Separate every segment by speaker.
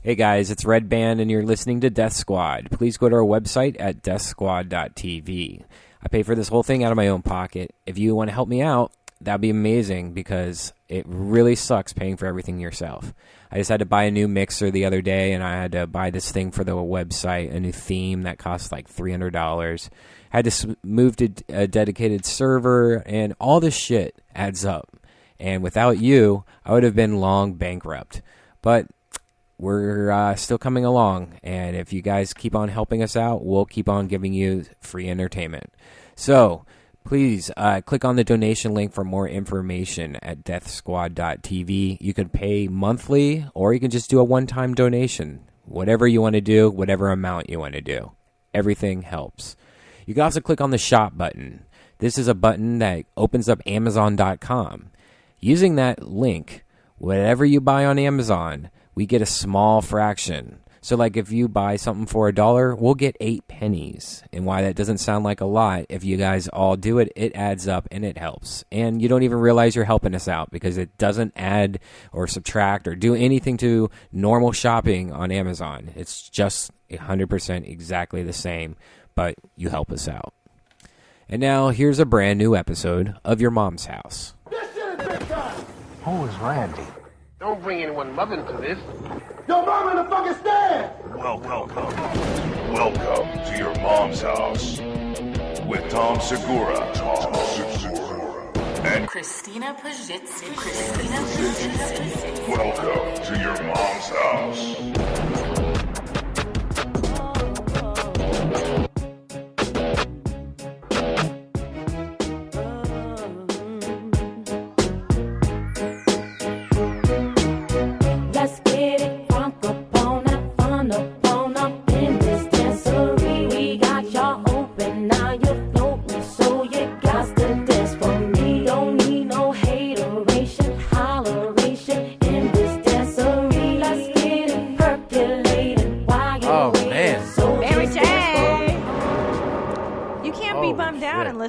Speaker 1: Hey guys, it's Redban and you're listening to Death Squad. Please go to our website at deathsquad.tv. I pay for this whole thing out of my own pocket. If you want to help me out, that'd be amazing because it really sucks paying for everything yourself. I just had to buy a new mixer the other day and I had to buy this thing for the website, a new theme that cost like $300. I had to move to a dedicated server and all this shit adds up. And without you, I would have been long bankrupt. But we're still coming along. And if you guys keep on helping us out, we'll keep on giving you free entertainment. So please click on the donation link for more information at deathsquad.tv. You can pay monthly or you can just do a one-time donation. Whatever you want to do, whatever amount you want to do. Everything helps. You can also click on the shop button. This is a button that opens up Amazon.com. Using that link, whatever you buy on Amazon, we get a small fraction. So like if you buy something for $1, we'll get 8 pennies. And why that doesn't sound like a lot, if you guys all do it, it adds up and it helps. And you don't even realize you're helping us out because it doesn't add or subtract or do anything to normal shopping on Amazon. It's just 100% exactly the same, but you help us out. And now here's a brand new episode of Your Mom's House.
Speaker 2: Who is Randy?
Speaker 3: Don't bring anyone mother into this.
Speaker 2: Yo, mom in the fucking stand!
Speaker 4: Welcome to Your Mom's House with Tom Segura. And
Speaker 5: Christina Pajitsky.
Speaker 4: welcome to Your Mom's House.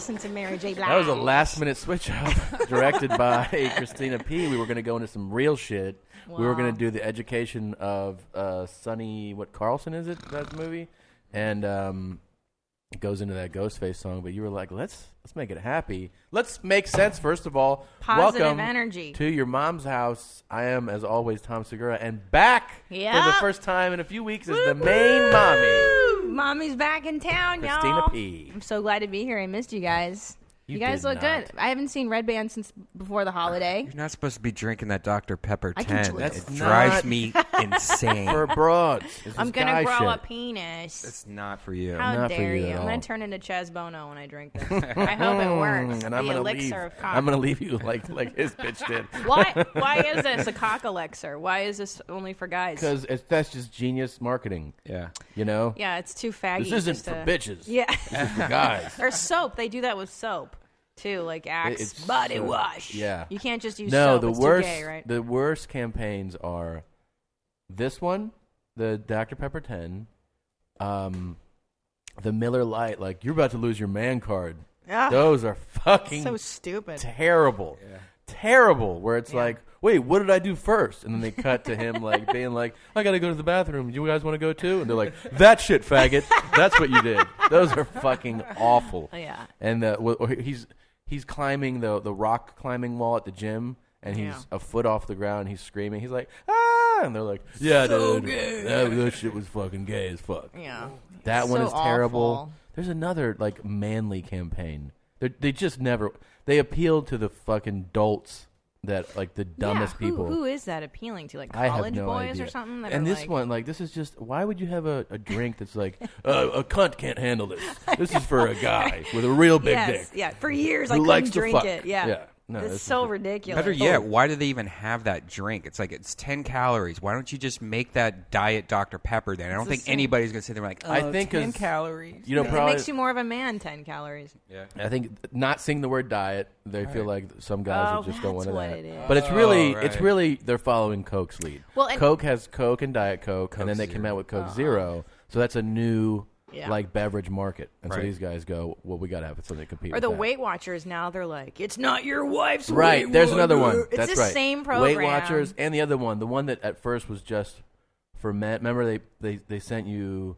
Speaker 6: To Mary J. Blige.
Speaker 7: That was a last-minute switch up directed by Christina P. We were going to go into some real shit. Wow. We were going to do the education of Sonny, what, Carlson is it, that movie? And it goes into that Ghostface song, but you were like, let's make it happy. Let's make sense, first of all.
Speaker 6: Positive
Speaker 7: welcome
Speaker 6: energy.
Speaker 7: To Your Mom's House. I am, as always, Tom Segura, and back for the first time in a few weeks as the main mommy.
Speaker 6: Mommy's back in town,
Speaker 7: Christina
Speaker 6: y'all.
Speaker 7: P.
Speaker 6: I'm so glad to be here. I missed you guys. You guys look good. I haven't seen Redban since before the holiday.
Speaker 1: You're not supposed to be drinking that Dr. Pepper 10.
Speaker 7: It
Speaker 1: drives me insane.
Speaker 7: For broads.
Speaker 6: I'm going to grow a penis.
Speaker 1: It's not for you.
Speaker 6: How dare you? I'm going to turn into Chaz Bono when I drink this. I hope it works.
Speaker 7: And I'm
Speaker 6: the
Speaker 7: gonna
Speaker 6: elixir
Speaker 7: leave.
Speaker 6: of cock.
Speaker 7: I'm going to leave you like his bitch did.
Speaker 6: Why is this a cock elixir? Why is this only for guys?
Speaker 7: Because that's just genius marketing.
Speaker 1: Yeah.
Speaker 7: You know?
Speaker 6: Yeah, it's too faggy.
Speaker 7: This isn't for bitches.
Speaker 6: Yeah.
Speaker 7: This is for guys.
Speaker 6: Or soap. They do that with soap. Too, like Axe body wash.
Speaker 7: Yeah,
Speaker 6: you can't just use soap.
Speaker 7: The
Speaker 6: it's
Speaker 7: worst,
Speaker 6: too gay, right?
Speaker 7: The worst campaigns are this one, the Dr. Pepper 10, the Miller Lite. Like, you're about to lose your man card.
Speaker 6: Ugh.
Speaker 7: Those are fucking
Speaker 6: so stupid,
Speaker 7: terrible, terrible. Where it's like, wait, what did I do first? And then they cut to him like being like, I gotta go to the bathroom. You guys want to go too? And they're like, that shit, faggot. That's what you did. Those are fucking awful.
Speaker 6: Yeah.
Speaker 7: And he's climbing the rock climbing wall at the gym, and he's a foot off the ground. He's screaming. He's like, ah! And they're like, yeah,
Speaker 6: so
Speaker 7: dude, that shit was fucking gay as fuck.
Speaker 6: Yeah,
Speaker 7: that one is terrible.
Speaker 6: Awful.
Speaker 7: There's another like manly campaign. They just never. They appeal to the fucking dolts that like the dumbest people.
Speaker 6: Who is that appealing to? Like college boys
Speaker 7: idea.
Speaker 6: or something? That
Speaker 7: and
Speaker 6: are
Speaker 7: this one, like, this is just. Why would you have a drink that's like a cunt can't handle this? This is for a guy with a real big dick.
Speaker 6: Yeah, for years I
Speaker 7: who
Speaker 6: couldn't
Speaker 7: likes
Speaker 6: drink
Speaker 7: to fuck.
Speaker 6: it. Yeah.
Speaker 7: No,
Speaker 6: it's so ridiculous.
Speaker 1: Better yet, why do they even have that drink? It's like it's 10 calories. Why don't you just make that diet Dr. Pepper then? I don't think anybody's going to sit there like,
Speaker 7: I think
Speaker 1: 10 calories.
Speaker 7: You know,
Speaker 6: it
Speaker 7: probably,
Speaker 6: makes you more of a man, 10 calories.
Speaker 7: Yeah. I think not seeing the word diet, they feel like some guys just don't want that.
Speaker 6: It is.
Speaker 7: But it's really they're following Coke's lead.
Speaker 6: Well, and
Speaker 7: Coke has Coke and Diet Coke,
Speaker 1: Coke
Speaker 7: and then they came out with Coke Zero. So that's a new like beverage market. And so these guys go, well, we got to have something to compete with.
Speaker 6: Or the
Speaker 7: that.
Speaker 6: Weight Watchers now, they're like, it's not your wife's
Speaker 7: Right, there's another one.
Speaker 6: It's
Speaker 7: That's
Speaker 6: the
Speaker 7: right.
Speaker 6: same program.
Speaker 7: Weight Watchers and the other one, the one that at first was just for men. Remember they sent you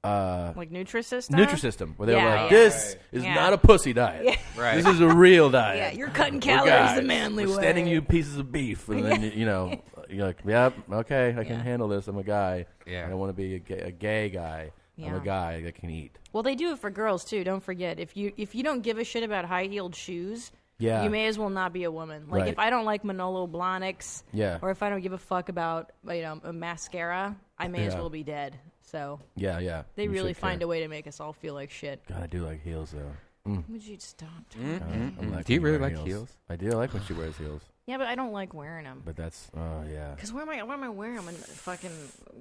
Speaker 6: like Nutrisystem?
Speaker 7: Nutrisystem, where they were like,
Speaker 6: yeah.
Speaker 7: this is not a pussy diet.
Speaker 6: Yeah.
Speaker 1: Right.
Speaker 7: This is a real diet.
Speaker 6: Yeah, you're cutting
Speaker 7: We're
Speaker 6: calories
Speaker 7: guys.
Speaker 6: the manly
Speaker 7: We're
Speaker 6: way.
Speaker 7: sending you pieces of beef, and then you're like, yep, okay, I can handle this. I'm a guy.
Speaker 1: Yeah.
Speaker 7: I don't want to be a gay guy. I'm a guy that can eat.
Speaker 6: Well, they do it for girls too. Don't forget, if you don't give a shit about high-heeled shoes, you may as well not be a woman. Like if I don't like Manolo Blahniks, or if I don't give a fuck about a mascara, I may as well be dead. So
Speaker 7: yeah,
Speaker 6: they really find a way to make us all feel like shit.
Speaker 7: God, I do like heels though.
Speaker 6: Would you stop?
Speaker 1: Do you really like heels?
Speaker 7: I do. I like when she wears heels.
Speaker 6: Yeah, but I don't like wearing them.
Speaker 7: But that's
Speaker 6: Because where am I wearing them in a fucking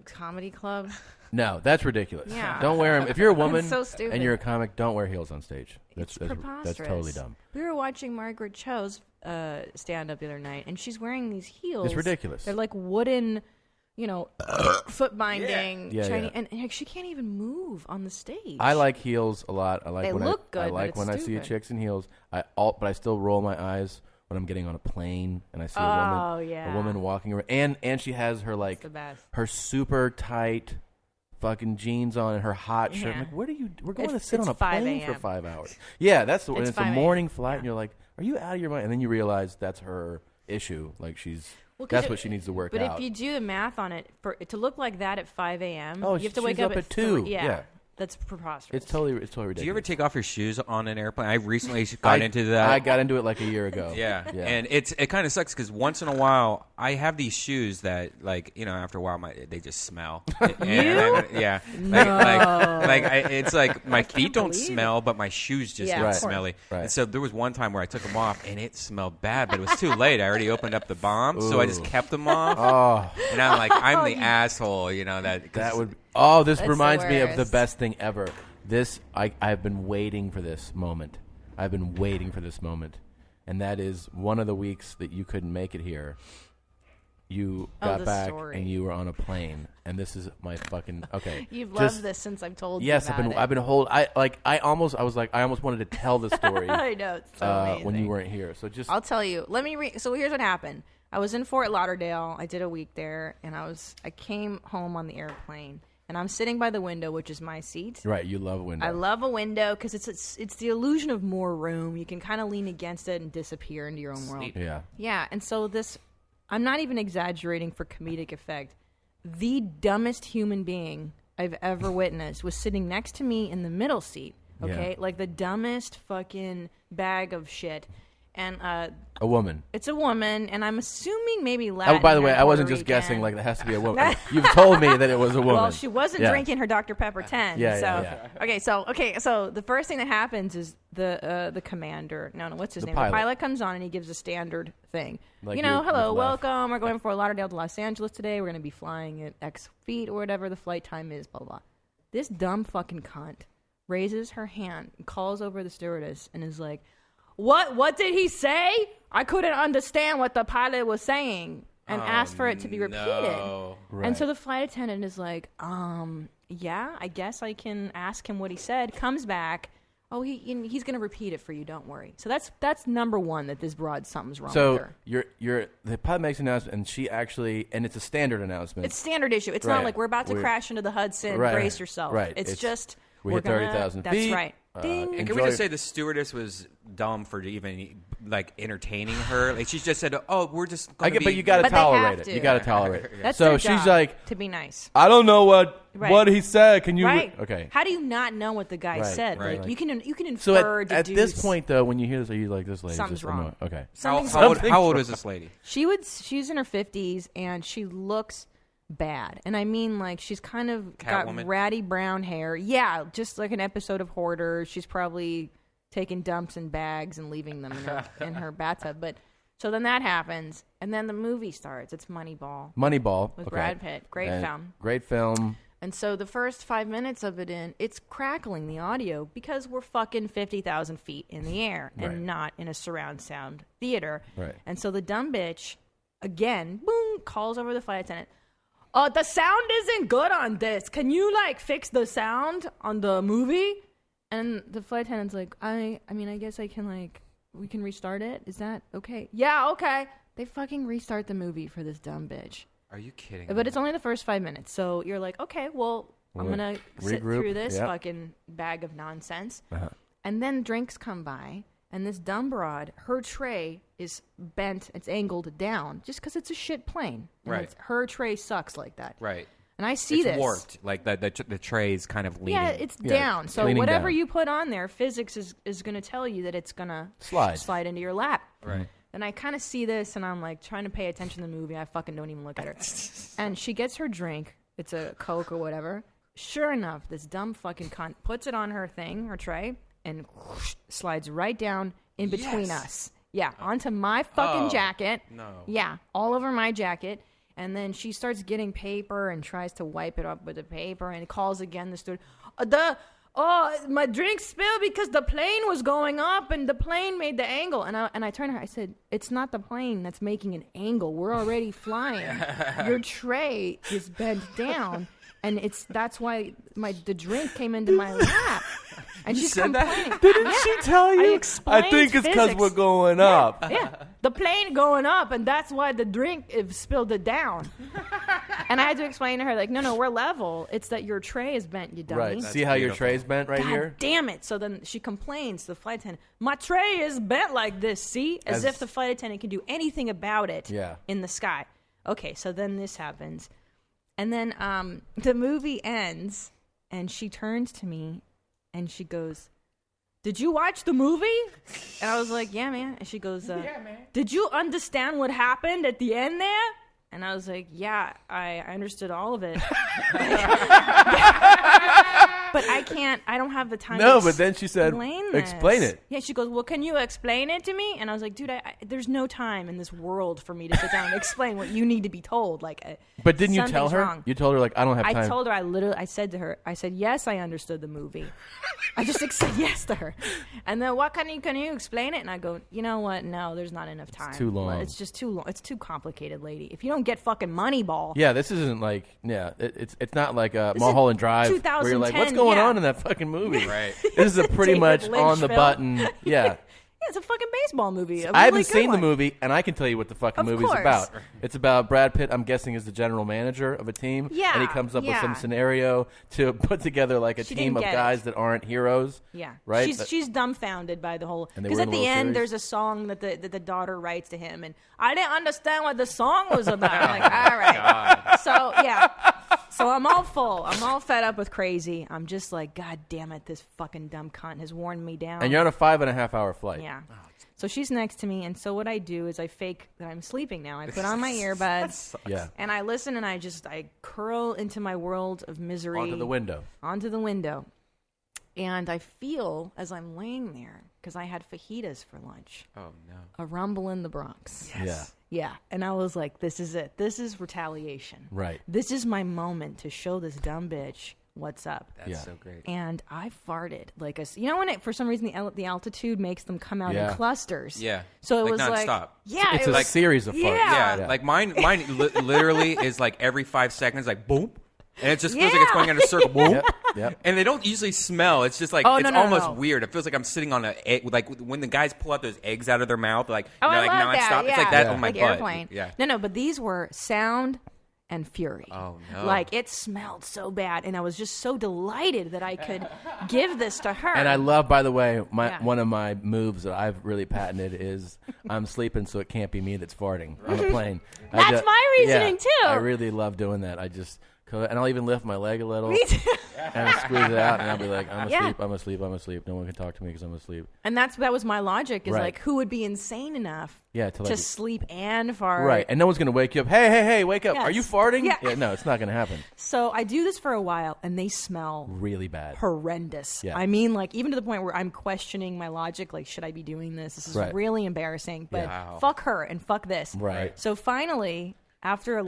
Speaker 6: comedy club?
Speaker 7: No, that's ridiculous.
Speaker 6: Yeah.
Speaker 7: Don't wear them. If you're a woman
Speaker 6: so stupid.
Speaker 7: and you're a comic, don't wear heels on stage.
Speaker 6: It's
Speaker 7: That's
Speaker 6: preposterous.
Speaker 7: totally dumb.
Speaker 6: We were watching Margaret Cho's stand-up the other night, and she's wearing these heels.
Speaker 7: It's ridiculous.
Speaker 6: They're like wooden, foot binding.
Speaker 7: Yeah,
Speaker 6: Chinese,
Speaker 7: yeah.
Speaker 6: and she can't even move on the stage.
Speaker 7: I like heels a lot. I like
Speaker 6: They
Speaker 7: when
Speaker 6: look good,
Speaker 7: I
Speaker 6: but
Speaker 7: like
Speaker 6: it's
Speaker 7: when I see
Speaker 6: stupid.
Speaker 7: chicks in heels. But I still roll my eyes when I'm getting on a plane and I see a woman walking around, and she has her
Speaker 6: the best.
Speaker 7: her super tight fucking jeans on and her hot shirt. I'm like, we're going to sit on a
Speaker 6: 5
Speaker 7: plane for
Speaker 6: a.m.
Speaker 7: 5 hours. Yeah, that's the
Speaker 6: It's
Speaker 7: it's a
Speaker 6: 5 a.m.
Speaker 7: morning flight, and you're like, are you out of your mind? And then you realize that's her issue. Like that's what she needs to work
Speaker 6: but
Speaker 7: out.
Speaker 6: But if you do the math on it, to look like that at 5 a.m., you have to
Speaker 7: she's
Speaker 6: wake up
Speaker 7: at 2.
Speaker 6: Yeah, that's preposterous.
Speaker 7: It's totally ridiculous.
Speaker 1: Do you ever take off your shoes on an airplane? I recently got into that.
Speaker 7: I got into it like a year ago.
Speaker 1: Yeah. And it kind of sucks because once in a while I have these shoes that after a while they just smell. It's like my feet don't smell, but my shoes just get smelly.
Speaker 7: Right.
Speaker 1: And so there was one time where I took them off and it smelled bad, but it was too late. I already opened up the bomb, so I just kept them off.
Speaker 7: Oh.
Speaker 1: And I'm like, I'm the asshole,
Speaker 7: that would. Oh, this
Speaker 6: That's
Speaker 7: reminds
Speaker 6: the
Speaker 7: me of the
Speaker 6: worst.
Speaker 7: best thing ever. I've been waiting for this moment. And that is one of the weeks that you couldn't make it here. You got back
Speaker 6: story.
Speaker 7: and you were on a plane, and this is my fucking okay.
Speaker 6: You've loved this since I've told
Speaker 7: Yes,
Speaker 6: you about
Speaker 7: I've been I almost wanted to tell the story.
Speaker 6: I know, it's so amazing.
Speaker 7: when you weren't here. So just
Speaker 6: I'll tell you. Let me So here's what happened. I was in Fort Lauderdale. I did a week there, and I came home on the airplane, and I'm sitting by the window, which is my seat.
Speaker 7: right. You love a window.
Speaker 6: I love a window because it's the illusion of more room. You can kind of lean against it and disappear into your own world.
Speaker 7: Yeah.
Speaker 6: Yeah, and so I'm not even exaggerating for comedic effect. The dumbest human being I've ever witnessed was sitting next to me in the middle seat. Okay, like the dumbest fucking bag of shit. And
Speaker 7: A woman.
Speaker 6: it's a woman, and I'm assuming maybe Latin.
Speaker 7: By the way,
Speaker 6: or
Speaker 7: I wasn't
Speaker 6: Puerto
Speaker 7: just guessing.
Speaker 6: Rican.
Speaker 7: Like that has to be a woman. You've told me that it was a woman.
Speaker 6: Well, she wasn't
Speaker 7: Yeah.
Speaker 6: drinking her Dr. Pepper 10.
Speaker 7: Yeah.
Speaker 6: Okay, so the first thing that happens is the commander. No, what's his name?
Speaker 7: pilot.
Speaker 6: The pilot comes on and he gives a standard thing.
Speaker 7: Like
Speaker 6: hello,
Speaker 7: with left.
Speaker 6: welcome. We're going from Fort Lauderdale to Los Angeles today. We're going to be flying at X feet or whatever the flight time is. Blah blah. Blah. This dumb fucking cunt raises her hand, and calls over the stewardess, and is like, What did he say? I couldn't understand what the pilot was saying, and asked for it to be repeated.
Speaker 1: No.
Speaker 7: Right.
Speaker 6: And so the flight attendant is like, yeah, I guess I can ask him what he said. Comes back. Oh, he's going to repeat it for you. Don't worry. So that's number one, that this broad something's wrong with her.
Speaker 7: The pilot makes an announcement, and she actually, and it's a standard announcement.
Speaker 6: It's standard issue. It's
Speaker 7: Right.
Speaker 6: not like we're about to crash into the Hudson.
Speaker 7: Right.
Speaker 6: Brace yourself.
Speaker 7: Right.
Speaker 6: It's just
Speaker 7: we
Speaker 6: we're
Speaker 7: hit 30,000
Speaker 6: That's
Speaker 7: feet.
Speaker 6: right. Ding.
Speaker 1: And can we just say the stewardess was dumb for even entertaining her? Like she just said, "Oh, we're just going to be."
Speaker 7: But you got to
Speaker 6: But they have
Speaker 7: tolerate it.
Speaker 6: to.
Speaker 7: You got to tolerate it.
Speaker 6: That's
Speaker 7: So
Speaker 6: their
Speaker 7: she's
Speaker 6: job,
Speaker 7: like,
Speaker 6: to be nice.
Speaker 7: I don't know what
Speaker 6: Right.
Speaker 7: he said. Can you?
Speaker 6: Right.
Speaker 7: Okay.
Speaker 6: How do you not know what the guy
Speaker 7: Right,
Speaker 6: said?
Speaker 1: right.
Speaker 6: Like you can infer.
Speaker 7: So at this
Speaker 6: deduce.
Speaker 7: point, though, when you hear this, are you like, this lady?
Speaker 6: Something's wrong.
Speaker 7: Okay.
Speaker 1: How old is this lady?
Speaker 6: She's in her 50s, and she looks bad. And I mean, like, she's kind of got
Speaker 1: Catwoman?
Speaker 6: ratty brown hair. Yeah, just like an episode of Hoarders. She's probably taking dumps in bags and leaving them in her bathtub. But so then that happens, and then the movie starts. It's Moneyball
Speaker 7: Moneyball.
Speaker 6: with
Speaker 7: okay.
Speaker 6: Brad Pitt. Great film.
Speaker 7: Great film.
Speaker 6: And so the first 5 minutes of it it's crackling the audio because we're fucking 50,000 feet in the air and
Speaker 7: Right.
Speaker 6: not in a surround sound theater.
Speaker 7: Right.
Speaker 6: And so the dumb bitch, again, boom, calls over the flight attendant. The sound isn't good on this. Can you, fix the sound on the movie? And the flight attendant's like, I mean, I guess I can, we can restart it. Is that okay? Yeah, okay. They fucking restart the movie for this dumb bitch.
Speaker 1: Are you kidding?
Speaker 6: But it's only the first 5 minutes, so you're like, okay, well, I'm gonna sit through this fucking bag of nonsense, and then drinks come by, and this dumb broad, her tray is bent, it's angled down, just because it's a shit plane. And
Speaker 1: Right.
Speaker 6: her tray sucks like that.
Speaker 1: Right.
Speaker 6: And I see
Speaker 1: It's
Speaker 6: this.
Speaker 1: warped. Like the tray is kind of leaning.
Speaker 6: Yeah, it's down. So
Speaker 7: leaning
Speaker 6: whatever
Speaker 7: down.
Speaker 6: you put on there, physics is going to tell you that it's going to slide into your lap.
Speaker 1: Right.
Speaker 6: And I kind of see this, and I'm like trying to pay attention to the movie. I fucking don't even look at her. And she gets her drink. It's a Coke or whatever. Sure enough, this dumb fucking cunt puts it on her thing, her tray, and whoosh, slides right down in between us. Yeah, onto my fucking jacket.
Speaker 1: No.
Speaker 6: Yeah, all over my jacket. And then she starts getting paper and tries to wipe it up with the paper and calls again the steward. My drink spilled because the plane was going up and the plane made the angle. And I turned to her. I said, it's not the plane that's making an angle. We're already flying. Your tray is bent down. And that's why the drink came into my lap. And she's complaining.
Speaker 7: Didn't she tell you?
Speaker 6: I explained
Speaker 7: think it's because
Speaker 6: physics.
Speaker 7: we're going up.
Speaker 6: Yeah, the plane going up, and that's why the drink spilled it down. And I had to explain to her, like, no, we're level. It's that your tray is bent, you dummy.
Speaker 7: Right. See how your
Speaker 1: beautiful.
Speaker 7: tray's bent right
Speaker 6: God
Speaker 7: here?
Speaker 6: damn it. So then she complains to the flight attendant, my tray is bent like this, see? As if the flight attendant can do anything about it in the sky. Okay, so then this happens. And then the movie ends, and she turns to me, and she goes, did you watch the movie? And I was like, yeah, man. And she goes, yeah, man. Did you understand what happened at the end there? And I was like, yeah, I understood all of it. But I don't have the time to
Speaker 7: but then she said, explain it.
Speaker 6: Yeah, she goes, well, can you explain it to me? And I was like, dude, there's no time in this world for me to sit down and explain what you need to be told. Like,
Speaker 7: But didn't you tell
Speaker 6: something's
Speaker 7: her?
Speaker 6: wrong.
Speaker 7: You told her, like, I don't have time.
Speaker 6: I told her, I said to her, yes, I understood the movie. I just said yes to her. And then, can you explain it? And I go, you know what? No, there's not enough time.
Speaker 7: It's too long.
Speaker 6: It's just too long. It's too complicated, lady. If you don't get fucking Moneyball.
Speaker 7: Yeah, this isn't like, it's not like Mulholland Drive where you're like, what's going on in that fucking movie?
Speaker 1: Right.
Speaker 7: This is a pretty much
Speaker 6: Lynch
Speaker 7: on the
Speaker 6: film.
Speaker 7: button. Yeah.
Speaker 6: Yeah, it's a fucking baseball movie.
Speaker 7: I haven't seen the movie, and I can tell you what the fucking
Speaker 6: Of
Speaker 7: movie's
Speaker 6: course.
Speaker 7: about. It's about Brad Pitt, I'm guessing, is the general manager of a team.
Speaker 6: Yeah,
Speaker 7: And he comes up with some
Speaker 6: yeah.
Speaker 7: scenario to put together like a
Speaker 6: She
Speaker 7: team
Speaker 6: didn't
Speaker 7: of
Speaker 6: get it.
Speaker 7: guys that aren't heroes.
Speaker 6: Yeah,
Speaker 7: Right?
Speaker 6: She's dumbfounded by the whole.
Speaker 7: And they
Speaker 6: Because
Speaker 7: were
Speaker 6: at
Speaker 7: in a
Speaker 6: the
Speaker 7: little
Speaker 6: end,
Speaker 7: series.
Speaker 6: there's a song that the daughter writes to him, and I didn't understand what the song was about. I'm like, all right. So yeah, so I'm all full. I'm all fed up with crazy. I'm just like, God damn it, this fucking dumb cunt has worn me down.
Speaker 7: And you're on a 5.5 hour flight.
Speaker 6: Yeah. So she's next to me, and so what I do is I fake that I'm sleeping now. I put on my earbuds,
Speaker 7: Yeah.
Speaker 6: and I listen, and I curl into my world of misery.
Speaker 7: Onto the window.
Speaker 6: Onto the window. And I feel, as I'm laying there, because I had fajitas for lunch,
Speaker 1: Oh no.
Speaker 6: a rumble in the Bronx.
Speaker 7: Yeah.
Speaker 6: Yeah. And I was like, this is it. This is retaliation.
Speaker 7: Right.
Speaker 6: This is my moment to show this dumb bitch what's up.
Speaker 1: That's so great.
Speaker 6: And I farted like when for some reason the altitude makes them come out in clusters.
Speaker 1: Yeah.
Speaker 6: So it
Speaker 1: Like
Speaker 6: was like
Speaker 1: nonstop.
Speaker 6: yeah,
Speaker 7: It's
Speaker 6: it
Speaker 7: a
Speaker 6: was
Speaker 7: series of farts.
Speaker 6: Yeah.
Speaker 1: Yeah, like mine literally is like every 5 seconds, like boom, and it just feels like it's going in a circle, boom.
Speaker 7: Yep.
Speaker 1: And they don't usually smell. It's just like
Speaker 6: Oh,
Speaker 1: it's
Speaker 6: no,
Speaker 1: almost weird. It feels like I'm sitting on a egg, like when the guys pull out those eggs out of their mouth, like
Speaker 6: Oh, I
Speaker 1: like
Speaker 6: love
Speaker 1: nonstop.
Speaker 6: that.
Speaker 1: It's
Speaker 6: Yeah.
Speaker 1: like that
Speaker 7: Yeah.
Speaker 1: on my
Speaker 6: like
Speaker 1: butt.
Speaker 6: airplane.
Speaker 1: Yeah.
Speaker 6: No, but these were sound and fury.
Speaker 1: Oh, no.
Speaker 6: Like it smelled so bad, and I was just so delighted that I could give this to her.
Speaker 7: And I love, by the way,
Speaker 6: Yeah.
Speaker 7: one of my moves that I've really patented is I'm sleeping, so it can't be me that's farting on the plane.
Speaker 6: That's my reasoning, too.
Speaker 7: I really love doing that. And I'll even lift my leg a little
Speaker 6: Me too.
Speaker 7: and squeeze it out, and I'll be like, I'm
Speaker 6: Yeah.
Speaker 7: asleep. No one can talk to me because I'm asleep.
Speaker 6: And that was my logic. Is
Speaker 7: Right.
Speaker 6: like, who would be insane enough
Speaker 7: To like,
Speaker 6: sleep and fart?
Speaker 7: right, and no one's gonna wake you up. Hey, wake up!
Speaker 6: Yes.
Speaker 7: Are you farting?
Speaker 6: Yeah.
Speaker 7: No, it's not gonna happen.
Speaker 6: So I do this for a while, and they smell
Speaker 7: Really bad.
Speaker 6: horrendous.
Speaker 7: Yeah.
Speaker 6: I mean, like, even to the point where I'm questioning my logic. Like, should I be doing this? This is
Speaker 7: Right.
Speaker 6: really embarrassing. But
Speaker 1: Wow.
Speaker 6: fuck her and fuck this.
Speaker 7: Right.
Speaker 6: So finally, after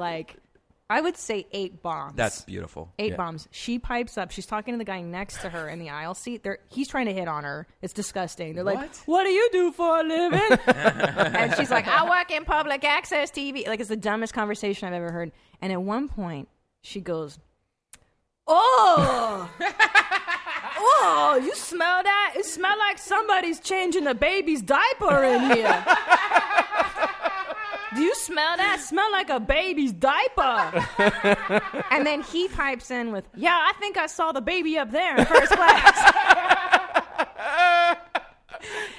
Speaker 6: I would say 8 bombs.
Speaker 1: That's beautiful.
Speaker 6: 8 bombs. She pipes up. She's talking to the guy next to her in the aisle seat. He's trying to hit on her. It's disgusting. They're like, what do you do for a living? And she's like, I work in public access TV. Like, it's the dumbest conversation I've ever heard. And at one point, she goes, oh, you smell that? It smells like somebody's changing the baby's diaper in here. Do you smell that? Smell like a baby's diaper. And then he pipes in with, yeah, I think I saw the baby up there in first class.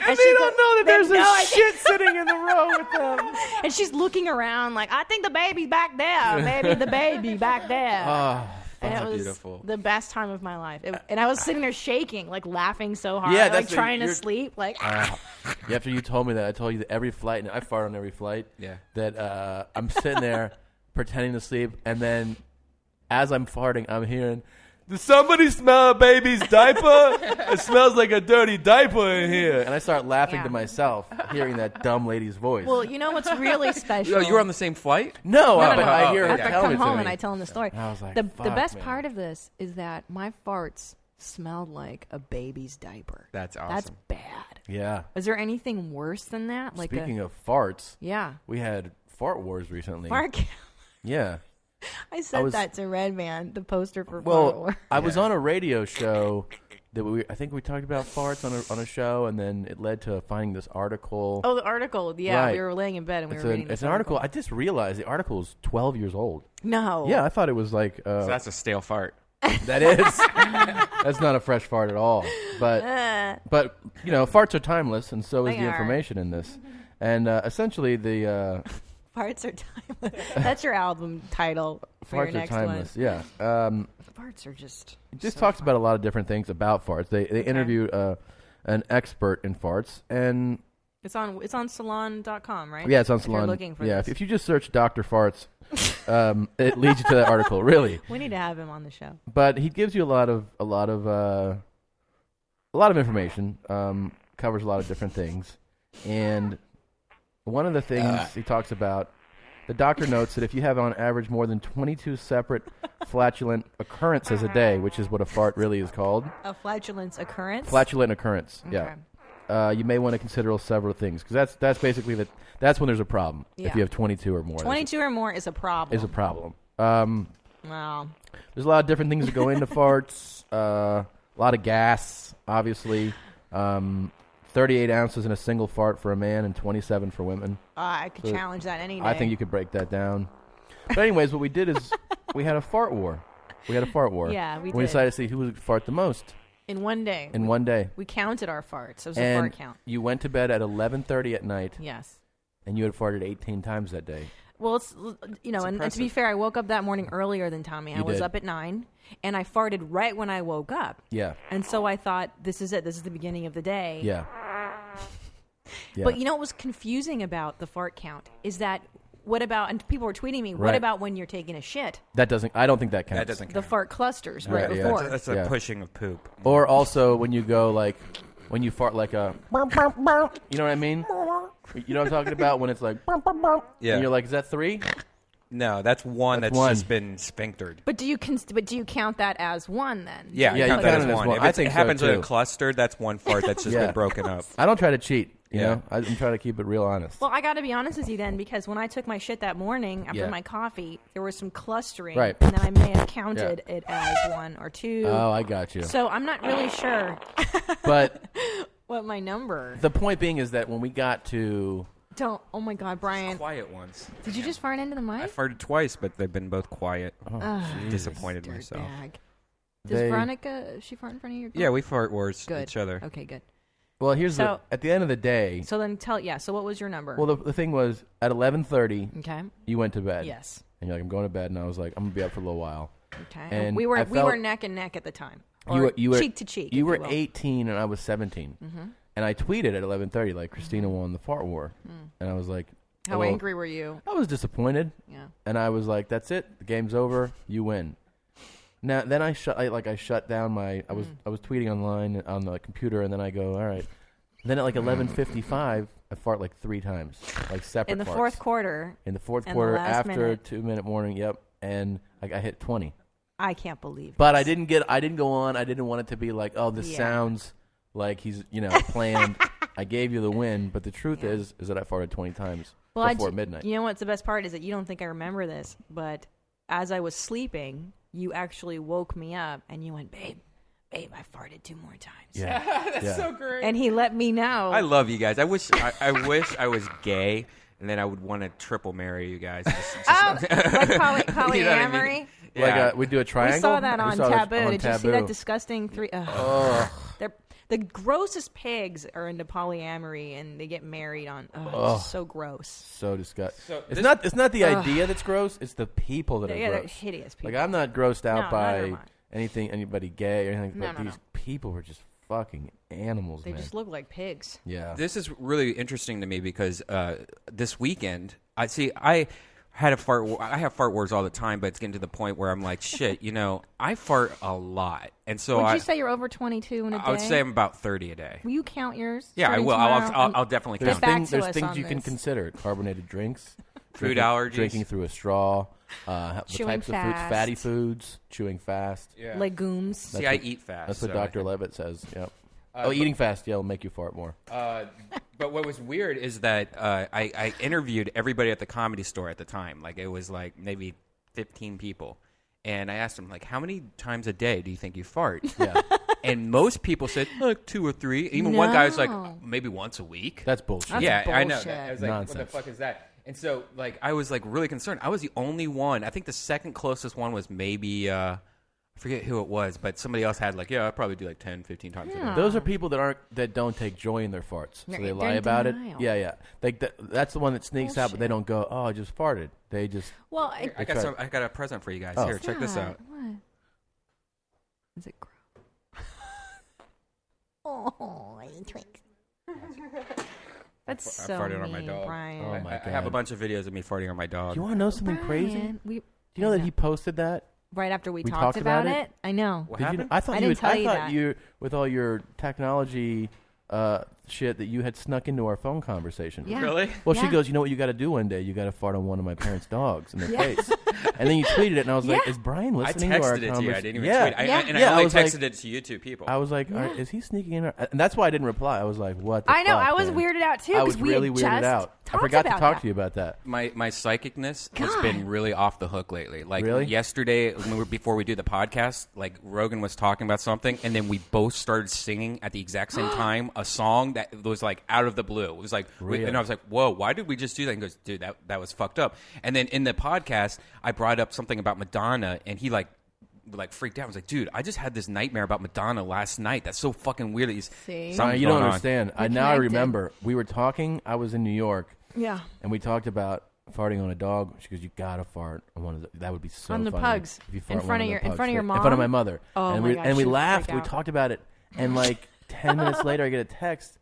Speaker 7: And they don't know that there's a shit sitting in the row with them.
Speaker 6: And she's looking around like, I think the baby's back there. Maybe the baby back there.
Speaker 7: Oh,
Speaker 6: and it was
Speaker 1: beautiful.
Speaker 6: the best time of my life. And I was sitting there shaking, like laughing so hard,
Speaker 7: Yeah,
Speaker 6: like trying to sleep. Like,
Speaker 7: after you told me that, I told you that every flight, and I fart on every flight, that I'm sitting there pretending to sleep, and then as I'm farting, I'm hearing, does somebody smell a baby's diaper? It smells like a dirty diaper in here. And I start laughing to myself, hearing that dumb lady's voice.
Speaker 6: well, you know what's really special?
Speaker 1: Oh, you were on the same flight?
Speaker 7: No,
Speaker 6: No, no.
Speaker 7: I hear her
Speaker 6: After I
Speaker 7: telling
Speaker 6: come
Speaker 7: it to
Speaker 6: home
Speaker 7: me.
Speaker 6: and I tell him the story.
Speaker 7: And I was like,
Speaker 6: the
Speaker 7: fuck,
Speaker 6: best
Speaker 7: man.
Speaker 6: part of this is that my farts smelled like a baby's diaper.
Speaker 1: That's awesome.
Speaker 6: That's bad.
Speaker 7: Yeah.
Speaker 6: Is there anything worse than that? Like
Speaker 7: Speaking of farts,
Speaker 6: yeah,
Speaker 7: we had fart wars recently.
Speaker 6: fart.
Speaker 7: Yeah.
Speaker 6: I sent
Speaker 7: was-
Speaker 6: that to Redban, the poster for Fart War.
Speaker 7: Well, I was on a radio show that I think we talked about farts on a show, and then it led to finding this article.
Speaker 6: Oh, the article. Yeah,
Speaker 7: Right.
Speaker 6: we were laying in bed and we
Speaker 7: It's
Speaker 6: were reading
Speaker 7: it's an article. I just realized the article is 12 years old.
Speaker 6: No.
Speaker 7: Yeah, I thought it was like
Speaker 1: So that's a stale fart.
Speaker 7: that is. That's not a fresh fart at all. But you know, farts are timeless, and so is
Speaker 6: They
Speaker 7: the
Speaker 6: are.
Speaker 7: information in this. And essentially, the
Speaker 6: Farts are timeless. That's your album title for your
Speaker 7: farts are
Speaker 6: next
Speaker 7: timeless.
Speaker 6: one.
Speaker 7: Yeah.
Speaker 6: Farts are just.
Speaker 7: It just
Speaker 6: so
Speaker 7: talks
Speaker 6: fun.
Speaker 7: about a lot of different things about farts. They interviewed an expert in farts, and
Speaker 6: It's on salon.com, right?
Speaker 7: yeah, it's on
Speaker 6: If you're
Speaker 7: Salon.
Speaker 6: looking for
Speaker 7: yeah,
Speaker 6: this.
Speaker 7: if you just search Dr. Farts, it leads you to that article. Really,
Speaker 6: We need to have him on the show.
Speaker 7: but he gives you a lot of information. Covers a lot of different things, and one of the things he talks about, the doctor notes that if you have on average more than 22 separate flatulent occurrences a day, which is what a fart really is called,
Speaker 6: A flatulence occurrence?
Speaker 7: flatulent occurrence,
Speaker 6: Okay.
Speaker 7: yeah. You may want to consider several things, because that's basically that's when there's a problem.
Speaker 6: Yeah.
Speaker 7: If you have 22 or more,
Speaker 6: 22 or more is a problem.
Speaker 7: is a problem.
Speaker 6: Wow.
Speaker 7: There's a lot of different things that go into farts. A lot of gas, obviously. 38 ounces in a single fart for a man and 27 for women.
Speaker 6: I could
Speaker 7: So
Speaker 6: challenge that any day.
Speaker 7: I think you could break that down. But anyways, what we did is we had a fart war.
Speaker 6: Yeah, we
Speaker 7: We
Speaker 6: did.
Speaker 7: decided to see who would fart the most
Speaker 6: In one day.
Speaker 7: in one day.
Speaker 6: We counted our farts. It was a
Speaker 7: And
Speaker 6: fart count.
Speaker 7: you went to bed at 11:30 at night,
Speaker 6: Yes.
Speaker 7: and you had farted 18 times that day.
Speaker 6: Well, it's and to be fair, I woke up that morning earlier than Tommy. I
Speaker 7: You
Speaker 6: was
Speaker 7: did.
Speaker 6: up at 9, and I farted right when I woke up.
Speaker 7: Yeah,
Speaker 6: And so I thought, this is it. This is the beginning of the day.
Speaker 7: yeah. Yeah.
Speaker 6: But you know what was confusing about the fart count is that what about, and people were tweeting me, what
Speaker 7: Right.
Speaker 6: about when you're taking a shit?
Speaker 7: That doesn't. I don't think that counts.
Speaker 1: That doesn't
Speaker 6: The
Speaker 1: count.
Speaker 6: fart clusters
Speaker 7: Right,
Speaker 6: right
Speaker 7: yeah.
Speaker 6: before.
Speaker 1: That's a
Speaker 7: Yeah.
Speaker 1: pushing of poop.
Speaker 7: Or also when you go like when you fart like a, you know what I mean? You know what I'm talking about? When it's like,
Speaker 1: Yeah.
Speaker 7: and you're like, is that 3?
Speaker 1: No, that's one
Speaker 7: That's
Speaker 1: that's
Speaker 7: one.
Speaker 1: just been sphinctered.
Speaker 6: But do you count that as one then?
Speaker 1: Yeah,
Speaker 7: Yeah,
Speaker 1: you count
Speaker 7: you
Speaker 1: that
Speaker 7: count
Speaker 1: as
Speaker 7: it as
Speaker 1: one.
Speaker 7: one.
Speaker 1: If
Speaker 7: I
Speaker 1: it's-
Speaker 7: think
Speaker 1: it
Speaker 7: so,
Speaker 1: happens in
Speaker 7: too.
Speaker 1: a cluster, that's one fart that's just
Speaker 7: Yeah.
Speaker 1: been broken up.
Speaker 7: I don't try to cheat. You
Speaker 1: Yeah.
Speaker 7: know, I'm trying to keep it real honest.
Speaker 6: Well, I got to be honest with you then, because when I took my shit that morning after
Speaker 7: Yeah.
Speaker 6: my coffee, there was some clustering,
Speaker 7: Right.
Speaker 6: and then I may have counted it as 1 or 2.
Speaker 7: Oh, I got you.
Speaker 6: So I'm not really sure
Speaker 7: But
Speaker 6: what my number.
Speaker 7: the point being is that when we got to,
Speaker 6: Don't. Oh my God, Brian!
Speaker 1: Quiet ones.
Speaker 6: Did you just fart into the
Speaker 1: I
Speaker 6: mic?
Speaker 1: farted twice, but they've been both quiet.
Speaker 6: Ugh,
Speaker 1: Disappointed myself.
Speaker 6: dirtbag. Does
Speaker 7: They-
Speaker 6: Veronica? She fart in front of your?
Speaker 1: Yeah, we fart wars
Speaker 6: Good.
Speaker 1: each other.
Speaker 6: Okay, good.
Speaker 7: well, here's
Speaker 6: So-
Speaker 7: at the end of the day.
Speaker 6: So then So what was your number?
Speaker 7: Well, the thing was at 11:30,
Speaker 6: okay.
Speaker 7: you went to bed.
Speaker 6: Yes.
Speaker 7: And you're like, I'm going to bed, and I was like, I'm gonna be up for a little while.
Speaker 6: Okay.
Speaker 7: And
Speaker 6: we were
Speaker 7: I
Speaker 6: we were
Speaker 7: felt-
Speaker 6: neck and neck at the time.
Speaker 7: You
Speaker 6: Or
Speaker 7: were
Speaker 6: cheek to cheek.
Speaker 7: You
Speaker 6: if
Speaker 7: were
Speaker 6: will.
Speaker 7: 18 and I was 17, and I tweeted at 11:30 like Christina won the fart war, and I was like,
Speaker 6: How
Speaker 7: well,
Speaker 6: angry were you?
Speaker 7: I was disappointed,
Speaker 6: Yeah.
Speaker 7: and I was like, that's it, the game's over, you win. Now then I shut down my I was tweeting online on the computer, and then I go, all right. Then at like 11:55, I fart like 3 times, like separate
Speaker 6: In the
Speaker 7: farts.
Speaker 6: fourth quarter,
Speaker 7: In the fourth
Speaker 6: and the
Speaker 7: quarter
Speaker 6: last
Speaker 7: after
Speaker 6: minute.
Speaker 7: 2-minute warning, yep, and I hit 20.
Speaker 6: I can't believe.
Speaker 7: But
Speaker 6: this.
Speaker 7: I didn't go on. I didn't want it to be like, oh, this
Speaker 6: Yeah.
Speaker 7: sounds like he's, planned. I gave you the win, but the truth is that I farted 20 times before midnight.
Speaker 6: You know what's the best part is that you don't think I remember this, but as I was sleeping, you actually woke me up and you went, babe, I farted 2 more times.
Speaker 7: Yeah, that's so
Speaker 1: great.
Speaker 6: And he let me know.
Speaker 1: I love you guys. I wish I was gay, and then I would want to triple marry you guys.
Speaker 6: Like polyamory.
Speaker 1: You know what I mean? Yeah.
Speaker 7: Like we do a triangle.
Speaker 6: We saw that on Taboo. Did you see that
Speaker 7: Taboo.
Speaker 6: disgusting three? The grossest pigs are into polyamory, and they get married on. It's just so gross.
Speaker 7: So disgusting.
Speaker 1: So
Speaker 7: it's not the idea that's gross. It's the people that are
Speaker 6: They're
Speaker 7: gross.
Speaker 6: hideous people.
Speaker 7: Like I'm not grossed out
Speaker 6: No, neither
Speaker 7: by
Speaker 6: am I.
Speaker 7: anybody gay or anything.
Speaker 6: No,
Speaker 7: But
Speaker 6: no,
Speaker 7: these people were just fucking animals.
Speaker 6: They
Speaker 7: man.
Speaker 6: just look like pigs.
Speaker 7: Yeah.
Speaker 1: This is really interesting to me because this weekend, I have fart wars all the time, but it's getting to the point where I'm like, shit, I fart a lot, and so
Speaker 6: Would you say you're over 22 in a day?
Speaker 1: I would say I'm about 30 a day.
Speaker 6: Will you count yours?
Speaker 1: Yeah, I
Speaker 6: starting
Speaker 1: will.
Speaker 6: tomorrow?
Speaker 1: I'll definitely
Speaker 6: Get
Speaker 1: count.
Speaker 6: back to
Speaker 7: There's
Speaker 6: us
Speaker 7: things
Speaker 6: on
Speaker 7: you can
Speaker 6: this.
Speaker 7: consider: carbonated drinks,
Speaker 1: Food allergies.
Speaker 7: drinking through a straw, the
Speaker 6: Chewing
Speaker 7: types of foods,
Speaker 6: fast.
Speaker 7: fatty foods, chewing fast.
Speaker 1: Yeah.
Speaker 6: Legumes.
Speaker 1: See, I eat fast.
Speaker 7: That's what
Speaker 1: so
Speaker 7: Dr. Levitt says. Yep. Eating fast, will make you fart more.
Speaker 1: But what was weird is that I interviewed everybody at the Comedy Store at the time. Like it was like maybe 15 people, and I asked them like, how many times a day do you think you fart?
Speaker 7: Yeah.
Speaker 1: And most people said like 2 or 3. Even one guy was like maybe once a week.
Speaker 7: That's bullshit.
Speaker 6: That's
Speaker 1: yeah, I know.
Speaker 6: bullshit.
Speaker 1: I was like,
Speaker 7: Nonsense.
Speaker 1: what the fuck is that? And so like I was like really concerned. I was the only one. I think the second closest one was maybe I forget who it was, but somebody else had like, I probably do like 10, 15 times a day.
Speaker 7: Those are people that don't take joy in their farts, so
Speaker 6: They're
Speaker 7: they
Speaker 6: in
Speaker 7: lie about
Speaker 6: denial.
Speaker 7: it. Yeah. Like that's the one that sneaks out, but they don't go, "Oh, I just farted." They just
Speaker 6: Well,
Speaker 1: I got a present for you guys.
Speaker 7: Oh.
Speaker 1: Here, check this out.
Speaker 6: What? Is it gross? Oh, Twix. That's
Speaker 1: I
Speaker 6: so
Speaker 1: farted
Speaker 6: mean,
Speaker 1: on my dog.
Speaker 6: Brian.
Speaker 7: Oh, my
Speaker 1: I have a
Speaker 7: God.
Speaker 1: bunch of videos of me farting on my dog.
Speaker 7: You want to know something crazy?
Speaker 6: Brian,
Speaker 7: Do you know that he posted that?
Speaker 6: right after we
Speaker 7: We
Speaker 6: talked
Speaker 7: talked
Speaker 6: about
Speaker 7: about
Speaker 6: it? I know.
Speaker 1: What
Speaker 7: Did
Speaker 1: happened?
Speaker 7: you? I thought
Speaker 6: I
Speaker 7: you.
Speaker 6: didn't tell you
Speaker 7: thought
Speaker 6: that.
Speaker 7: you, with all your technology shit, that you had snuck into our phone conversation.
Speaker 6: Yeah.
Speaker 1: Really?
Speaker 7: Well, she
Speaker 6: Yeah.
Speaker 7: goes, you know what you got to do one day? You got to fart on one of my parents' dogs in their face. And then you tweeted it, and I was like,
Speaker 6: Yeah.
Speaker 7: is Brian
Speaker 1: I
Speaker 7: listening to our
Speaker 1: texted it to you. I
Speaker 7: conversation?
Speaker 1: didn't even
Speaker 7: Yeah.
Speaker 1: tweet. And
Speaker 7: Yeah,
Speaker 1: I only
Speaker 7: I was like-
Speaker 1: texted it to you two people.
Speaker 7: I was like, is he sneaking in? And that's why I didn't reply. I was like, what the
Speaker 6: I know.
Speaker 7: fuck,
Speaker 6: I was
Speaker 7: man?
Speaker 6: weirded out too
Speaker 7: I was
Speaker 6: because we
Speaker 7: really
Speaker 6: had
Speaker 7: weirded
Speaker 6: just
Speaker 7: out. I
Speaker 6: talked
Speaker 7: forgot to
Speaker 6: about
Speaker 7: talk
Speaker 6: that.
Speaker 7: to you about that.
Speaker 1: My psychicness has
Speaker 6: God.
Speaker 1: been really off the hook lately. Like
Speaker 7: Really?
Speaker 1: yesterday, before we do the podcast, like Rogan was talking about something, and then we both started singing at the exact same time a song that was like out of the blue. It was like,
Speaker 7: Really?
Speaker 1: and I was like, "Whoa, why did we just do that?" And he goes, "Dude, that was fucked up." And then in the podcast, I brought up something about Madonna, and he like freaked out. I was like, "Dude, I just had this nightmare about Madonna last night. That's so fucking weird."
Speaker 6: See?
Speaker 1: Something's
Speaker 7: You don't
Speaker 1: going on.
Speaker 7: understand.
Speaker 6: We're
Speaker 7: Now I
Speaker 6: connected.
Speaker 7: remember. We were talking. I was in New York,
Speaker 6: Yeah.
Speaker 7: and we talked about farting on a dog. She goes, "You gotta fart on one of the." That would be so
Speaker 6: On the
Speaker 7: funny
Speaker 6: pugs.
Speaker 7: if you
Speaker 6: In
Speaker 7: fart on
Speaker 6: front
Speaker 7: one
Speaker 6: of your-
Speaker 7: the
Speaker 6: in
Speaker 7: pugs'
Speaker 6: front of your
Speaker 7: face. In front of my
Speaker 6: mom?
Speaker 7: mother.
Speaker 6: Oh,
Speaker 7: and
Speaker 6: my
Speaker 7: we
Speaker 6: God,
Speaker 7: and we
Speaker 6: she would
Speaker 7: laughed.
Speaker 6: freak
Speaker 7: We
Speaker 6: out.
Speaker 7: talked about it, and like 10 minutes later, I get a text.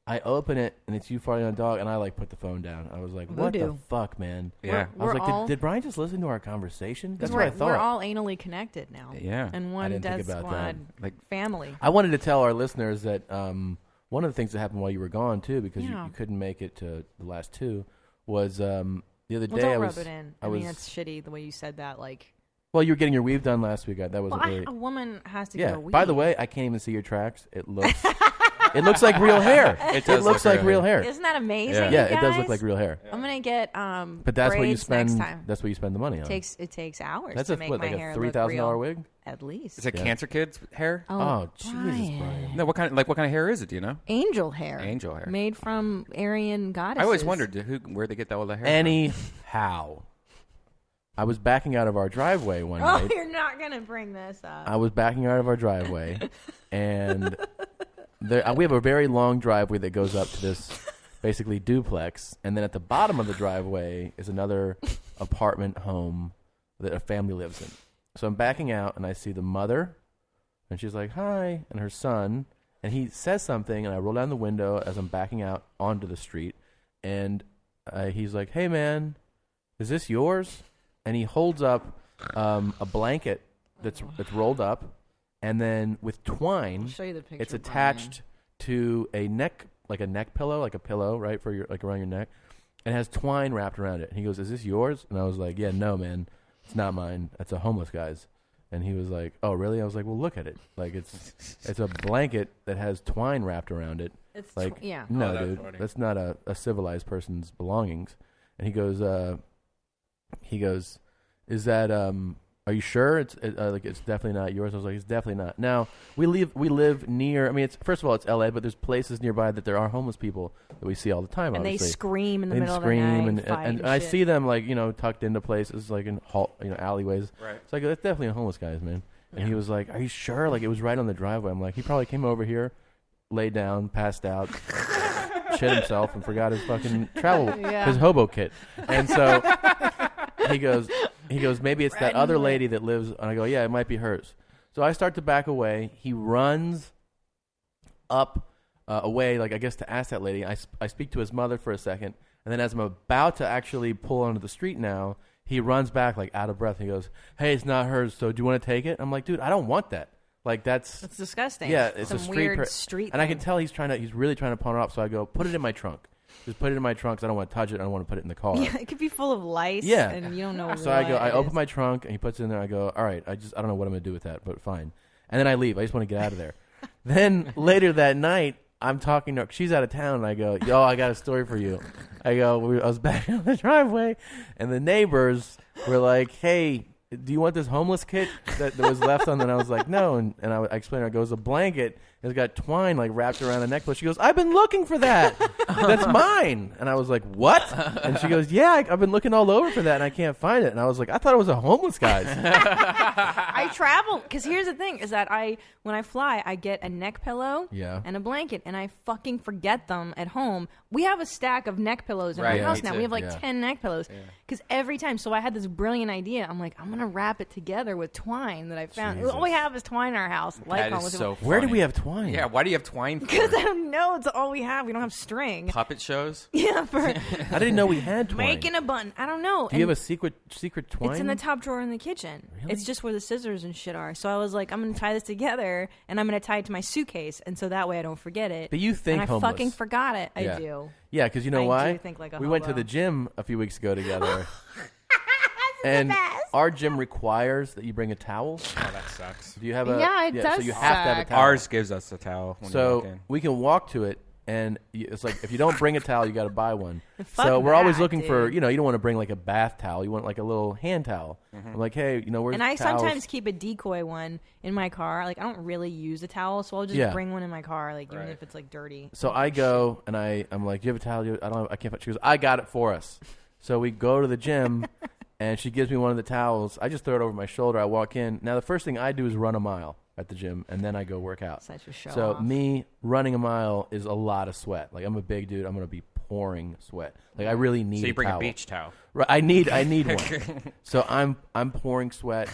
Speaker 7: I open it, and it's you farting on a dog, and I like put the phone down. I was like, "What the
Speaker 6: Voodoo.
Speaker 7: fuck, man?"
Speaker 1: Yeah.
Speaker 7: I was
Speaker 6: We're
Speaker 7: like,
Speaker 6: all-
Speaker 7: did Brian just listen to our conversation? That's
Speaker 6: we're,
Speaker 7: what I thought.
Speaker 6: We're all anally connected now.
Speaker 1: Yeah.
Speaker 6: And one
Speaker 7: didn't think
Speaker 6: Death
Speaker 7: about
Speaker 6: Squad
Speaker 1: Like-
Speaker 6: family.
Speaker 7: I wanted to tell our listeners that one of the things that happened while you were gone too, because
Speaker 6: Yeah.
Speaker 7: you couldn't make it to the last two, was the other
Speaker 6: Well,
Speaker 7: day
Speaker 6: don't
Speaker 7: I
Speaker 6: rub
Speaker 7: was.
Speaker 6: it in.
Speaker 7: I
Speaker 6: I mean,
Speaker 7: was-
Speaker 6: it's shitty the way you said that. Like,
Speaker 7: Well, you were getting your weave done last week. That was
Speaker 6: well,
Speaker 7: a really.
Speaker 6: a woman has to
Speaker 7: Yeah.
Speaker 6: get a weave.
Speaker 7: By the way, I can't even see your tracks. It looks. It looks like real hair.
Speaker 1: It does
Speaker 7: looks
Speaker 1: look
Speaker 7: like
Speaker 1: real
Speaker 7: real hair.
Speaker 6: Isn't that amazing?
Speaker 1: Yeah.
Speaker 7: Yeah,
Speaker 6: you
Speaker 7: it does look
Speaker 6: guys?
Speaker 7: like real hair.
Speaker 6: I'm gonna get
Speaker 7: But that's what you
Speaker 6: braids
Speaker 7: spend.
Speaker 6: next time.
Speaker 7: That's what you spend the money on.
Speaker 6: It takes hours
Speaker 7: That's
Speaker 6: to
Speaker 7: a
Speaker 6: make
Speaker 7: what,
Speaker 6: my
Speaker 7: like
Speaker 6: hair
Speaker 7: a
Speaker 6: look
Speaker 7: $3,000
Speaker 6: real.
Speaker 7: wig.
Speaker 6: At least.
Speaker 1: Is it
Speaker 7: Yeah.
Speaker 1: Cancer Kids hair?
Speaker 7: Oh, Jesus,
Speaker 6: Brian.
Speaker 7: Brian.
Speaker 1: No, what kind of hair is it? Do you know?
Speaker 6: Angel hair.
Speaker 1: Angel hair.
Speaker 6: Made from Aryan goddesses.
Speaker 1: I always wondered where they get all the hair. from.
Speaker 7: Anyhow, I was backing out of our driveway one
Speaker 6: Oh,
Speaker 7: night.
Speaker 6: you're not gonna bring this up.
Speaker 7: I was backing out of our driveway, and we have a very long driveway that goes up to this basically duplex, and then at the bottom of the driveway is another apartment home that a family lives in. So I'm backing out, and I see the mother, and she's like, "Hi," and her son, and he says something, and I roll down the window as I'm backing out onto the street, and he's like, "Hey, man, is this yours?" And he holds up a blanket that's rolled up, and then with twine,
Speaker 6: I'll show you the picture.
Speaker 7: it's attached to a neck pillow, like a pillow, right, for your around your neck, and it has twine wrapped around it. And he goes, "Is this yours?" And I was like, "Yeah, no, man, it's not mine. That's a homeless guy's." And he was like, "Oh, really?" I was like, "Well, look at it. Like it's a blanket that has twine wrapped around it.
Speaker 6: It's
Speaker 7: Like,
Speaker 6: yeah.
Speaker 7: no,
Speaker 1: that's
Speaker 7: dude,
Speaker 1: funny.
Speaker 7: that's not a civilized person's belongings." And he goes, "Is that are you sure it's definitely not yours? I was like, it's definitely not. Now we live near. I mean, first of all, it's LA, but there's places nearby that there are homeless people that we see all the time.
Speaker 6: And
Speaker 7: obviously.
Speaker 6: they scream in the middle of the night,
Speaker 7: and I see them like tucked into places like in alleyways.
Speaker 1: Right.
Speaker 7: It's like that's definitely a homeless guy's, man. And he was like, "Are you sure?" Like it was right on the driveway. I'm like, he probably came over here, laid down, passed out, shit himself, and forgot his fucking his hobo kit. And so he goes, maybe it's that other lady that lives. And I go, yeah, it might be hers. So I start to back away. He runs up away, like I guess to ask that lady. I speak to his mother for a second, and then as I'm about to actually pull onto the street now, he runs back like out of breath. He goes, "Hey, it's not hers. So do you want to take it?" I'm like, dude, I don't want that. Like that's
Speaker 6: disgusting.
Speaker 7: Yeah, it's
Speaker 6: some
Speaker 7: a
Speaker 6: weird street.
Speaker 7: And I can tell he's really trying to pawn it off. So I go, put it in my trunk. Just put it in my trunk because I don't want to touch it. I don't want to put it in the car.
Speaker 6: Yeah, it could be full of lice.
Speaker 7: Yeah,
Speaker 6: and you don't know.
Speaker 7: So I open my trunk and he puts it in there. I go, all right. I don't know what I'm gonna do with that, but fine. And then I leave. I just want to get out of there. Then later that night, I'm talking to her. She's out of town. And I go, yo, I got a story for you. I was back on the driveway, and the neighbors were like, hey, do you want this homeless kit that was left on? And I was like, no. And I explained to her, I go, it's a blanket. It's got twine like wrapped around a necklace. She goes, I've been looking for that. That's mine. And I was like, what? And she goes, yeah, I've been looking all over for that, and I can't find it. And I was like, I thought it was a homeless guy's.
Speaker 6: I travel because here's the thing: is that when I fly, I get a neck pillow and a blanket, and I fucking forget them at home. We have a stack of neck pillows in our house now. We have like 10 neck pillows because every time. So I had this brilliant idea. I'm like, I'm gonna wrap it together with twine that I found. All we have is twine in our house.
Speaker 1: That is so funny.
Speaker 7: Where do we have twine?
Speaker 1: Yeah, why do you have twine?
Speaker 6: Because I don't know. It's all we have. We don't have string.
Speaker 1: Puppet shows?
Speaker 6: Yeah,
Speaker 7: I didn't know we had twine.
Speaker 6: Making a bun. I don't know.
Speaker 7: Do you have a secret twine?
Speaker 6: It's in the top drawer in the kitchen.
Speaker 7: Really?
Speaker 6: It's just where the scissors and shit are. So I was like, I'm going to tie this together, and I'm going to tie it to my suitcase, and so that way I don't forget it.
Speaker 7: But you think
Speaker 6: and I
Speaker 7: homeless.
Speaker 6: fucking forgot it. I do.
Speaker 7: Yeah, because you know
Speaker 6: I
Speaker 7: why?
Speaker 6: do think like a
Speaker 7: we
Speaker 6: hobo.
Speaker 7: went to the gym a few weeks ago together. And our gym requires that you bring a towel.
Speaker 1: Oh, that sucks.
Speaker 7: Do you have
Speaker 6: Yeah, it does
Speaker 7: So you have to have a
Speaker 6: suck.
Speaker 7: towel.
Speaker 1: Ours gives us a towel when you walk in.
Speaker 7: We can walk to it, and it's like if you don't bring a towel, you got to buy one.
Speaker 6: Fuck
Speaker 7: So we're always
Speaker 6: that,
Speaker 7: looking for,
Speaker 6: dude.
Speaker 7: you don't want to bring like a bath towel. You want like a little hand towel. I'm like, hey, where's
Speaker 6: And I
Speaker 7: towels?
Speaker 6: sometimes keep a decoy one in my car. Like I don't really use a towel, so I'll just bring one in my car, like even if it's like dirty.
Speaker 7: So I go and I'm like, do you have a towel? I can't find. She goes, I got it for us. So we go to the gym. And she gives me one of the towels. I just throw it over my shoulder. I walk in. Now, the first thing I do is run a mile at the gym, and then I go work out.
Speaker 6: Such a show
Speaker 7: So
Speaker 6: off.
Speaker 7: me running a mile is a lot of sweat. Like, I'm a big dude. I'm going to be pouring sweat. Like, I really need a towel.
Speaker 1: So you bring a beach towel.
Speaker 7: Right, I need one. So I'm pouring sweat.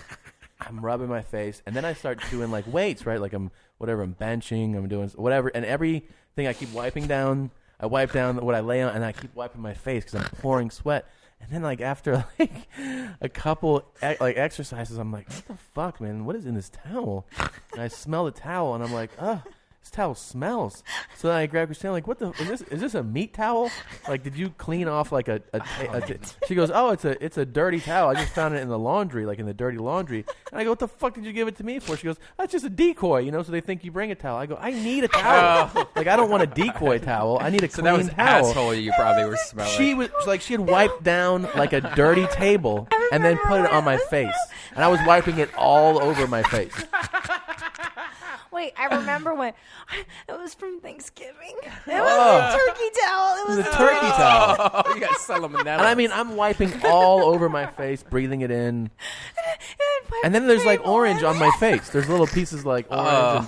Speaker 7: I'm rubbing my face. And then I start doing, like, weights, right? Like, I'm benching. I'm doing whatever. And everything I keep wiping down. I wipe down what I lay on, and I keep wiping my face because I'm pouring sweat. And then, like, after, like, a couple, like, exercises, I'm like, what the fuck, man? What is in this towel? And I smell the towel, and I'm like, oh, this towel smells. So then I grab Christina, like, what the, is this a meat towel? Like, did you clean off, like, she goes, oh, it's a dirty towel. I just found it in the laundry, like, in the dirty laundry. And I go, what the fuck did you give it to me for? She goes, that's just a decoy, so they think you bring a towel. I go, I need a towel. Like, I don't want a decoy towel. I need a clean towel.
Speaker 1: So that was asshole you probably were smelling.
Speaker 7: She was like, she had wiped down like a dirty table and then put it on my face. And I was wiping it all over my face.
Speaker 6: Wait, I remember when it was from Thanksgiving. It was a turkey towel. It was
Speaker 7: The turkey towel.
Speaker 1: Oh, you got salmonella.
Speaker 7: And I mean, I'm wiping all over my face, breathing it in. And then there's like orange on my face. There's little pieces like orange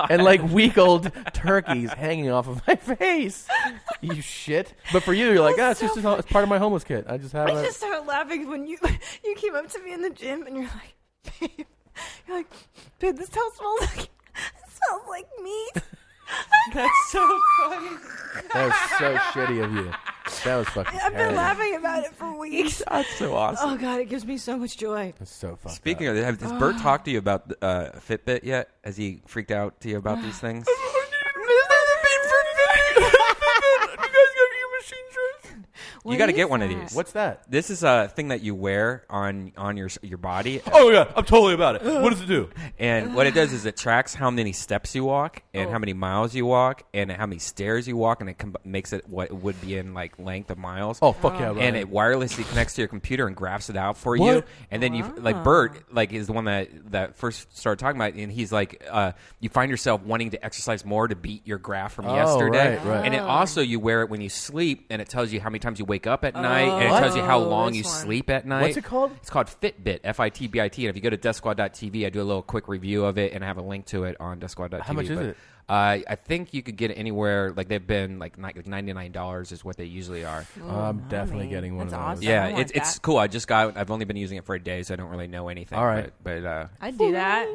Speaker 7: and like week old turkeys hanging off of my face. You shit. But for you, you're like, it's just it's part of my homeless kit. I just have
Speaker 6: I
Speaker 7: it.
Speaker 6: just started laughing when you came up to me in the gym and you're like, babe, this towel smells like meat.
Speaker 1: That's so funny.
Speaker 7: That was so shitty of you. That was fucking
Speaker 6: I've been laughing about it for weeks.
Speaker 1: That's so awesome.
Speaker 6: Oh god, it gives me so much joy.
Speaker 7: That's so fucked
Speaker 1: Speaking
Speaker 7: up.
Speaker 1: of that, has Bert talked to you about Fitbit yet? Has he freaked out to you about these things? You got to get one of these.
Speaker 7: What's that?
Speaker 1: This is a thing that you wear on your body.
Speaker 7: Oh yeah, I'm totally about it. What does it do?
Speaker 1: And what it does is it tracks how many steps you walk and how many miles you walk and how many stairs you walk, and it makes it what it would be in like length of miles.
Speaker 7: Oh fuck yeah! Right.
Speaker 1: And it wirelessly connects to your computer and graphs it out for you. And then you like Bert is the one that first started talking about it, and he's like you find yourself wanting to exercise more to beat your graph from yesterday.
Speaker 7: Right.
Speaker 1: And it also you wear it when you sleep, and it tells you how many times you wake up at night, and it tells you how long you sleep at night.
Speaker 7: What's it called?
Speaker 1: It's called Fitbit, Fitbit. And if you go to DeathSquad.tv, I do a little quick review of it, and I have a link to it on DeathSquad.tv.
Speaker 7: How much is it?
Speaker 1: I think you could get it anywhere. Like they've been like $99 is what they usually are.
Speaker 7: I'm definitely getting one of those.
Speaker 6: awesome.
Speaker 1: Yeah,
Speaker 6: I want
Speaker 1: it's
Speaker 6: that.
Speaker 1: cool. I've only been using it for a day, so I don't really know anything.
Speaker 7: All right.
Speaker 1: but
Speaker 6: I'd do that.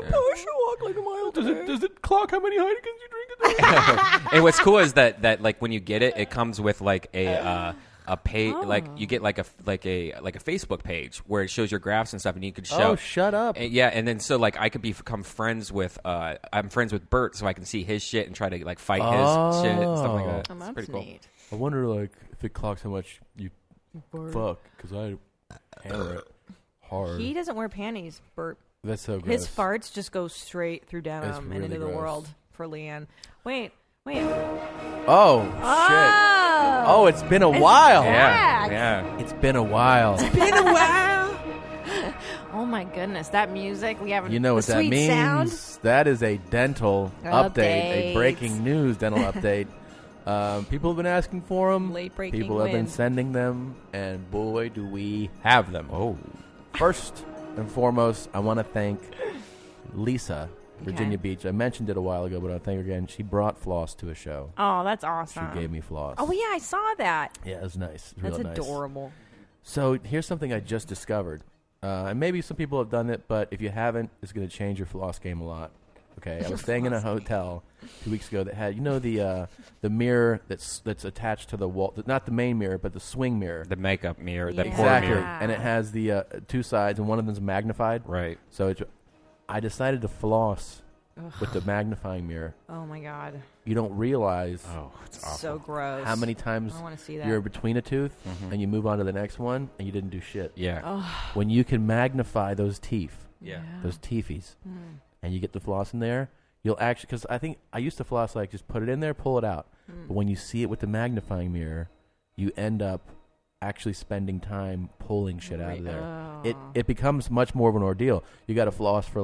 Speaker 7: I should walk like a mile. Does it clock how many Heinekens you drink a day?
Speaker 1: and what's cool is that like when you get it, it comes with like a page, like you get like a Facebook page where it shows your graphs and stuff, and you could show.
Speaker 7: Oh, shut up!
Speaker 1: And then so like I could become friends with I'm friends with Bert, so I can see his shit and try to like fight his shit and stuff like that.
Speaker 6: Oh,
Speaker 1: It's
Speaker 6: that's
Speaker 1: pretty cool.
Speaker 6: neat.
Speaker 7: I wonder like if it clocks how much you fuck because I hammer it hard.
Speaker 6: He doesn't wear panties, Bert.
Speaker 7: That's so gross.
Speaker 6: His farts just go straight through
Speaker 7: That's
Speaker 6: denim
Speaker 7: really
Speaker 6: and into the
Speaker 7: gross.
Speaker 6: world for Leanne. Wait.
Speaker 7: Oh shit! Oh, it's been a while.
Speaker 1: Yeah.
Speaker 7: It's been a while.
Speaker 6: Oh my goodness, that music. We have
Speaker 7: You know what that
Speaker 6: sweet
Speaker 7: means?
Speaker 6: Sound.
Speaker 7: That is a dental update, a
Speaker 6: Update.
Speaker 7: breaking news dental update. People have been asking for them.
Speaker 6: Late breaking
Speaker 7: People have been
Speaker 6: wind.
Speaker 7: sending them, and boy, do we have them. Oh, first and foremost, I want to thank Lisa, Virginia Beach. I mentioned it a while ago, but I'll thank her again. She brought floss to a show.
Speaker 6: Oh, that's awesome.
Speaker 7: She gave me floss.
Speaker 6: Oh yeah, I saw that.
Speaker 7: Yeah, it was nice.
Speaker 6: That's
Speaker 7: Real nice.
Speaker 6: adorable.
Speaker 7: So here's something I just discovered. And maybe some people have done it, but if you haven't, it's going to change your floss game a lot. Okay, I was staying in a hotel 2 weeks ago that had, the mirror that's attached to the wall, not the main mirror, but the swing mirror.
Speaker 1: The makeup mirror, the
Speaker 6: Yeah.
Speaker 1: pour
Speaker 7: Exactly,
Speaker 1: mirror.
Speaker 7: and it has the two sides, and one of them's magnified.
Speaker 1: Right.
Speaker 7: So I decided to floss with the magnifying mirror.
Speaker 6: Oh my god,
Speaker 7: You don't realize
Speaker 1: It's awful.
Speaker 6: so gross.
Speaker 7: how many times
Speaker 6: I want to see that.
Speaker 7: you're between a tooth and you move on to the next one and you didn't do shit.
Speaker 1: Yeah.
Speaker 7: When you can magnify those teeth,
Speaker 1: Yeah.
Speaker 7: those teethies, and you get the floss in there, you'll actually, because I think I used to floss like just put it in there, pull it out. But when you see it with the magnifying mirror, you end up actually spending time pulling shit out of there. It becomes much more of an ordeal. You got to floss for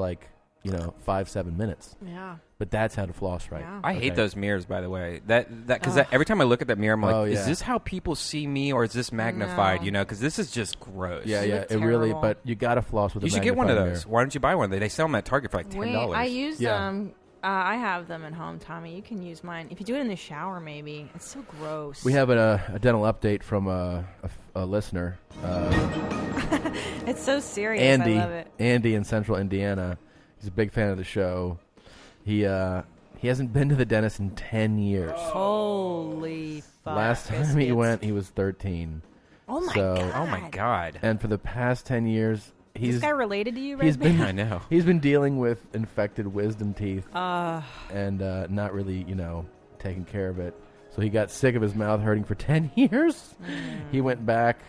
Speaker 7: 5-7 minutes.
Speaker 6: Yeah.
Speaker 7: But that's how to floss right.
Speaker 6: Yeah.
Speaker 1: I hate
Speaker 7: Okay.
Speaker 1: those mirrors, by the way. Because every time I look at that mirror, I'm like,
Speaker 7: Oh,
Speaker 1: is
Speaker 7: yeah.
Speaker 1: this how people see me, or is this magnified?
Speaker 6: No.
Speaker 1: Because this is just gross.
Speaker 7: Yeah,
Speaker 6: You
Speaker 7: yeah,
Speaker 6: look
Speaker 7: it really.
Speaker 6: terrible.
Speaker 7: But you got to floss with.
Speaker 1: You
Speaker 7: the
Speaker 1: should get one of
Speaker 7: magnifying
Speaker 1: those.
Speaker 7: mirror.
Speaker 1: Why don't you buy one? They sell them at Target for like $10.
Speaker 6: Wait, I use
Speaker 7: Yeah.
Speaker 6: them. I have them at home, Tommy. You can use mine. If you do it in the shower, maybe. It's so gross.
Speaker 7: We have a dental update from a listener,
Speaker 6: It's so serious.
Speaker 7: Andy.
Speaker 6: I love it.
Speaker 7: Andy in Central Indiana. He's a big fan of the show. He hasn't been to the dentist in 10 years.
Speaker 6: Holy fuck.
Speaker 7: Last time he
Speaker 6: biscuits.
Speaker 7: went, he was 13.
Speaker 6: Oh my
Speaker 7: so-
Speaker 6: god.
Speaker 1: Oh my god.
Speaker 7: And for the past 10 years,
Speaker 6: Is
Speaker 7: he's
Speaker 6: this guy related to you,
Speaker 7: he's
Speaker 6: Redban?
Speaker 7: been
Speaker 1: I know.
Speaker 7: he's been dealing with infected wisdom teeth and not really, taking care of it. So he got sick of his mouth hurting for 10 years. He went back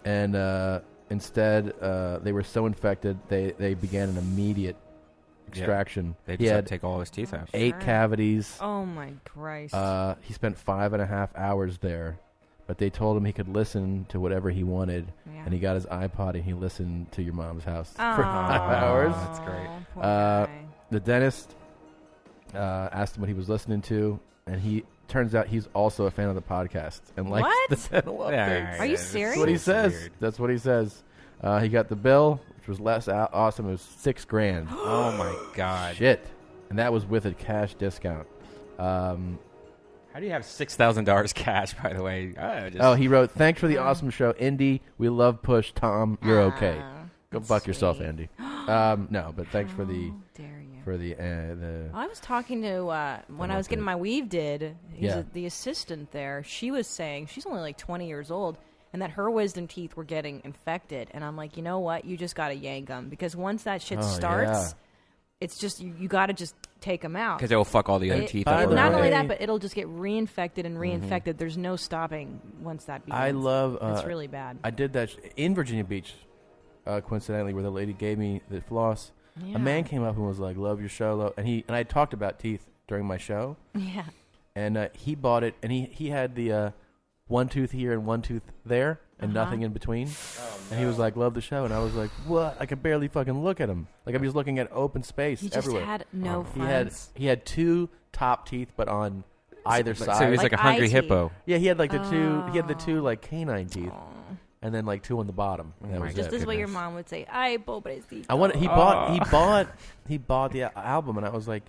Speaker 7: and instead they were so infected they began an immediate extraction.
Speaker 1: They
Speaker 7: He
Speaker 1: just had
Speaker 7: had
Speaker 1: to take all his teeth out.
Speaker 7: 8 cavities.
Speaker 6: Oh my Christ.
Speaker 7: He spent 5.5 hours there, but they told him he could listen to whatever he wanted,
Speaker 6: Yeah.
Speaker 7: and he got his iPod and he listened to Your Mom's House for
Speaker 6: Aw.
Speaker 7: 5 hours.
Speaker 1: That's great.
Speaker 6: Poor guy.
Speaker 7: The dentist asked him what he was listening to, and he turns out he's also a fan of the podcast and likes
Speaker 6: What?
Speaker 7: the dental updates.
Speaker 6: Are you
Speaker 1: That's
Speaker 6: serious?
Speaker 7: That's what he says.
Speaker 1: weird.
Speaker 7: That's what he says. He got the bill, which was less awesome. It was $6,000.
Speaker 1: Oh my god.
Speaker 7: Shit, and that was with a cash discount.
Speaker 1: How do you have $6,000 cash, by the way?
Speaker 7: He wrote, "Thanks for the awesome show, Indy. We love Push. Tom, you're okay. Go
Speaker 6: that's
Speaker 7: fuck yourself,
Speaker 6: sweet.
Speaker 7: Andy." No, but thanks for the
Speaker 6: How dare you.
Speaker 7: for the.
Speaker 6: I was talking to when I was getting my weave did.
Speaker 7: Yeah.
Speaker 6: The assistant there. She was saying she's only like 20 years old, and that her wisdom teeth were getting infected. And I'm like, you know what? You just gotta yank them because once that shit
Speaker 7: Oh,
Speaker 6: starts,
Speaker 7: yeah.
Speaker 6: it's just you gotta just take them out.
Speaker 1: Because it will fuck all the other teeth up.
Speaker 6: Not
Speaker 1: around
Speaker 6: only
Speaker 1: it.
Speaker 6: that, but it'll just get reinfected and reinfected. There's no stopping once that begins.
Speaker 7: I love.
Speaker 6: It's really bad.
Speaker 7: I did that in Virginia Beach, coincidentally, where the lady gave me the floss.
Speaker 6: Yeah.
Speaker 7: A man came up and was like, "Love your show," and I talked about teeth during my show.
Speaker 6: Yeah.
Speaker 7: And he bought it, and he had the one tooth here and one tooth there, and nothing in between. And he was like, "Love the show," and I was like, "What?" I could barely fucking look at him. Like I was looking at open space
Speaker 6: He just
Speaker 7: everywhere.
Speaker 6: had no friends.
Speaker 7: He had two top teeth, but on either side.
Speaker 1: So he was like a hungry
Speaker 6: eye
Speaker 1: hippo.
Speaker 7: Yeah, he had like the two. He had the two like canine teeth, and then like two on the bottom. And that was
Speaker 6: Just
Speaker 7: it.
Speaker 6: as what your mom would say, "Ay, pobrecito."
Speaker 7: I want. He bought the album, and I was like,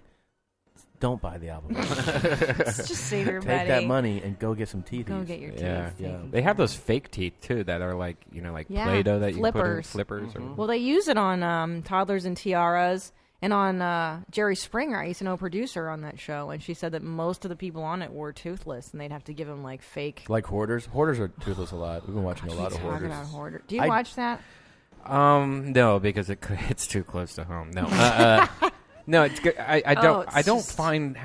Speaker 7: "Don't buy the album.
Speaker 6: Just save your
Speaker 7: Take that money and go get some teeth.
Speaker 6: Go get your teeth.
Speaker 1: Yeah,
Speaker 6: taken
Speaker 1: they
Speaker 6: care
Speaker 1: have
Speaker 6: of.
Speaker 1: those fake teeth too that are like like
Speaker 6: Yeah,
Speaker 1: Play-Doh that you put in
Speaker 6: flippers.
Speaker 1: flippers.
Speaker 6: Well, they use it on Toddlers and Tiaras and on Jerry Springer. I used to know a producer on that show, and she said that most of the people on it were toothless, and they'd have to give them like fake.
Speaker 7: Like Hoarders. Hoarders are toothless a lot. We've been watching a lot of
Speaker 6: Talk
Speaker 7: Hoarders.
Speaker 6: about Hoarder. Do you watch that?
Speaker 1: No, because it's too close to home. No. No, it's good. I don't. I don't find.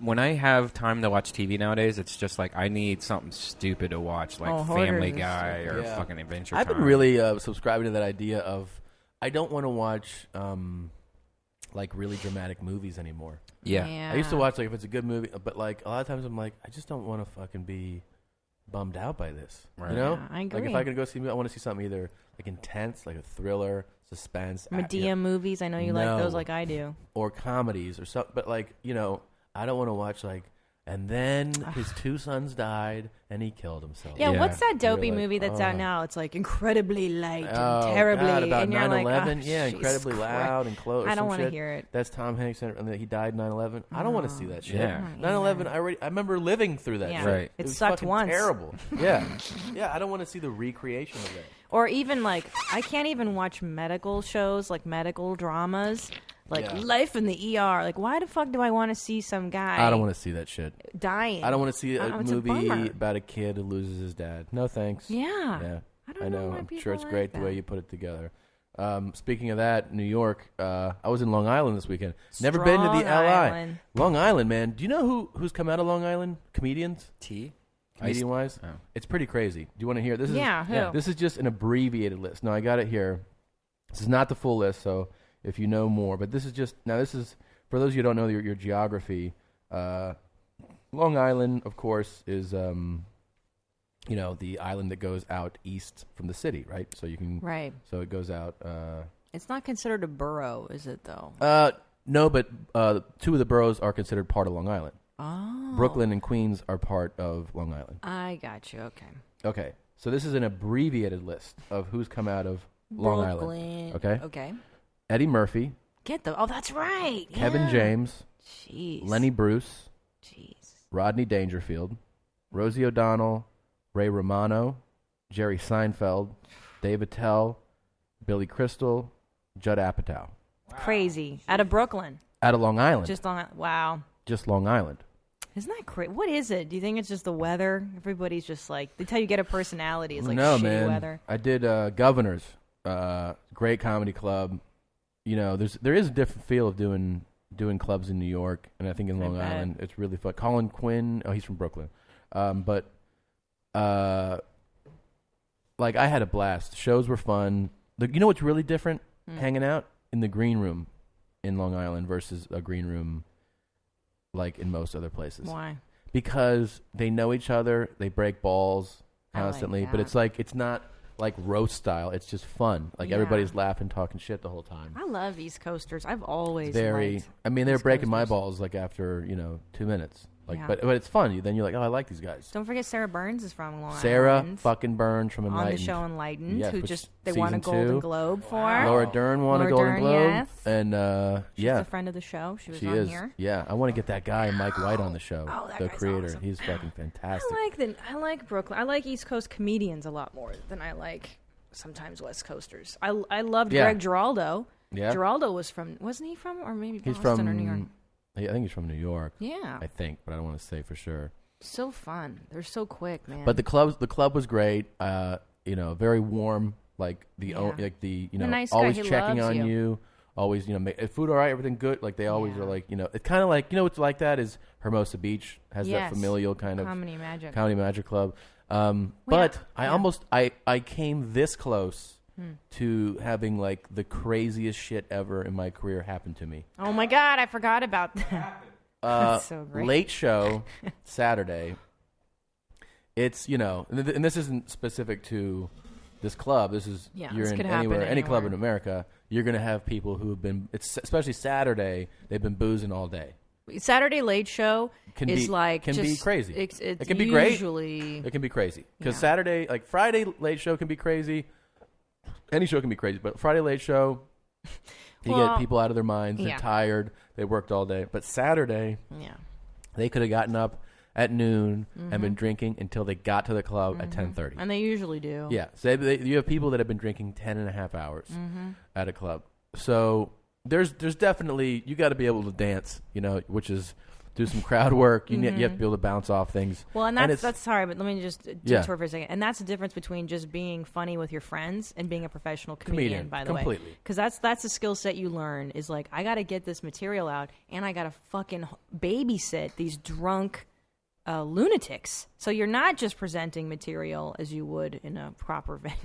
Speaker 1: When I have time to watch TV nowadays, it's just like I need something stupid to watch, like Family Guy or fucking Adventure
Speaker 7: I've
Speaker 1: Time.
Speaker 7: been really subscribing to that idea of I don't want to watch like really dramatic movies anymore.
Speaker 1: Yeah.
Speaker 7: I used to watch like if it's a good movie, but like a lot of times I'm like I just don't want to fucking be bummed out by this.
Speaker 1: Right.
Speaker 7: You know,
Speaker 6: Yeah, I agree.
Speaker 7: Like if I could go see, I want to see something either like intense, like a thriller, suspense,
Speaker 6: Medea movies. I know you like those, like I do.
Speaker 7: or comedies or something. But like I don't want to watch like. And then his two sons died, and he killed himself.
Speaker 6: Yeah, what's that dopey
Speaker 7: You're like,
Speaker 6: movie that's out now? It's like incredibly light and
Speaker 7: Oh,
Speaker 6: terribly,
Speaker 7: God, about
Speaker 6: and you're
Speaker 7: 9/11.
Speaker 6: like,
Speaker 7: Yeah, incredibly loud and close.
Speaker 6: I don't
Speaker 7: want to
Speaker 6: hear it.
Speaker 7: That's Tom Hanks, and he died 9/11. I don't want to see that shit.
Speaker 1: Yeah.
Speaker 7: 9/11. I remember living through that.
Speaker 6: Yeah.
Speaker 7: Shit.
Speaker 1: Right.
Speaker 6: It
Speaker 7: was
Speaker 6: sucked
Speaker 7: fucking
Speaker 6: once.
Speaker 7: Terrible. Yeah, yeah. I don't want to see the recreation of that.
Speaker 6: Or even like, I can't even watch medical shows, like medical dramas, like Life in the ER. Like, why the fuck do I want to see some guy?
Speaker 7: I don't want to see that shit.
Speaker 6: Dying.
Speaker 7: I don't want to see a
Speaker 6: It's a
Speaker 7: movie
Speaker 6: bummer.
Speaker 7: about a kid who loses his dad. No thanks.
Speaker 6: Yeah.
Speaker 7: Yeah.
Speaker 6: I don't know why
Speaker 7: I'm
Speaker 6: people
Speaker 7: sure it's
Speaker 6: like
Speaker 7: great the
Speaker 6: that.
Speaker 7: way you put it together. Speaking of that, New York. I was in Long Island this weekend. Never been to the
Speaker 6: Strong
Speaker 7: LI.
Speaker 6: Island.
Speaker 7: Long Island, man. Do you know who's come out of Long Island? Comedians,
Speaker 1: T?
Speaker 7: comedian wise.
Speaker 1: Oh.
Speaker 7: It's pretty crazy. Do you want to hear? This is
Speaker 6: Who?
Speaker 7: This is just an abbreviated list. No, I got it here. This is not the full list. So if you know more, but this is just now. This is for those of you who don't know your geography. Long Island, of course, is the island that goes out east from the city, right? So you can
Speaker 6: Right.
Speaker 7: So it goes out.
Speaker 6: It's not considered a borough, is it though?
Speaker 7: No, but two of the boroughs are considered part of Long Island.
Speaker 6: Oh.
Speaker 7: Brooklyn and Queens are part of Long Island.
Speaker 6: I got you. Okay.
Speaker 7: Okay, so this is an abbreviated list of who's come out of Long
Speaker 6: Brooklyn.
Speaker 7: Island. Okay.
Speaker 6: Okay.
Speaker 7: Eddie Murphy,
Speaker 6: Oh, that's right.
Speaker 7: Kevin
Speaker 6: Yeah.
Speaker 7: James,
Speaker 6: Jeez.
Speaker 7: Lenny Bruce,
Speaker 6: Jeez.
Speaker 7: Rodney Dangerfield, Rosie O'Donnell, Ray Romano, Jerry Seinfeld, Dave Attell, Billy Crystal, Judd Apatow.
Speaker 6: Crazy. Out of Brooklyn.
Speaker 7: Out of Long Island.
Speaker 6: Just on. Wow.
Speaker 7: Just Long Island.
Speaker 6: Isn't that crazy? What is it? Do you think it's just the weather? Everybody's just like, that's how you get a personality. It's like
Speaker 7: No,
Speaker 6: shitty
Speaker 7: man.
Speaker 6: weather.
Speaker 7: I did Governors, great comedy club. There is a different feel of doing clubs in New York, and I think in Long
Speaker 6: bet.
Speaker 7: Island it's really fun. Colin Quinn, he's from Brooklyn, but like I had a blast. The shows were fun. You know what's really different? Hanging out in the green room in Long Island versus a green room like in most other places.
Speaker 6: Why?
Speaker 7: Because they know each other, they break balls
Speaker 6: I like
Speaker 7: constantly, but
Speaker 6: that.
Speaker 7: it's not like roast style. It's just fun. Like
Speaker 6: Yeah.
Speaker 7: everybody's laughing, talking shit the whole time.
Speaker 6: I love East Coasters. I've always
Speaker 7: Very.
Speaker 6: liked
Speaker 7: I mean, they're
Speaker 6: East
Speaker 7: breaking my
Speaker 6: Coasters.
Speaker 7: balls like after 2 minutes. Like,
Speaker 6: Yeah.
Speaker 7: but it's fun. Then you're like, oh, I like these guys.
Speaker 6: Don't forget Sarah Burns is from Long
Speaker 7: Sarah
Speaker 6: Island.
Speaker 7: fucking Burns from
Speaker 6: on
Speaker 7: Enlightened.
Speaker 6: the show Enlightened,
Speaker 7: Yes,
Speaker 6: who
Speaker 7: which
Speaker 6: just they won a
Speaker 7: season
Speaker 6: Golden
Speaker 7: 2.
Speaker 6: Globe for.
Speaker 7: Laura Dern won
Speaker 6: Laura
Speaker 7: a Golden
Speaker 6: Dern,
Speaker 7: Globe,
Speaker 6: yes.
Speaker 7: and
Speaker 6: She's
Speaker 7: yeah,
Speaker 6: a friend of the show. She was
Speaker 7: she
Speaker 6: on
Speaker 7: is.
Speaker 6: here.
Speaker 7: Yeah, I want to get that guy Mike White on the show.
Speaker 6: Oh, that
Speaker 7: the
Speaker 6: guy's
Speaker 7: creator.
Speaker 6: awesome.
Speaker 7: He's fucking fantastic.
Speaker 6: I like Brooklyn. I like East Coast comedians a lot more than I like sometimes West Coasters. I loved
Speaker 7: Yeah.
Speaker 6: Greg Giraldo.
Speaker 7: Yeah.
Speaker 6: Giraldo wasn't he from, or maybe
Speaker 7: He's
Speaker 6: Boston
Speaker 7: from
Speaker 6: or New York?
Speaker 7: I think he's from New York.
Speaker 6: Yeah.
Speaker 7: I think, but I don't want to say for sure.
Speaker 6: So fun. They're so quick, man.
Speaker 7: But the club was great. Very warm. Like
Speaker 6: Yeah.
Speaker 7: the
Speaker 6: The nice guy,
Speaker 7: always
Speaker 6: he
Speaker 7: checking
Speaker 6: loves
Speaker 7: on
Speaker 6: you.
Speaker 7: you. always, make food all right, everything good. Like they always are like, it's kind of like, what's like that is Hermosa Beach has that familial kind of
Speaker 6: comedy magic
Speaker 7: club. But I came this close to having like the craziest shit ever in my career happen to me.
Speaker 6: Oh my God, I forgot about that. That's so great.
Speaker 7: Late show, Saturday. It's, and this isn't specific to this club. This is, you're in any club in America, you're going to have people who have been, especially Saturday, they've been boozing all day.
Speaker 6: Saturday late show can be
Speaker 7: crazy.
Speaker 6: It
Speaker 7: can be great. It can be crazy. Because Saturday, like Friday late show can be crazy. Any show can be crazy, but Friday late show, you get people out of their minds. They're tired. They worked all day. But Saturday, they could have gotten up at noon and been drinking until they got to the club at 10:30.
Speaker 6: And they usually do.
Speaker 7: Yeah. So you have people that have been drinking 10 and a half hours at a club. So there's definitely, you got to be able to dance, which is do some crowd work. You have to be able to bounce off things.
Speaker 6: Well, and that's sorry, but let me just detour for a second. And that's the difference between just being funny with your friends and being a professional comedian, by the way. Because that's a skill set you learn is like, I got to get this material out and I got to fucking babysit these drunk lunatics. So you're not just presenting material as you would in a proper venue.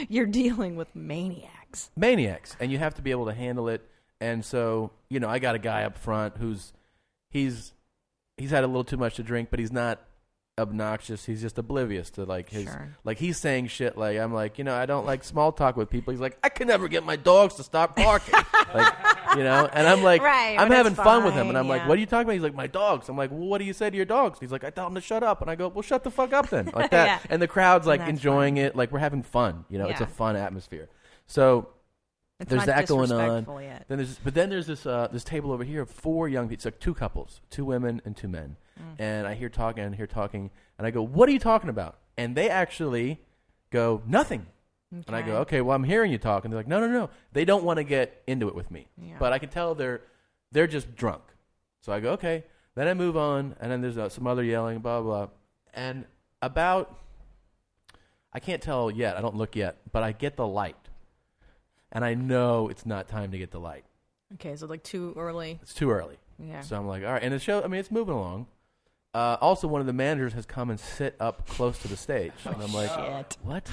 Speaker 6: You're dealing with maniacs.
Speaker 7: And you have to be able to handle it. And so, I got a guy up front who's he's had a little too much to drink, but he's not obnoxious. He's just oblivious to like his like he's saying shit like, I'm like, I don't like small talk with people. He's like, I can never get my dogs to stop barking. Like, and I'm like, I'm having fun with him, and I'm like, what are you talking about? He's like, my dogs. I'm like, well, what do you say to your dogs? He's like, I tell them to shut up, and I go, well, shut the fuck up then, like that. And the crowd's like enjoying it, like we're having fun. It's a fun atmosphere. So
Speaker 6: it's
Speaker 7: there's that going on.
Speaker 6: Yet.
Speaker 7: Then there's this table over here of 4 young people. It's like 2 couples, 2 women and 2 men. And I hear talking, and I go, what are you talking about? And they actually go, nothing. Okay. And I go, okay, well, I'm hearing you talk. And they're like, no. They don't want to get into it with me. Yeah. But I can tell they're just drunk. So I go, okay. Then I move on, and then there's some other yelling, blah, blah. And I can't tell yet. I don't look yet. But I get the light. And I know it's not time to get the light.
Speaker 6: Okay, so like too early.
Speaker 7: It's too early.
Speaker 6: Yeah.
Speaker 7: So I'm like, all right. And the show, it's moving along. Also, one of the managers has come and sit up close to the stage. And I'm like, what?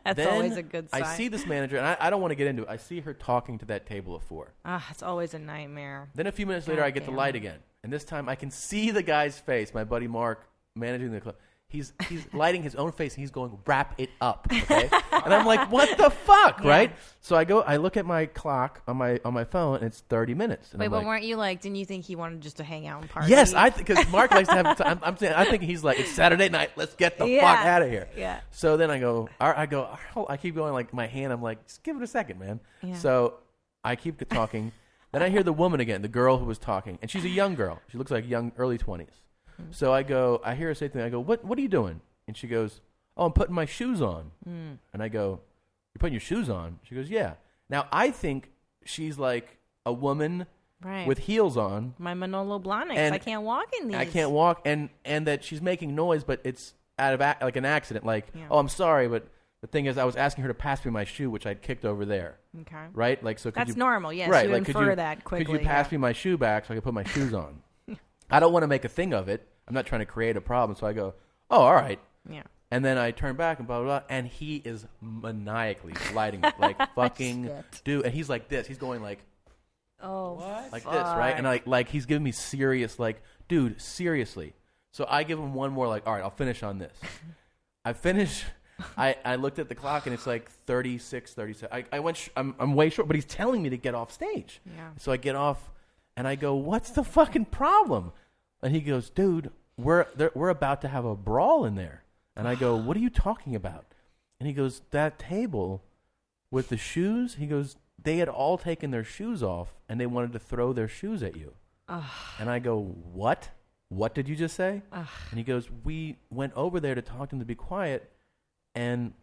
Speaker 6: That's
Speaker 7: then
Speaker 6: always a good sign.
Speaker 7: I see this manager, and I don't want to get into it. I see her talking to that table of 4.
Speaker 6: It's always a nightmare.
Speaker 7: Then a few minutes later, I get the light again. And this time, I can see the guy's face, my buddy Mark, managing the club. He's lighting his own face, and he's going, wrap it up, okay? And I'm like, what the fuck, right? So I look at my clock on my phone, and it's 30 minutes. And
Speaker 6: wait,
Speaker 7: I'm
Speaker 6: but
Speaker 7: like,
Speaker 6: weren't you like, didn't you think he wanted just to hang out and party?
Speaker 7: Yes, because Mark likes to have time. I'm saying, I think he's like, it's Saturday night, let's get the fuck out of here.
Speaker 6: Yeah.
Speaker 7: So then I keep going, like, my hand, I'm like, just give it a second, man. Yeah. So I keep talking. Then I hear the woman again, the girl who was talking, and she's a young girl. She looks like young, early 20s. So I hear her say to me, I go, what are you doing? And she goes, oh, I'm putting my shoes on. And I go, you're putting your shoes on? She goes, yeah. Now, I think she's like a woman with heels on.
Speaker 6: My Manolo Blahniks. I can't walk in these.
Speaker 7: I can't walk. And that she's making noise, but it's out of like an accident. Like, oh, I'm sorry, but the thing is, I was asking her to pass me my shoe, which I'd kicked over there.
Speaker 6: Okay.
Speaker 7: Right? Like, so
Speaker 6: that's normal, yes.
Speaker 7: Right,
Speaker 6: you
Speaker 7: like,
Speaker 6: infer that quickly.
Speaker 7: Could you pass me my shoe back so I could put my shoes on? I don't want to make a thing of it. I'm not trying to create a problem. So I go, oh, all right.
Speaker 6: Yeah.
Speaker 7: And then I turn back and blah, blah, blah. And he is maniacally lighting it. Like, fucking dude. And he's like this. He's going like,
Speaker 6: oh, what?
Speaker 7: Like this, right? And like he's giving me serious, like, dude, seriously. So I give him one more, like, all right, I'll finish on this. I finish. I looked at the clock, and it's like 36, 37. I'm way short, but he's telling me to get off stage.
Speaker 6: Yeah.
Speaker 7: So I get off, and I go, what's the fucking problem? And he goes, dude, we're about to have a brawl in there. And I go, what are you talking about? And he goes, that table with the shoes, he goes, they had all taken their shoes off, and they wanted to throw their shoes at you. And I go, what? What did you just say? And he goes, we went over there to talk to them to be quiet, and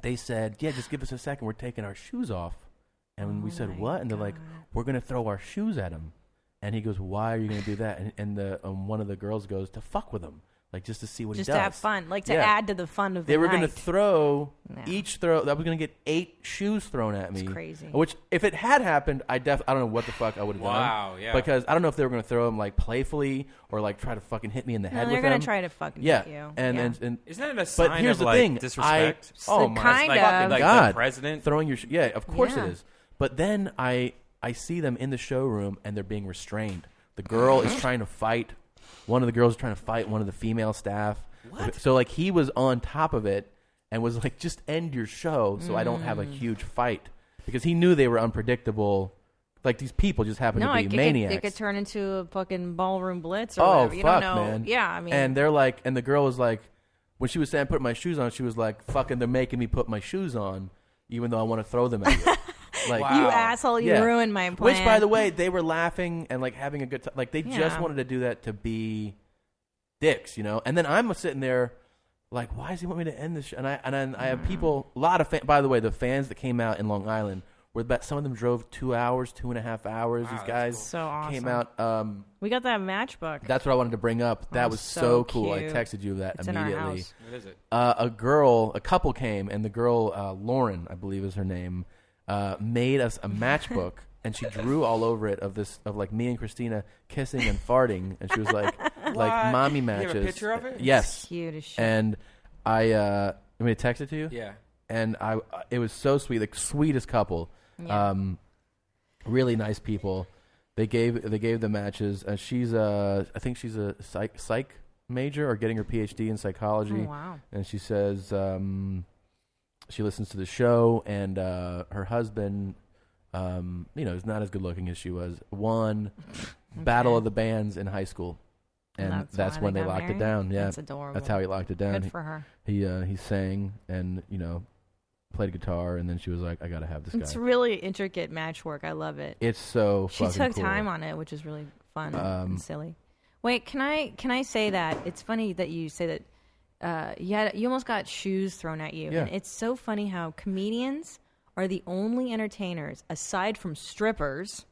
Speaker 7: they said, yeah, just give us a second. We're taking our shoes off. And we said, what? And they're like, we're going to throw our shoes at him. And he goes, why are you going to do that? And one of the girls goes, to fuck with him. like just to see what
Speaker 6: just
Speaker 7: he does.
Speaker 6: to have fun, like to add to the fun of the
Speaker 7: They were
Speaker 6: night.
Speaker 7: going to throw each throw. I was going to get 8 shoes thrown at me.
Speaker 6: It's crazy.
Speaker 7: Which, if it had happened, I don't know what the fuck I would have done.
Speaker 1: Wow, yeah.
Speaker 7: Because I don't know if they were going to throw them like playfully or like try to fucking hit me in the head with them.
Speaker 6: They're going to try to fucking hit you.
Speaker 7: And
Speaker 1: isn't that a sign
Speaker 7: but here's
Speaker 1: of
Speaker 7: the
Speaker 1: like
Speaker 7: thing,
Speaker 1: disrespect?
Speaker 7: oh my
Speaker 6: kind of.
Speaker 1: like
Speaker 7: God,
Speaker 1: the president
Speaker 7: throwing your of course
Speaker 6: Yeah.
Speaker 7: it is. But then I see them in the showroom and they're being restrained. The girl is trying to fight. One of the girls is trying to fight one of the female staff.
Speaker 1: What?
Speaker 7: So like he was on top of it and was like, just end your show so I don't have a huge fight, because he knew they were unpredictable. Like these people just happen to be maniacs.
Speaker 6: It could turn into a fucking ballroom blitz or whatever. You
Speaker 7: fuck,
Speaker 6: don't know.
Speaker 7: man.
Speaker 6: Yeah, I mean,
Speaker 7: and they're like, and the girl was like, when she was saying put my shoes on, she was like, fucking, they're making me put my shoes on, even though I want to throw them at you. Like,
Speaker 1: Wow.
Speaker 6: you asshole, you ruined my plan.
Speaker 7: Which, by the way, they were laughing and like having a good time. Like they just wanted to do that to be dicks, you know. And then I'm sitting there, like, why does he want me to end this? And I have people, a lot of by the way, the fans that came out in Long Island were about, some of them drove 2 hours, 2.5 hours.
Speaker 1: Wow,
Speaker 7: these guys
Speaker 6: so awesome.
Speaker 7: came out.
Speaker 6: We got that matchbook.
Speaker 7: That's what I wanted to bring up. That was so cool.
Speaker 6: cute.
Speaker 7: I texted you that
Speaker 6: It's
Speaker 7: immediately.
Speaker 6: in our house.
Speaker 1: What is it?
Speaker 7: A couple came, and the girl, Lauren, I believe is her name, made us a matchbook, and she drew all over it of like me and Christina kissing and farting, and she was like mommy matches.
Speaker 1: You have a picture of it?
Speaker 7: Yes.
Speaker 6: It's cute as shit.
Speaker 7: And I, let me text it to you.
Speaker 1: Yeah.
Speaker 7: And it was so sweet, the sweetest couple.
Speaker 6: Yeah.
Speaker 7: Really nice people. They gave the matches. She's I think she's a psych major or getting her PhD in psychology.
Speaker 6: Oh, wow.
Speaker 7: And she says she listens to the show, and her husband, is not as good looking as she was. Won Battle of the Bands in high school, and that's when they locked it down. Yeah,
Speaker 6: that's adorable.
Speaker 7: That's how he locked it down.
Speaker 6: Good for her.
Speaker 7: He sang and played guitar, and then she was like, I gotta have this guy.
Speaker 6: It's really intricate matchwork. I love it.
Speaker 7: It's so
Speaker 6: She
Speaker 7: fucking
Speaker 6: took
Speaker 7: cool.
Speaker 6: time on it, which is really fun and silly. Wait, can I say that it's funny that you say that you almost got shoes thrown at you.
Speaker 7: Yeah.
Speaker 6: And it's so funny how comedians are the only entertainers aside from strippers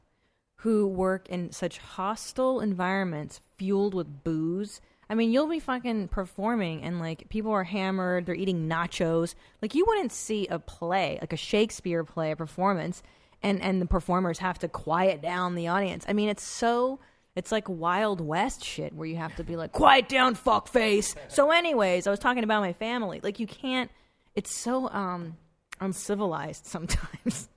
Speaker 6: who work in such hostile environments fueled with booze. I mean, you'll be fucking performing and like people are hammered, they're eating nachos. Like you wouldn't see a play, like a Shakespeare play, a performance, and the performers have to quiet down the audience. I mean, it's like Wild West shit where you have to be like, quiet down, fuckface. So anyways, I was talking about my family. Like you can't, it's so uncivilized sometimes.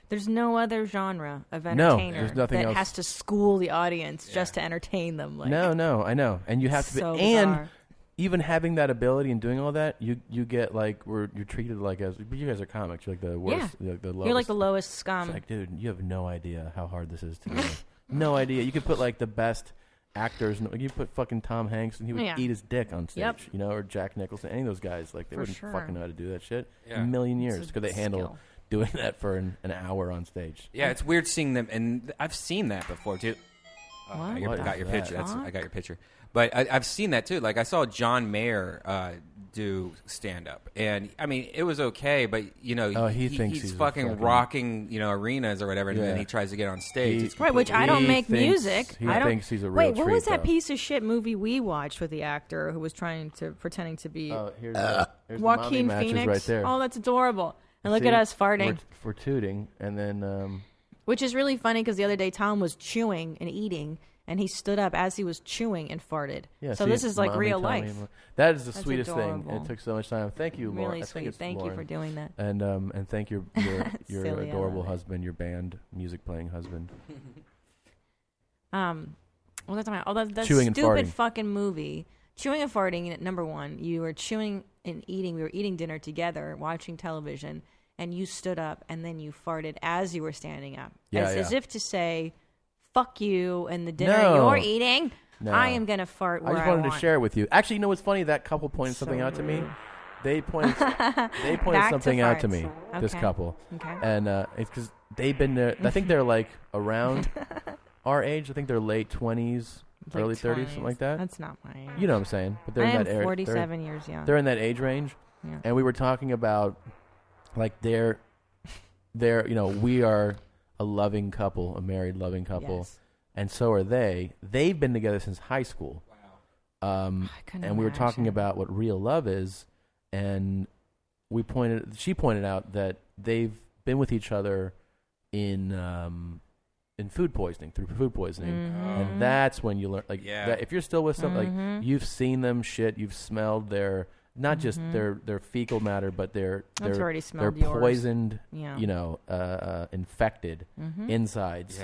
Speaker 6: There's no other genre of entertainer
Speaker 7: there's nothing
Speaker 6: that
Speaker 7: else.
Speaker 6: has to school the audience just to entertain them. Like,
Speaker 7: No, I know. And you have to be,
Speaker 6: so
Speaker 7: and
Speaker 6: bizarre.
Speaker 7: even having that ability and doing all that, you get like, you're treated like you guys are comics. You're like the worst, like the lowest.
Speaker 6: You're like the lowest scum.
Speaker 7: It's like, dude, you have no idea how hard this is to do. No idea. You could put like the best actors. You put fucking Tom Hanks, and he would eat his dick on stage.
Speaker 6: Yep.
Speaker 7: Or Jack Nicholson. Any of those guys, like they
Speaker 6: For
Speaker 7: wouldn't
Speaker 6: sure.
Speaker 7: fucking know how to do that shit.
Speaker 1: Yeah.
Speaker 7: A million years.
Speaker 6: It's a
Speaker 7: Could they handle
Speaker 6: skill.
Speaker 7: doing that for an hour on stage?
Speaker 1: Yeah, it's weird seeing them, and I've seen that before too.
Speaker 6: What?
Speaker 1: I
Speaker 7: What
Speaker 1: got
Speaker 7: is
Speaker 1: your
Speaker 7: that?
Speaker 1: picture. I got your picture. But I've seen that too. Like I saw John Mayer do stand up, and I mean it was okay, but
Speaker 7: he thinks he's
Speaker 1: fucking rocking arenas or whatever, and then he tries to get on stage. It's
Speaker 6: Right, which I don't make music.
Speaker 7: He
Speaker 6: I don't,
Speaker 7: thinks he's a real
Speaker 6: Wait, what
Speaker 7: treat,
Speaker 6: was that
Speaker 7: though.
Speaker 6: piece of shit movie we watched with the actor who was pretending to be
Speaker 7: Here's the mommy
Speaker 6: Joaquin
Speaker 7: matches
Speaker 6: Phoenix?
Speaker 7: right there.
Speaker 6: Oh, that's adorable. And look
Speaker 7: See?
Speaker 6: at us farting.
Speaker 7: We're tooting, and then
Speaker 6: Which is really funny because the other day Tom was chewing and eating, and he stood up as he was chewing and farted.
Speaker 7: yeah.
Speaker 6: So
Speaker 7: see,
Speaker 6: this is like
Speaker 7: mommy,
Speaker 6: real
Speaker 7: Tommy,
Speaker 6: life.
Speaker 7: that is the
Speaker 6: That's
Speaker 7: sweetest thing.
Speaker 6: adorable.
Speaker 7: And it took so much time. Thank you, Laura.
Speaker 6: Really
Speaker 7: I think
Speaker 6: sweet.
Speaker 7: it's
Speaker 6: Thank you
Speaker 7: Lauren.
Speaker 6: for doing that.
Speaker 7: And thank your
Speaker 6: Silly, I
Speaker 7: adorable
Speaker 6: love it.
Speaker 7: husband, your band music playing husband.
Speaker 6: What was I talking about? Oh, that
Speaker 7: Chewing and
Speaker 6: stupid
Speaker 7: farting.
Speaker 6: fucking movie. Chewing and farting, number one. You were chewing and eating. We were eating dinner together, watching television, and you stood up and then you farted as you were standing up. As if to say, fuck you and the dinner
Speaker 7: No.
Speaker 6: you're eating.
Speaker 7: No.
Speaker 6: I am going to fart where
Speaker 7: I just wanted
Speaker 6: want.
Speaker 7: to share it with you. Actually, you know what's funny? That couple pointed something out to me. They pointed
Speaker 6: Back
Speaker 7: something
Speaker 6: to
Speaker 7: out to
Speaker 6: farts.
Speaker 7: me. This
Speaker 6: Okay.
Speaker 7: couple,
Speaker 6: Okay.
Speaker 7: and it's because they've been there. I think they're like around our age. I think they're late 20s,
Speaker 6: Like
Speaker 7: early 30s,
Speaker 6: 20s.
Speaker 7: something like that.
Speaker 6: That's not my age.
Speaker 7: You know what I'm saying? But they're
Speaker 6: I
Speaker 7: in
Speaker 6: am
Speaker 7: that area.
Speaker 6: 47 years young.
Speaker 7: They're in that age range,
Speaker 6: Yeah.
Speaker 7: and we were talking about like they're we are a loving couple, a married loving couple,
Speaker 6: Yes.
Speaker 7: and so are they. They've been together since high school.
Speaker 6: couldn't
Speaker 7: and we were talking
Speaker 6: imagine.
Speaker 7: about what real love is, and she pointed out that they've been with each other in food poisoning, and that's when you learn, like, that if you're still with something, like, you've seen them shit, you've smelled their, not just their fecal matter, but their
Speaker 6: already smelled
Speaker 7: their
Speaker 6: yours.
Speaker 7: poisoned,
Speaker 6: Yeah.
Speaker 7: infected insides,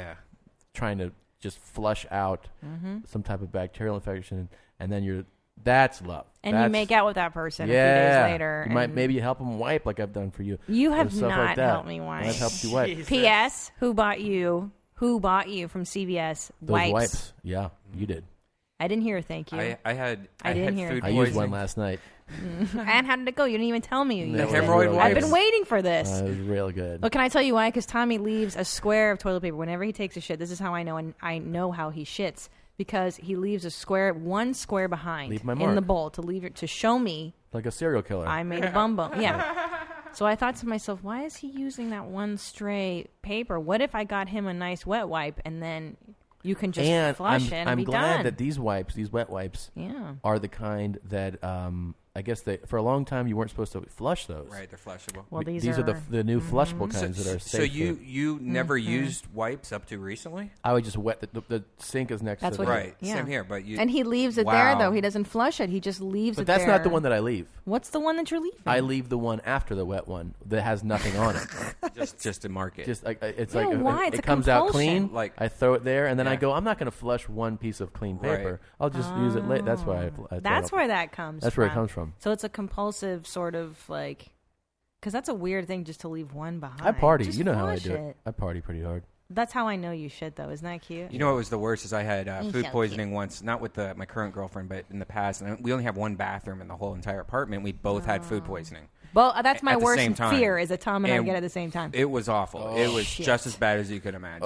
Speaker 7: trying to just flush out some type of bacterial infection, and then that's love.
Speaker 6: And you make out with that person a few days later.
Speaker 7: Maybe you help them wipe, like I've done for you.
Speaker 6: You have
Speaker 7: stuff
Speaker 6: not
Speaker 7: like that.
Speaker 6: helped me wipe.
Speaker 7: I've helped you wipe.
Speaker 6: P.S. Who bought you from CVS
Speaker 7: Those wipes. Yeah, you did.
Speaker 6: I didn't hear a thank you.
Speaker 1: I had
Speaker 6: didn't hear
Speaker 1: food
Speaker 6: it.
Speaker 7: I
Speaker 1: poisoning.
Speaker 7: used one last night.
Speaker 6: And how did it go? You didn't even tell me.
Speaker 1: The hemorrhoid
Speaker 6: I've
Speaker 1: wipes.
Speaker 6: been waiting for this.
Speaker 7: It was real good.
Speaker 6: Well, can I tell you why? Because Tommy leaves a square of toilet paper whenever he takes a shit. This is how I know, and I know how he shits, because he leaves one square behind
Speaker 7: Leave my
Speaker 6: in
Speaker 7: mark.
Speaker 6: the bowl to show me
Speaker 7: Like a serial killer.
Speaker 6: I made a bum. Yeah. So I thought to myself, why is he using that one stray paper? What if I got him a nice wet wipe and then you can just flush it and
Speaker 7: I'm
Speaker 6: be
Speaker 7: glad
Speaker 6: done?
Speaker 7: that these wet wipes, are the kind that I guess for a long time you weren't supposed to flush those.
Speaker 1: Right, they're flushable.
Speaker 6: Well, these
Speaker 7: are the new flushable
Speaker 1: So,
Speaker 7: kinds that are
Speaker 1: so
Speaker 7: safe.
Speaker 1: you never used wipes up to recently?
Speaker 7: I would just wet the sink is next
Speaker 6: That's
Speaker 7: to
Speaker 6: what
Speaker 7: the
Speaker 1: Right,
Speaker 6: Yeah.
Speaker 1: same here. But you
Speaker 6: And he leaves it there, though. He doesn't flush it. He just leaves
Speaker 7: But
Speaker 6: it
Speaker 7: that's
Speaker 6: there.
Speaker 7: not the one that I leave.
Speaker 6: What's the one that you're leaving?
Speaker 7: I leave the one after the wet one that has nothing on it.
Speaker 1: just to mark it.
Speaker 7: Just it's
Speaker 6: Yeah,
Speaker 7: like
Speaker 6: why? It's
Speaker 7: it
Speaker 6: a
Speaker 7: comes out
Speaker 6: compulsion.
Speaker 7: clean.
Speaker 1: Like-
Speaker 7: I throw it there, and then I
Speaker 1: Yeah.
Speaker 7: go. I'm not going to flush one piece of clean paper.
Speaker 1: Right.
Speaker 7: I'll just use it later. That's why.
Speaker 6: That's where that comes
Speaker 7: That's
Speaker 6: from.
Speaker 7: where it comes from.
Speaker 6: So it's a compulsive sort of like, because that's a weird thing just to leave one behind.
Speaker 7: I party.
Speaker 6: Just
Speaker 7: You know how I
Speaker 6: flush
Speaker 7: do it. I party pretty hard.
Speaker 6: That's how I know you shit, though. Isn't that cute?
Speaker 1: You know what was the worst is I had
Speaker 6: He's
Speaker 1: food
Speaker 6: so
Speaker 1: poisoning once, not with my current girlfriend, but in the past. And we only have one bathroom in the whole entire apartment. We both had food poisoning.
Speaker 6: Well, that's my
Speaker 1: At the
Speaker 6: worst
Speaker 1: same time.
Speaker 6: fear is that Tom and I
Speaker 1: And
Speaker 6: get at the same time.
Speaker 1: It was awful. It was
Speaker 6: shit.
Speaker 1: just as bad as you could imagine.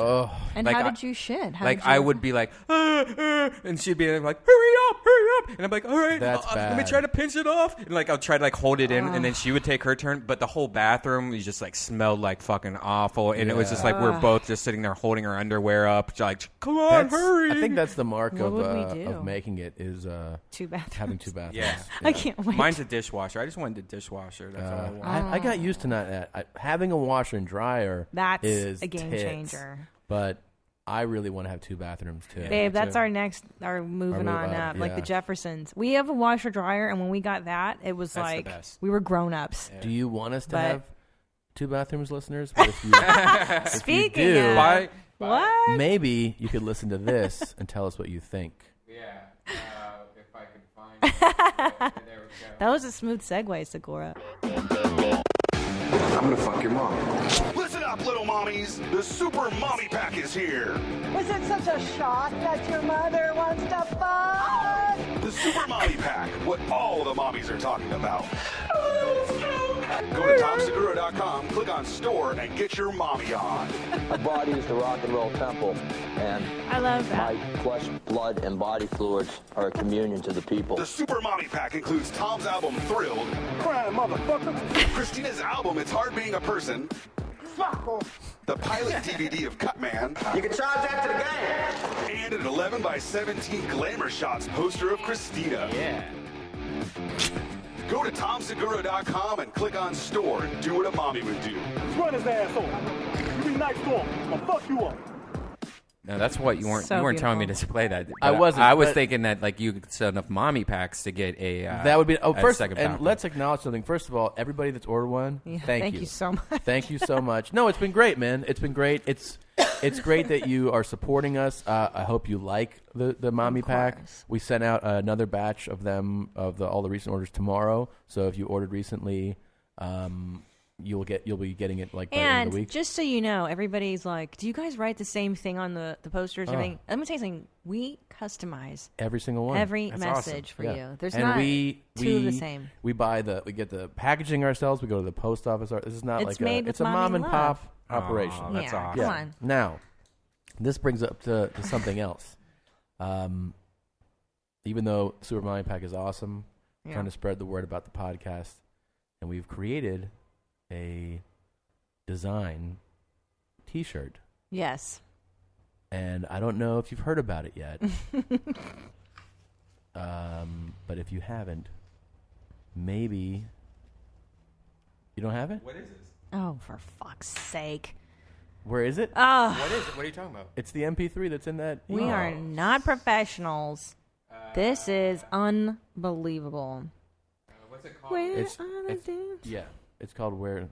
Speaker 6: And
Speaker 1: like
Speaker 6: how
Speaker 1: I-
Speaker 6: did you shit? How
Speaker 1: Like
Speaker 6: did you...
Speaker 1: I would be like, and she'd be like, hurry up, and I'm like, all right,
Speaker 7: That's
Speaker 1: let me
Speaker 7: bad.
Speaker 1: try to pinch it off, and like I'll try to like hold it in, and then she would take her turn, but the whole bathroom was just like smelled like fucking awful, and it was just like we're both just sitting there holding our underwear up, like, come on, hurry.
Speaker 7: I think that's the mark
Speaker 6: What would we do?
Speaker 7: of making it is
Speaker 6: two bathrooms.
Speaker 7: having two bathrooms.
Speaker 1: Yeah.
Speaker 6: I can't wait.
Speaker 1: Mine's a dishwasher. I just wanted a dishwasher. That's all I want.
Speaker 7: I got used to not having a washer and dryer.
Speaker 6: That's
Speaker 7: is
Speaker 6: a game
Speaker 7: tits.
Speaker 6: changer.
Speaker 7: But I really want to have two bathrooms too.
Speaker 6: Babe, that's
Speaker 1: too.
Speaker 6: our moving
Speaker 7: move
Speaker 6: on
Speaker 7: up,
Speaker 6: up. Like the
Speaker 7: yeah.
Speaker 6: Jeffersons. We have a washer dryer, and when we got that, it was
Speaker 1: That's the
Speaker 6: like
Speaker 1: best.
Speaker 6: we were grown ups.
Speaker 7: Do you want us to
Speaker 6: But-
Speaker 7: have two bathrooms, listeners? But if you,
Speaker 6: Speaking
Speaker 7: do,
Speaker 6: of
Speaker 1: Bye.
Speaker 6: what?
Speaker 7: maybe you could listen to this and tell us what you think.
Speaker 1: Yeah, if I could find it. There we go.
Speaker 6: That was a smooth segue, Segura.
Speaker 3: I'm gonna fuck your mom.
Speaker 4: Listen up, little mommies. The Super Mommy Pack is here.
Speaker 8: Was it such a shock that your mother wants to fuck?
Speaker 4: The Super Mommy Pack, what all the mommies are talking about. Go to TomSegura.com, click on store, and get your mommy on.
Speaker 9: My body is the rock and roll temple, and
Speaker 6: I love that.
Speaker 9: my flesh, blood, and body fluids are a communion to the people.
Speaker 4: The Super Mommy Pack includes Tom's album Thrilled,
Speaker 2: Crying motherfucker.
Speaker 4: Christina's album It's Hard Being a Person,
Speaker 2: Fuck off.
Speaker 4: the pilot DVD of Cutman,
Speaker 9: You can charge that to the game.
Speaker 4: and an 11 by 17 Glamour Shots poster of Christina.
Speaker 7: Yeah.
Speaker 4: Go to TomSegura.com and click on store and do what a mommy would do.
Speaker 2: Run his ass over. You be nice to him. I'll fuck you up.
Speaker 1: No, that's what you weren't.
Speaker 6: So
Speaker 1: you weren't telling me
Speaker 6: beautiful.
Speaker 1: to play that.
Speaker 7: I
Speaker 1: But
Speaker 7: wasn't,
Speaker 1: I was
Speaker 7: but-
Speaker 1: thinking that like you could sell enough mommy packs to get a.
Speaker 7: That would be
Speaker 1: a
Speaker 7: first.
Speaker 1: second
Speaker 7: And
Speaker 1: bathroom.
Speaker 7: let's acknowledge something. First of all, everybody that's ordered one,
Speaker 6: Yeah,
Speaker 7: thank
Speaker 6: you so much.
Speaker 7: Thank you so much. No, it's been great, man. It's been great. It's great that you are supporting us. I hope you like the mommy pack.
Speaker 6: course.
Speaker 7: We sent out another batch of them all the recent orders tomorrow. So if you ordered recently, you'll be getting it like by the end of
Speaker 6: And
Speaker 7: the week.
Speaker 6: just so you know, everybody's like, do you guys write the same thing on the posters and everything? Let me tell you something. We customize
Speaker 7: Every single one.
Speaker 6: every
Speaker 1: That's
Speaker 6: message
Speaker 1: awesome.
Speaker 6: for
Speaker 7: Yeah.
Speaker 6: you. There's
Speaker 7: and
Speaker 6: not
Speaker 7: we
Speaker 6: two of the same.
Speaker 7: We get the packaging ourselves. We go to the post office. This is not
Speaker 6: It's
Speaker 7: like
Speaker 6: made with
Speaker 7: it's a
Speaker 6: mommy
Speaker 7: mom and
Speaker 6: love.
Speaker 7: pop operation.
Speaker 1: Aw, that's
Speaker 6: Yeah,
Speaker 1: awesome.
Speaker 6: come on.
Speaker 7: Now, this brings up to something else. Even though Super Mommy Pack is awesome,
Speaker 6: Yeah.
Speaker 7: trying to spread the word about the podcast, and we've created a design T-shirt,
Speaker 6: Yes.
Speaker 7: and I don't know if you've heard about it yet. But if you haven't, maybe you don't have it.
Speaker 1: What is this?
Speaker 6: Oh, for fuck's sake!
Speaker 7: Where is it?
Speaker 6: Oh,
Speaker 1: What is it? What are you talking about?
Speaker 7: It's the MP3 that's in that.
Speaker 6: we
Speaker 7: email.
Speaker 6: are not professionals. This is unbelievable.
Speaker 1: What's it called?
Speaker 6: Where
Speaker 7: It's-
Speaker 6: are the
Speaker 7: it's-
Speaker 6: dudes?
Speaker 7: Yeah, it's called Where.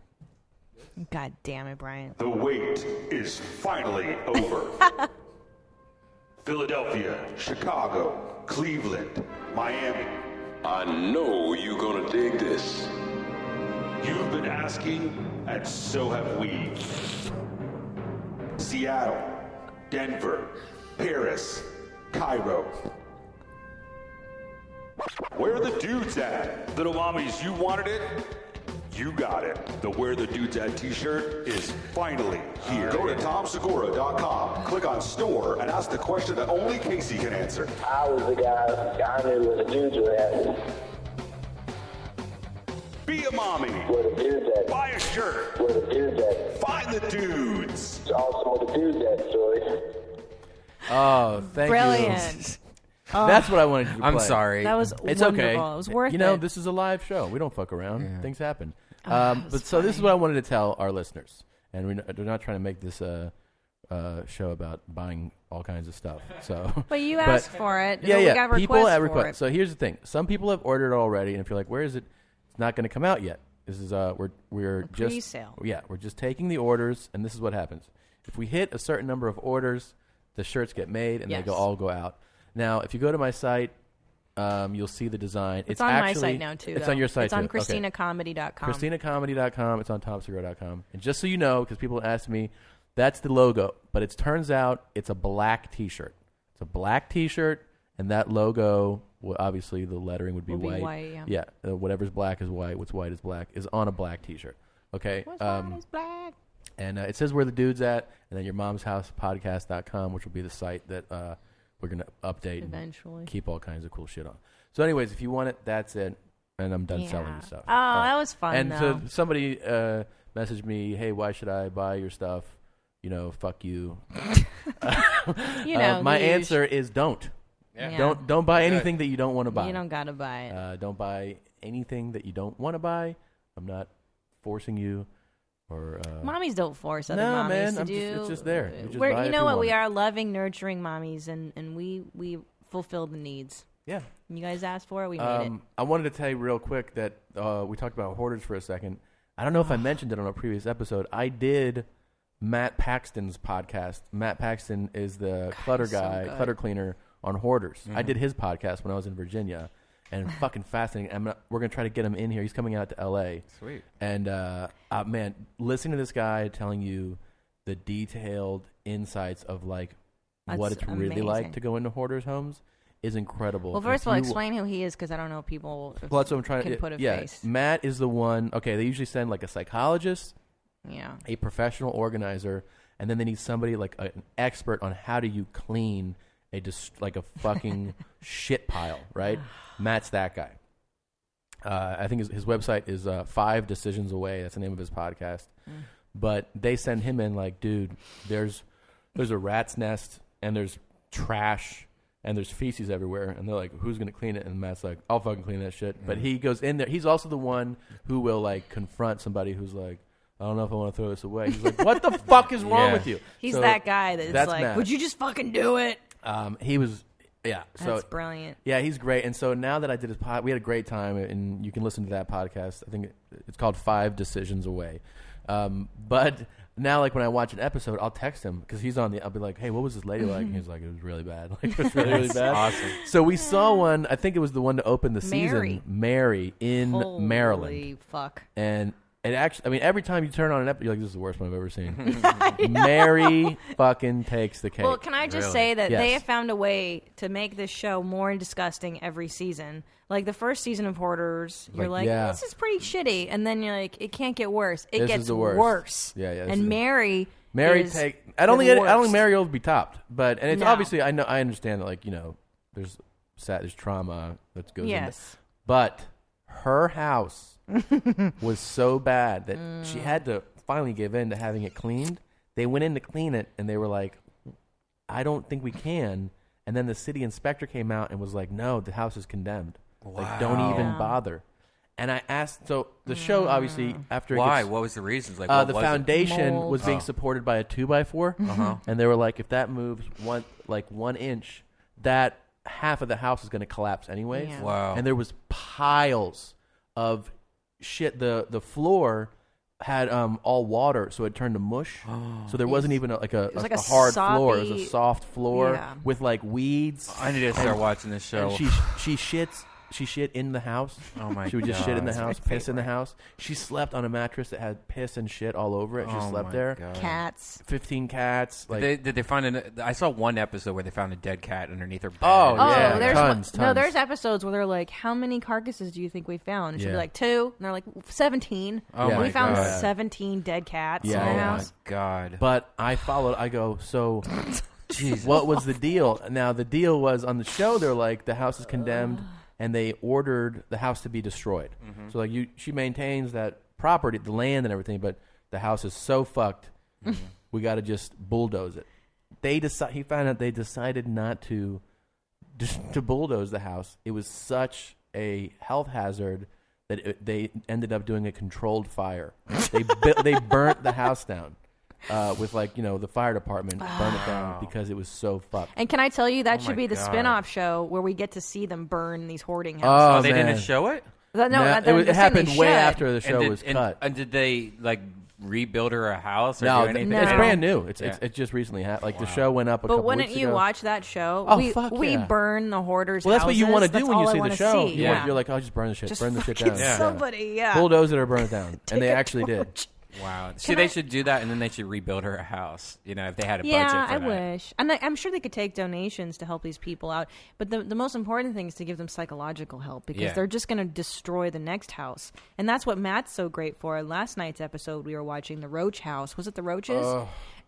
Speaker 6: God damn it, Brian.
Speaker 4: The wait is finally over. Philadelphia, Chicago, Cleveland, Miami.
Speaker 10: I know you're gonna dig this.
Speaker 4: You've been asking, and so have we. Seattle, Denver, Paris, Cairo. Where are the dudes at? Little mommies, you wanted it? You got it. The Where the Dudes At t-shirt is finally here. Go to TomSegura.com, click on store, and ask the question that only Casey can answer.
Speaker 9: I was the guy. I knew where the dudes were at.
Speaker 4: Be a mommy.
Speaker 9: Where the dudes at?
Speaker 4: Buy a shirt.
Speaker 9: Where the dudes at?
Speaker 4: Find the dudes.
Speaker 9: It's awesome where the dudes at, story.
Speaker 7: Oh, thank you.
Speaker 6: Brilliant.
Speaker 7: That's what I wanted you to
Speaker 1: I'm
Speaker 7: play.
Speaker 1: sorry.
Speaker 6: That was
Speaker 7: It's
Speaker 6: wonderful.
Speaker 7: okay.
Speaker 6: It was worth
Speaker 7: You know,
Speaker 6: it.
Speaker 7: this is a live show. We don't fuck around.
Speaker 1: Yeah.
Speaker 7: Things happen.
Speaker 6: It was
Speaker 7: But so this is
Speaker 6: funny.
Speaker 7: what I wanted to tell our listeners, and we're not trying to make this a show about buying all kinds of stuff. So,
Speaker 6: But you asked for it.
Speaker 7: yeah,
Speaker 6: We
Speaker 7: yeah.
Speaker 6: got
Speaker 7: People
Speaker 6: requests
Speaker 7: have
Speaker 6: for
Speaker 7: requests.
Speaker 6: it.
Speaker 7: So here's the thing: some people have ordered it already, and if you're like, "Where is it?" It's not going to come out yet. This is we're
Speaker 6: A
Speaker 7: just
Speaker 6: pre-sale.
Speaker 7: yeah, we're just taking the orders, and this is what happens: if we hit a certain number of orders, the shirts get made, and
Speaker 6: Yes.
Speaker 7: they all go out. Now, if you go to my site. You'll see the design.
Speaker 6: It's on
Speaker 7: actually,
Speaker 6: my site now, too.
Speaker 7: It's
Speaker 6: though.
Speaker 7: on your site,
Speaker 6: It's on
Speaker 7: too. Okay.
Speaker 6: ChristinaComedy.com.
Speaker 7: ChristinaComedy.com. It's on TomSegura.com. And just so you know, because people ask me, that's the logo. But it turns out it's a black T-shirt. It's a black T-shirt, and that logo, well, obviously the lettering would be
Speaker 6: Will be
Speaker 7: white.
Speaker 6: white, yeah.
Speaker 7: Whatever's black is white. What's white is black. Is on a black T-shirt. Okay.
Speaker 6: What's white is black?
Speaker 7: And it says Where the Dude's At, and then your mom's house podcast.com, which will be the site that we're going to update
Speaker 6: Eventually.
Speaker 7: and keep all kinds of cool shit on. So anyways, if you want it, that's it. And I'm done selling you stuff.
Speaker 6: Oh, that was fun,
Speaker 7: And
Speaker 6: though.
Speaker 7: so somebody messaged me, hey, why should I buy your stuff? You know, fuck you.
Speaker 6: You know,
Speaker 7: my
Speaker 6: the
Speaker 7: answer is don't.
Speaker 6: Yeah.
Speaker 7: Don't buy anything that you don't want to buy.
Speaker 6: You don't got to buy it.
Speaker 7: Don't buy anything that you don't want to buy. I'm not forcing you. Or
Speaker 6: Mommies don't force other
Speaker 7: no,
Speaker 6: mommies
Speaker 7: man,
Speaker 6: to do.
Speaker 7: it's just there. You just
Speaker 6: We're,
Speaker 7: buy it
Speaker 6: you
Speaker 7: if
Speaker 6: know what?
Speaker 7: want
Speaker 6: We
Speaker 7: it.
Speaker 6: are loving, nurturing mommies, and we fulfill the needs.
Speaker 7: Yeah.
Speaker 6: You guys asked for it. We made it.
Speaker 7: I wanted to tell you real quick that we talked about Hoarders for a second. I don't know if I mentioned it on a previous episode. I did Matt Paxton's podcast. Matt Paxton is the clutter guy,
Speaker 6: good.
Speaker 7: clutter cleaner on Hoarders. I did his podcast when I was in Virginia, and fucking fascinating. We're going to try to get him in here. He's coming out to L.A.
Speaker 1: Sweet.
Speaker 7: And, man, listening to this guy telling you the detailed insights of, like, what
Speaker 6: That's
Speaker 7: it's really like
Speaker 6: amazing.
Speaker 7: to go into Hoarders' homes is incredible.
Speaker 6: Well,
Speaker 7: If
Speaker 6: first of all,
Speaker 7: you-
Speaker 6: explain who he is, because I don't know people
Speaker 7: well, that's what I'm trying
Speaker 6: can
Speaker 7: to
Speaker 6: put a
Speaker 7: yeah,
Speaker 6: face.
Speaker 7: Matt is the one. Okay, they usually send like a psychologist,
Speaker 6: Yeah.
Speaker 7: a professional organizer, and then they need somebody like an expert on how do you clean like a fucking shit pile, right? Matt's that guy. I think his website is 5 Decisions Away. That's the name of his podcast. But they send him in like, dude, there's a rat's nest and there's trash and there's feces everywhere, and they're like, who's going to clean it? And Matt's like, I'll fucking clean that shit. But he goes in there. He's also the one who will, like, confront somebody who's like, I don't know if I want to throw this away. He's like, what the fuck is wrong with you?
Speaker 6: He's
Speaker 7: So
Speaker 6: that guy that's like,
Speaker 7: Matt.
Speaker 6: would you just fucking do it?
Speaker 7: He was, yeah. So
Speaker 6: That's brilliant.
Speaker 7: yeah, he's great. And so now that I did his pod, we had a great time, and you can listen to that podcast. I think it's called 5 Decisions Away. But now, like, when I watch an episode, I'll text him because he's on I'll be like, hey, what was this lady like? And he's like, it was really bad. Like, it was really, really bad.
Speaker 1: Awesome.
Speaker 7: So we saw one, I think it was the one to open the season, Mary in
Speaker 6: Holy
Speaker 7: Maryland.
Speaker 6: fuck.
Speaker 7: And it actually, I mean, every time you turn on an episode, you're like, this is the worst one I've ever seen. Mary fucking takes the cake.
Speaker 6: Well, can I just say that
Speaker 7: Yes.
Speaker 6: they have found a way to make this show more disgusting every season. Like the first season of Hoarders, you're like,
Speaker 7: yeah.
Speaker 6: this is pretty shitty. And then you're like, it can't get worse. It
Speaker 7: This
Speaker 6: gets
Speaker 7: is the worst.
Speaker 6: worse.
Speaker 7: Yeah, yeah, this
Speaker 6: And
Speaker 7: is-
Speaker 6: Mary is
Speaker 7: I don't
Speaker 6: the
Speaker 7: think
Speaker 6: worst.
Speaker 7: Mary will be topped, but and it's
Speaker 6: No.
Speaker 7: obviously I understand that, like, you know, there's trauma that goes into
Speaker 6: Yes.
Speaker 7: but her house was so bad that she had to finally give in to having it cleaned. They went in to clean it and they were like, I don't think we can. And then the city inspector came out and was like, no, the house is condemned. Wow. Like, don't even bother. And I asked, so the show obviously after
Speaker 11: why? What was the reasons? Like,
Speaker 7: the foundation was being supported by a 2x4, and they were like, if that moves 1 inch, that half of the house is going to collapse anyways.
Speaker 11: Yeah. Wow!
Speaker 7: And there was piles of shit. The floor had all water, so it turned to mush. So there wasn't even a hard floor. It was a soft floor with like weeds.
Speaker 11: I need to start watching this show.
Speaker 7: And she shit in the house.
Speaker 11: Oh my god!
Speaker 7: She would just shit in the house, piss in the house. She slept on a mattress that had piss and shit all over it. She slept there.
Speaker 11: God.
Speaker 6: Cats.
Speaker 7: 15 cats. Like,
Speaker 11: did they find I saw one episode where they found a dead cat underneath her bed.
Speaker 7: Oh yeah,
Speaker 6: there's
Speaker 7: tons.
Speaker 6: No, there's episodes where they're like, "How many carcasses do you think we found?" And she'll be like, 2. And they're like, 17.
Speaker 11: Oh my
Speaker 6: we found
Speaker 11: God.
Speaker 6: 17 dead cats in the house.
Speaker 11: My god!
Speaker 7: But I followed. I go, so what was the deal? Now the deal was on the show. They're like, the house is condemned. And they ordered the house to be destroyed. Mm-hmm. So like she maintains that property, the land and everything, but the house is so fucked. Mm-hmm. We got to just bulldoze it. He found out they decided not to bulldoze the house. It was such a health hazard that they ended up doing a controlled fire. They burnt the house down. With the fire department burned it down because it was so fucked.
Speaker 6: And can I tell you that should be the spin-off show where we get to see them burn these hoarding houses.
Speaker 11: Oh, they didn't show it?
Speaker 7: It happened way after the show was cut.
Speaker 11: And did they rebuild her a house? Or
Speaker 7: no,
Speaker 11: do anything?
Speaker 7: It's brand new. It's just recently happened. Like the show went up a couple weeks ago.
Speaker 6: But wouldn't you watch that show?
Speaker 7: Oh,
Speaker 6: we burn the Hoarders.
Speaker 7: Well, that's what you want to do when you see the show.
Speaker 6: Yeah.
Speaker 7: You're like, just burn the shit. Burn the shit down.
Speaker 6: Somebody,
Speaker 7: bulldoze it or burn it down, and they actually did.
Speaker 11: Wow. See, they should do that, and then they should rebuild her a house, if they had a budget for that.
Speaker 6: Yeah, I wish. And I'm sure they could take donations to help these people out. But the most important thing is to give them psychological help because they're just going to destroy the next house. And that's what Matt's so great for. Last night's episode, we were watching The Roach House. Was it The Roaches?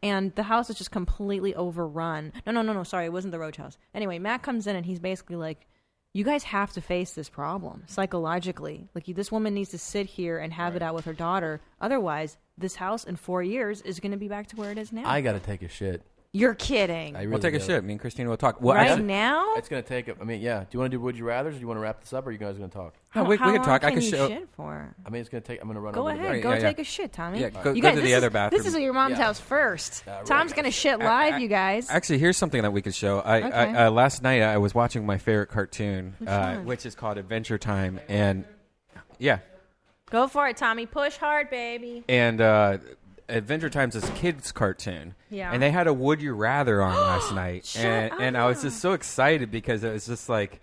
Speaker 6: And the house is just completely overrun. No. Sorry, it wasn't The Roach House. Anyway, Matt comes in, and he's basically like, you guys have to face this problem psychologically. Like, this woman needs to sit here and have it out with her daughter. Otherwise, this house in 4 years is going to be back to where it is now.
Speaker 7: I got to take a shit.
Speaker 6: You're kidding.
Speaker 11: We'll take a shit. Me and Christina will talk.
Speaker 6: Well, right now?
Speaker 7: It's going to take do you want to do Would You Rathers, or do you want to wrap this up, or are you guys going to talk?
Speaker 11: No, we can talk. I can show.
Speaker 6: Shit for?
Speaker 7: I mean, it's going to take. I'm going to run
Speaker 6: Go
Speaker 7: over
Speaker 6: ahead. Go take a shit, Tommy.
Speaker 11: Yeah, go to the other bathroom.
Speaker 6: This is your mom's house first. Tom's going to shit live, you guys.
Speaker 1: Actually, here's something that we could show. Last night, I was watching my favorite cartoon, which is called Adventure Time. And, yeah.
Speaker 6: Go for it, Tommy. Push hard, baby.
Speaker 1: And, Adventure Time's this kids cartoon.
Speaker 6: Yeah.
Speaker 1: And they had a Would You Rather on last night. And I was just so excited because it was just like,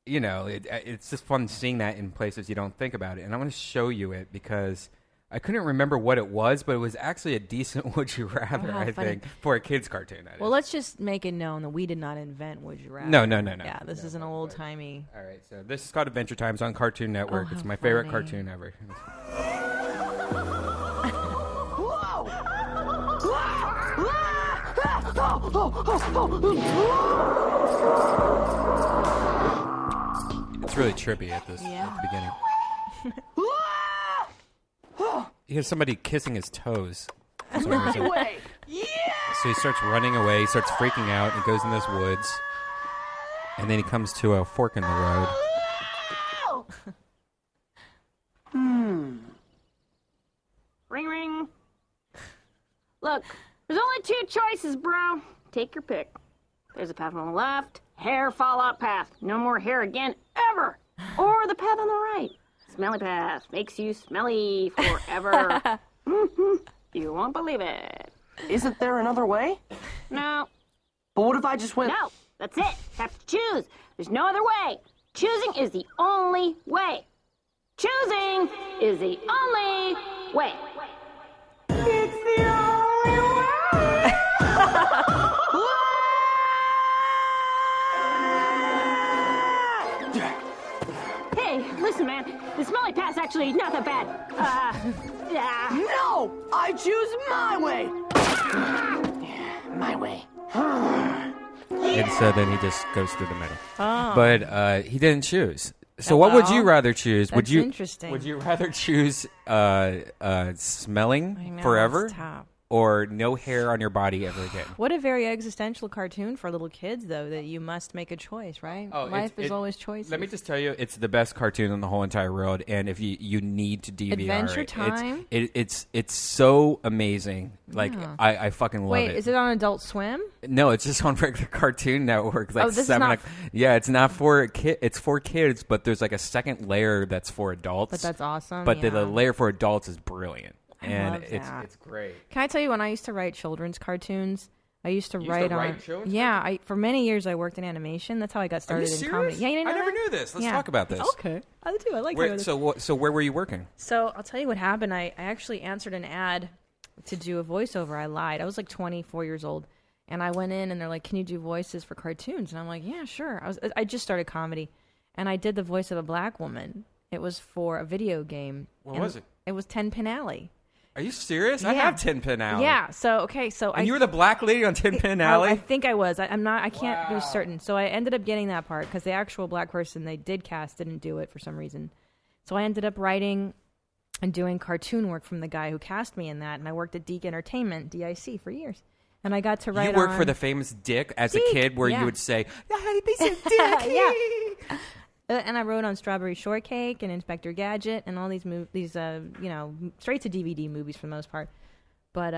Speaker 1: it's just fun seeing that in places you don't think about it. And I want to show you it because I couldn't remember what it was, but it was actually a decent Would You Rather, I think, for a kids cartoon.
Speaker 6: Well, let's just make it known that we did not invent Would You Rather.
Speaker 1: No.
Speaker 6: Yeah, this is an old-timey.
Speaker 1: All right, so this is called Adventure Time. It's on Cartoon Network. It's my favorite cartoon ever. It's really trippy at the beginning. He has somebody kissing his toes.
Speaker 8: My way. Yeah!
Speaker 1: So he starts running away. He starts freaking out. He goes in this woods. And then he comes to a fork in the road.
Speaker 12: Ring, ring. Look, there's only 2 choices, bro. Take your pick. There's a path on the left, hair fallout path. No more hair again, ever. Or the path on the right. Smelly path. Makes you smelly forever. You won't believe it.
Speaker 13: Isn't there another way?
Speaker 12: No.
Speaker 13: But what if I just went...
Speaker 12: No, that's it. Have to choose. There's no other way. Choosing is the only way. Choosing is the only way.
Speaker 8: It's the only way!
Speaker 12: Hey, listen, man. The smelly path's actually not that bad.
Speaker 13: No! I choose my way! My way.
Speaker 1: And so then he just goes through the middle.
Speaker 6: Oh.
Speaker 1: But he didn't choose. So what would you rather choose?
Speaker 6: That's interesting.
Speaker 1: Would you rather choose smelling
Speaker 6: I know,
Speaker 1: forever?
Speaker 6: it's tough.
Speaker 1: or no hair on your body ever again.
Speaker 6: What a very existential cartoon for little kids, though, that you must make a choice, right? Life is always choices.
Speaker 1: Let me just tell you, it's the best cartoon in the whole entire world, and if you need to DVR
Speaker 6: Adventure
Speaker 1: it,
Speaker 6: Time?
Speaker 1: it's so amazing. Like, I fucking love it.
Speaker 6: Wait, is it on Adult Swim?
Speaker 1: No, it's just on regular Cartoon Network. Like
Speaker 6: this is
Speaker 1: 7.
Speaker 6: not...
Speaker 1: Yeah, it's not for it's for kids, but there's like a second layer that's for adults.
Speaker 6: But that's awesome.
Speaker 1: But the layer for adults is brilliant.
Speaker 6: I love
Speaker 1: And it's great.
Speaker 6: Can I tell you, when I used to write children's cartoons, I used to write
Speaker 1: children's
Speaker 6: cartoons? For many years I worked in animation. That's how I got started in comedy. Yeah, you didn't know
Speaker 1: I never
Speaker 6: that?
Speaker 1: knew this. Let's talk about this.
Speaker 6: Okay, I do. I like this.
Speaker 1: So where were you working?
Speaker 6: So I'll tell you what happened. I actually answered an ad to do a voiceover. I lied. I was like 24 years old, and I went in and they're like, "Can you do voices for cartoons?" And I'm like, "Yeah, sure." I just started comedy, and I did the voice of a black woman. It was for a video game.
Speaker 1: What was it?
Speaker 6: It was 10 Pin Alley.
Speaker 1: Are you serious?
Speaker 6: Yeah.
Speaker 1: I have 10 Pin Alley.
Speaker 6: Yeah. So
Speaker 1: you were the black lady on 10 Pin Alley?
Speaker 6: I think I was. I'm not. I can't be certain. So I ended up getting that part because the actual black person they did cast didn't do it for some reason. So I ended up writing and doing cartoon work from the guy who cast me in that, and I worked at Deke Entertainment, DIC, for years. And I got to write.
Speaker 1: You worked for the famous Dick as a kid, where you would say, "Yeah, piece of Dick."
Speaker 6: Yeah. And I wrote on Strawberry Shortcake and Inspector Gadget and all these straight to DVD movies for the most part. But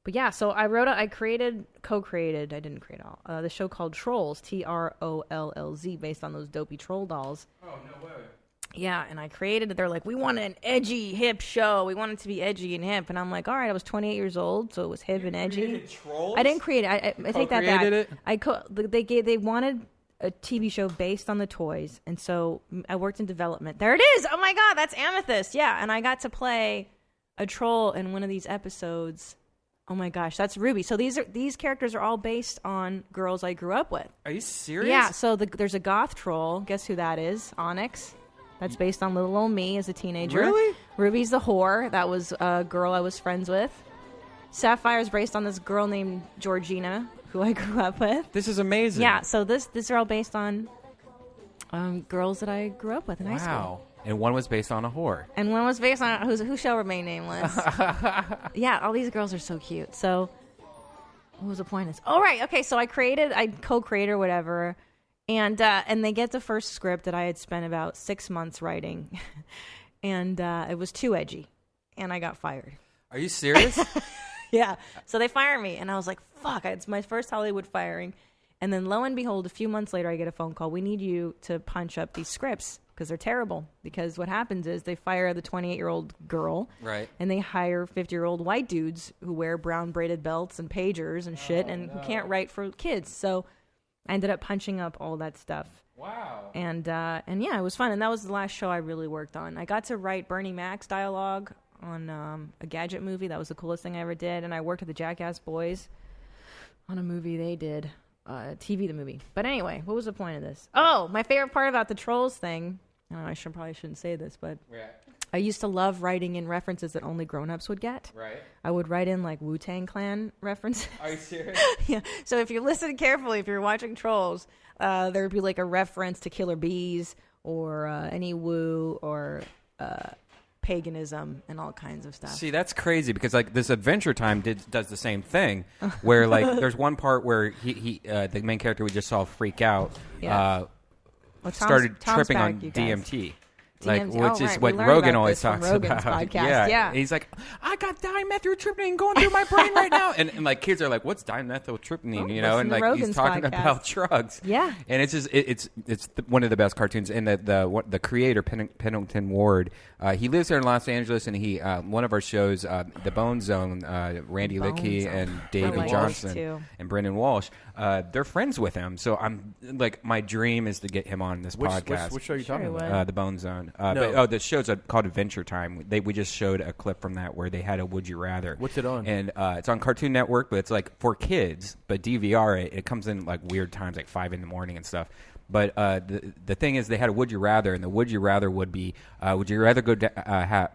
Speaker 6: yeah, so I co-created. I didn't create all the show called Trolls, TROLLZ, based on those dopey troll dolls.
Speaker 1: Oh no way.
Speaker 6: Yeah, and I created it. They're like, we want an edgy, hip show. We want it to be edgy and hip. And I'm like, all right. I was 28 years old, so it was hip and edgy.
Speaker 1: Trolls?
Speaker 6: I didn't create it. I take that back. They wanted a TV show based on the toys, and so I worked in development. There it is! Oh my god, that's Amethyst! Yeah, and I got to play a troll in one of these episodes. Oh my gosh, that's Ruby. So these characters are all based on girls I grew up with.
Speaker 1: Are you serious?
Speaker 6: Yeah, so there's a goth troll. Guess who that is? Onyx. That's based on little old me as a teenager.
Speaker 1: Really?
Speaker 6: Ruby's the whore. That was a girl I was friends with. Sapphire's based on this girl named Georgina, who I grew up with.
Speaker 1: This is amazing.
Speaker 6: Yeah, so these are all based on girls that I grew up with in high school.
Speaker 1: Wow. And one was based on a whore.
Speaker 6: And one was based on who shall remain nameless. Yeah, all these girls are so cute. So what was the point of this? Oh, right. Okay, so I co-created or whatever, and they get the first script that I had spent about 6 months writing, and it was too edgy, and I got fired.
Speaker 1: Are you serious?
Speaker 6: Yeah. So they fire me, and I was like, fuck, it's my first Hollywood firing. And then lo and behold, a few months later, I get a phone call. We need you to punch up these scripts because they're terrible. Because what happens is they fire the 28-year-old girl,
Speaker 1: right,
Speaker 6: and they hire 50-year-old white dudes who wear brown braided belts and pagers and shit who can't write for kids. So I ended up punching up all that stuff.
Speaker 1: Wow.
Speaker 6: And yeah, it was fun. And that was the last show I really worked on. I got to write Bernie Mac's dialogue on a Gadget movie. That was the coolest thing I ever did. And I worked with the Jackass Boys on a movie they did, TV the movie. But anyway, what was the point of this? Oh, my favorite part about the Trolls thing, I probably shouldn't say this, but I used to love writing in references that only grown-ups would get.
Speaker 1: Right.
Speaker 6: I would write in like Wu-Tang Clan references.
Speaker 1: Are you serious?
Speaker 6: Yeah. So if you listen carefully, if you're watching Trolls, there would be like a reference to Killer Bees or any Wu or paganism and all kinds of stuff.
Speaker 1: See, that's crazy because like this Adventure Time does the same thing where like there's one part where he the main character we just saw freak out started tripping on DMT. Like, which is what Rogan always talks about.
Speaker 6: Podcast.
Speaker 1: Yeah. He's like, I got dimethyltryptamine going through my brain right now. And like kids are like, what's dimethyltryptamine? You know, and like
Speaker 6: Rogan's
Speaker 1: he's talking
Speaker 6: podcast.
Speaker 1: about drugs.
Speaker 6: Yeah.
Speaker 1: And it's just it's one of the best cartoons. And the creator Pennington Ward, he lives here in Los Angeles, and he one of our shows, The Bone Zone, Randy Lickey and Davey Johnson and Brendan Walsh, they're friends with him. So I'm like, my dream is to get him on this podcast.
Speaker 7: Which show are you talking about?
Speaker 1: The Bone Zone.
Speaker 7: No.
Speaker 1: But the show's called Adventure Time. We just showed a clip from that where they had a Would You Rather.
Speaker 7: What's it on?
Speaker 1: And it's on Cartoon Network, but it's like for kids. But DVR it comes in like weird times, like 5 a.m. and stuff. But the thing is, they had a Would You Rather, and the Would You Rather would be, would you rather go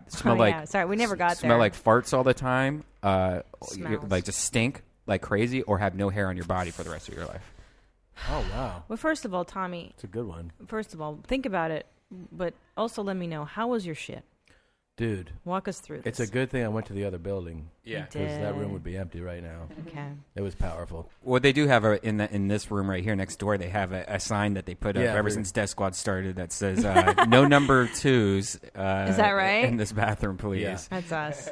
Speaker 1: smell like?
Speaker 6: Sorry, we never got
Speaker 1: smell
Speaker 6: there.
Speaker 1: like farts all the time, like just stink like crazy, or have no hair on your body for the rest of your life.
Speaker 7: Oh wow!
Speaker 6: Well, first of all, Tommy,
Speaker 7: it's a good one.
Speaker 6: First of all, think about it, but also let me know, how was your shit? Dude, walk us through this.
Speaker 7: It's a good thing I went to the other building.
Speaker 1: Yeah,
Speaker 7: because that room would be empty right now.
Speaker 6: Okay,
Speaker 7: it was powerful.
Speaker 1: Well, they do have in this room right here next door. They have a sign that they put up ever since Death Squad started that says "No number 2s." Is
Speaker 6: that right?
Speaker 1: In this bathroom, please.
Speaker 7: Yeah.
Speaker 6: That's us.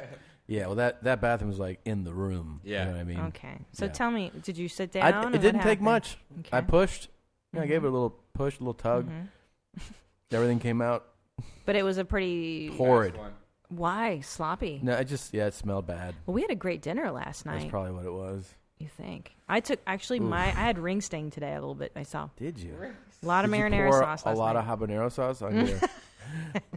Speaker 7: Yeah, well, that bathroom's like in the room.
Speaker 1: Yeah,
Speaker 7: you know what I mean.
Speaker 6: Okay, so tell me, did you sit down?
Speaker 7: It didn't take much.
Speaker 6: Okay.
Speaker 7: I pushed. I gave it a little push, a little tug. Everything came out.
Speaker 6: But it was a pretty
Speaker 7: horrid.
Speaker 6: Why sloppy?
Speaker 7: No, it smelled bad.
Speaker 6: Well, we had a great dinner last night.
Speaker 7: That's probably what it was.
Speaker 6: You think? I took I had ring sting today a little bit myself.
Speaker 7: Did you?
Speaker 6: A lot of marinara sauce.
Speaker 7: A lot of habanero sauce on there,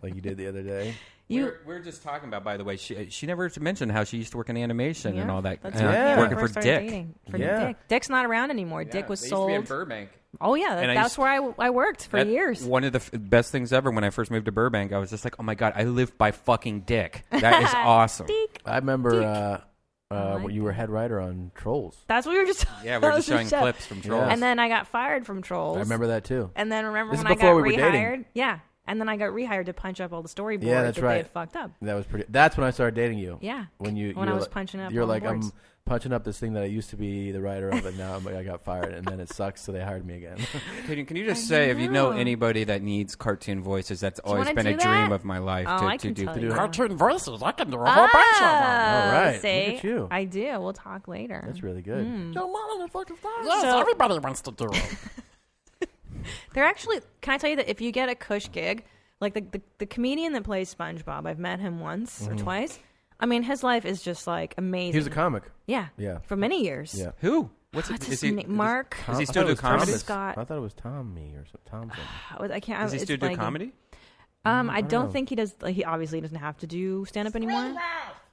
Speaker 7: like you did the other day.
Speaker 1: We're just talking about, by the way, she never mentioned how she used to work in animation and all that.
Speaker 6: That's
Speaker 1: working for Dick.
Speaker 6: Dick. Dick's not around anymore.
Speaker 1: Yeah,
Speaker 6: Dick was
Speaker 1: they
Speaker 6: sold.
Speaker 1: used to be in Burbank.
Speaker 6: Oh yeah, that's where I worked for years.
Speaker 1: One of the best things ever when I first moved to Burbank. I was just like, oh my god, I live by fucking Dick. That is awesome.
Speaker 6: Dick.
Speaker 7: I remember when you were head writer on Trolls.
Speaker 6: That's what we were just talking.
Speaker 1: Yeah, we were just showing clips from Trolls.
Speaker 6: And then I got fired from Trolls.
Speaker 7: I remember that too.
Speaker 6: And then remember
Speaker 7: this
Speaker 6: when I
Speaker 7: is before
Speaker 6: got
Speaker 7: we were
Speaker 6: rehired?
Speaker 7: dating.
Speaker 6: Yeah. And then I got rehired to punch up all the storyboards
Speaker 7: that's
Speaker 6: that
Speaker 7: right.
Speaker 6: they had fucked up.
Speaker 7: That was pretty. That's when I started dating you.
Speaker 6: Yeah.
Speaker 7: When
Speaker 6: I was punching up.
Speaker 7: You're
Speaker 6: all the
Speaker 7: like, I'm
Speaker 6: boards.
Speaker 7: punching up this thing that I used to be the writer of, and now I got fired, and then it sucks, so they hired me again.
Speaker 1: Can you just say, if you know anybody that needs cartoon voices, that's always been a dream of my life to do
Speaker 13: cartoon voices. I can do a whole bunch of them.
Speaker 7: All right,
Speaker 6: See?
Speaker 7: look at you.
Speaker 6: I do. We'll talk later.
Speaker 7: That's really good.
Speaker 13: Your motherfucking yes, everybody wants to do it.
Speaker 6: They're actually. Can I tell you that if you get a Cush gig, like the comedian that plays SpongeBob, I've met him once or twice. I mean, his life is just like amazing.
Speaker 7: He's a comic.
Speaker 6: Yeah.
Speaker 7: Yeah.
Speaker 6: For many years.
Speaker 7: Yeah.
Speaker 1: Who?
Speaker 6: What's his name? Mark.
Speaker 1: Does he still do comedy?
Speaker 6: Scott.
Speaker 7: I thought it was Tommy or Thompson.
Speaker 6: I can't.
Speaker 1: Does he still do comedy?
Speaker 6: I don't think he does. He obviously doesn't have to do stand up anymore.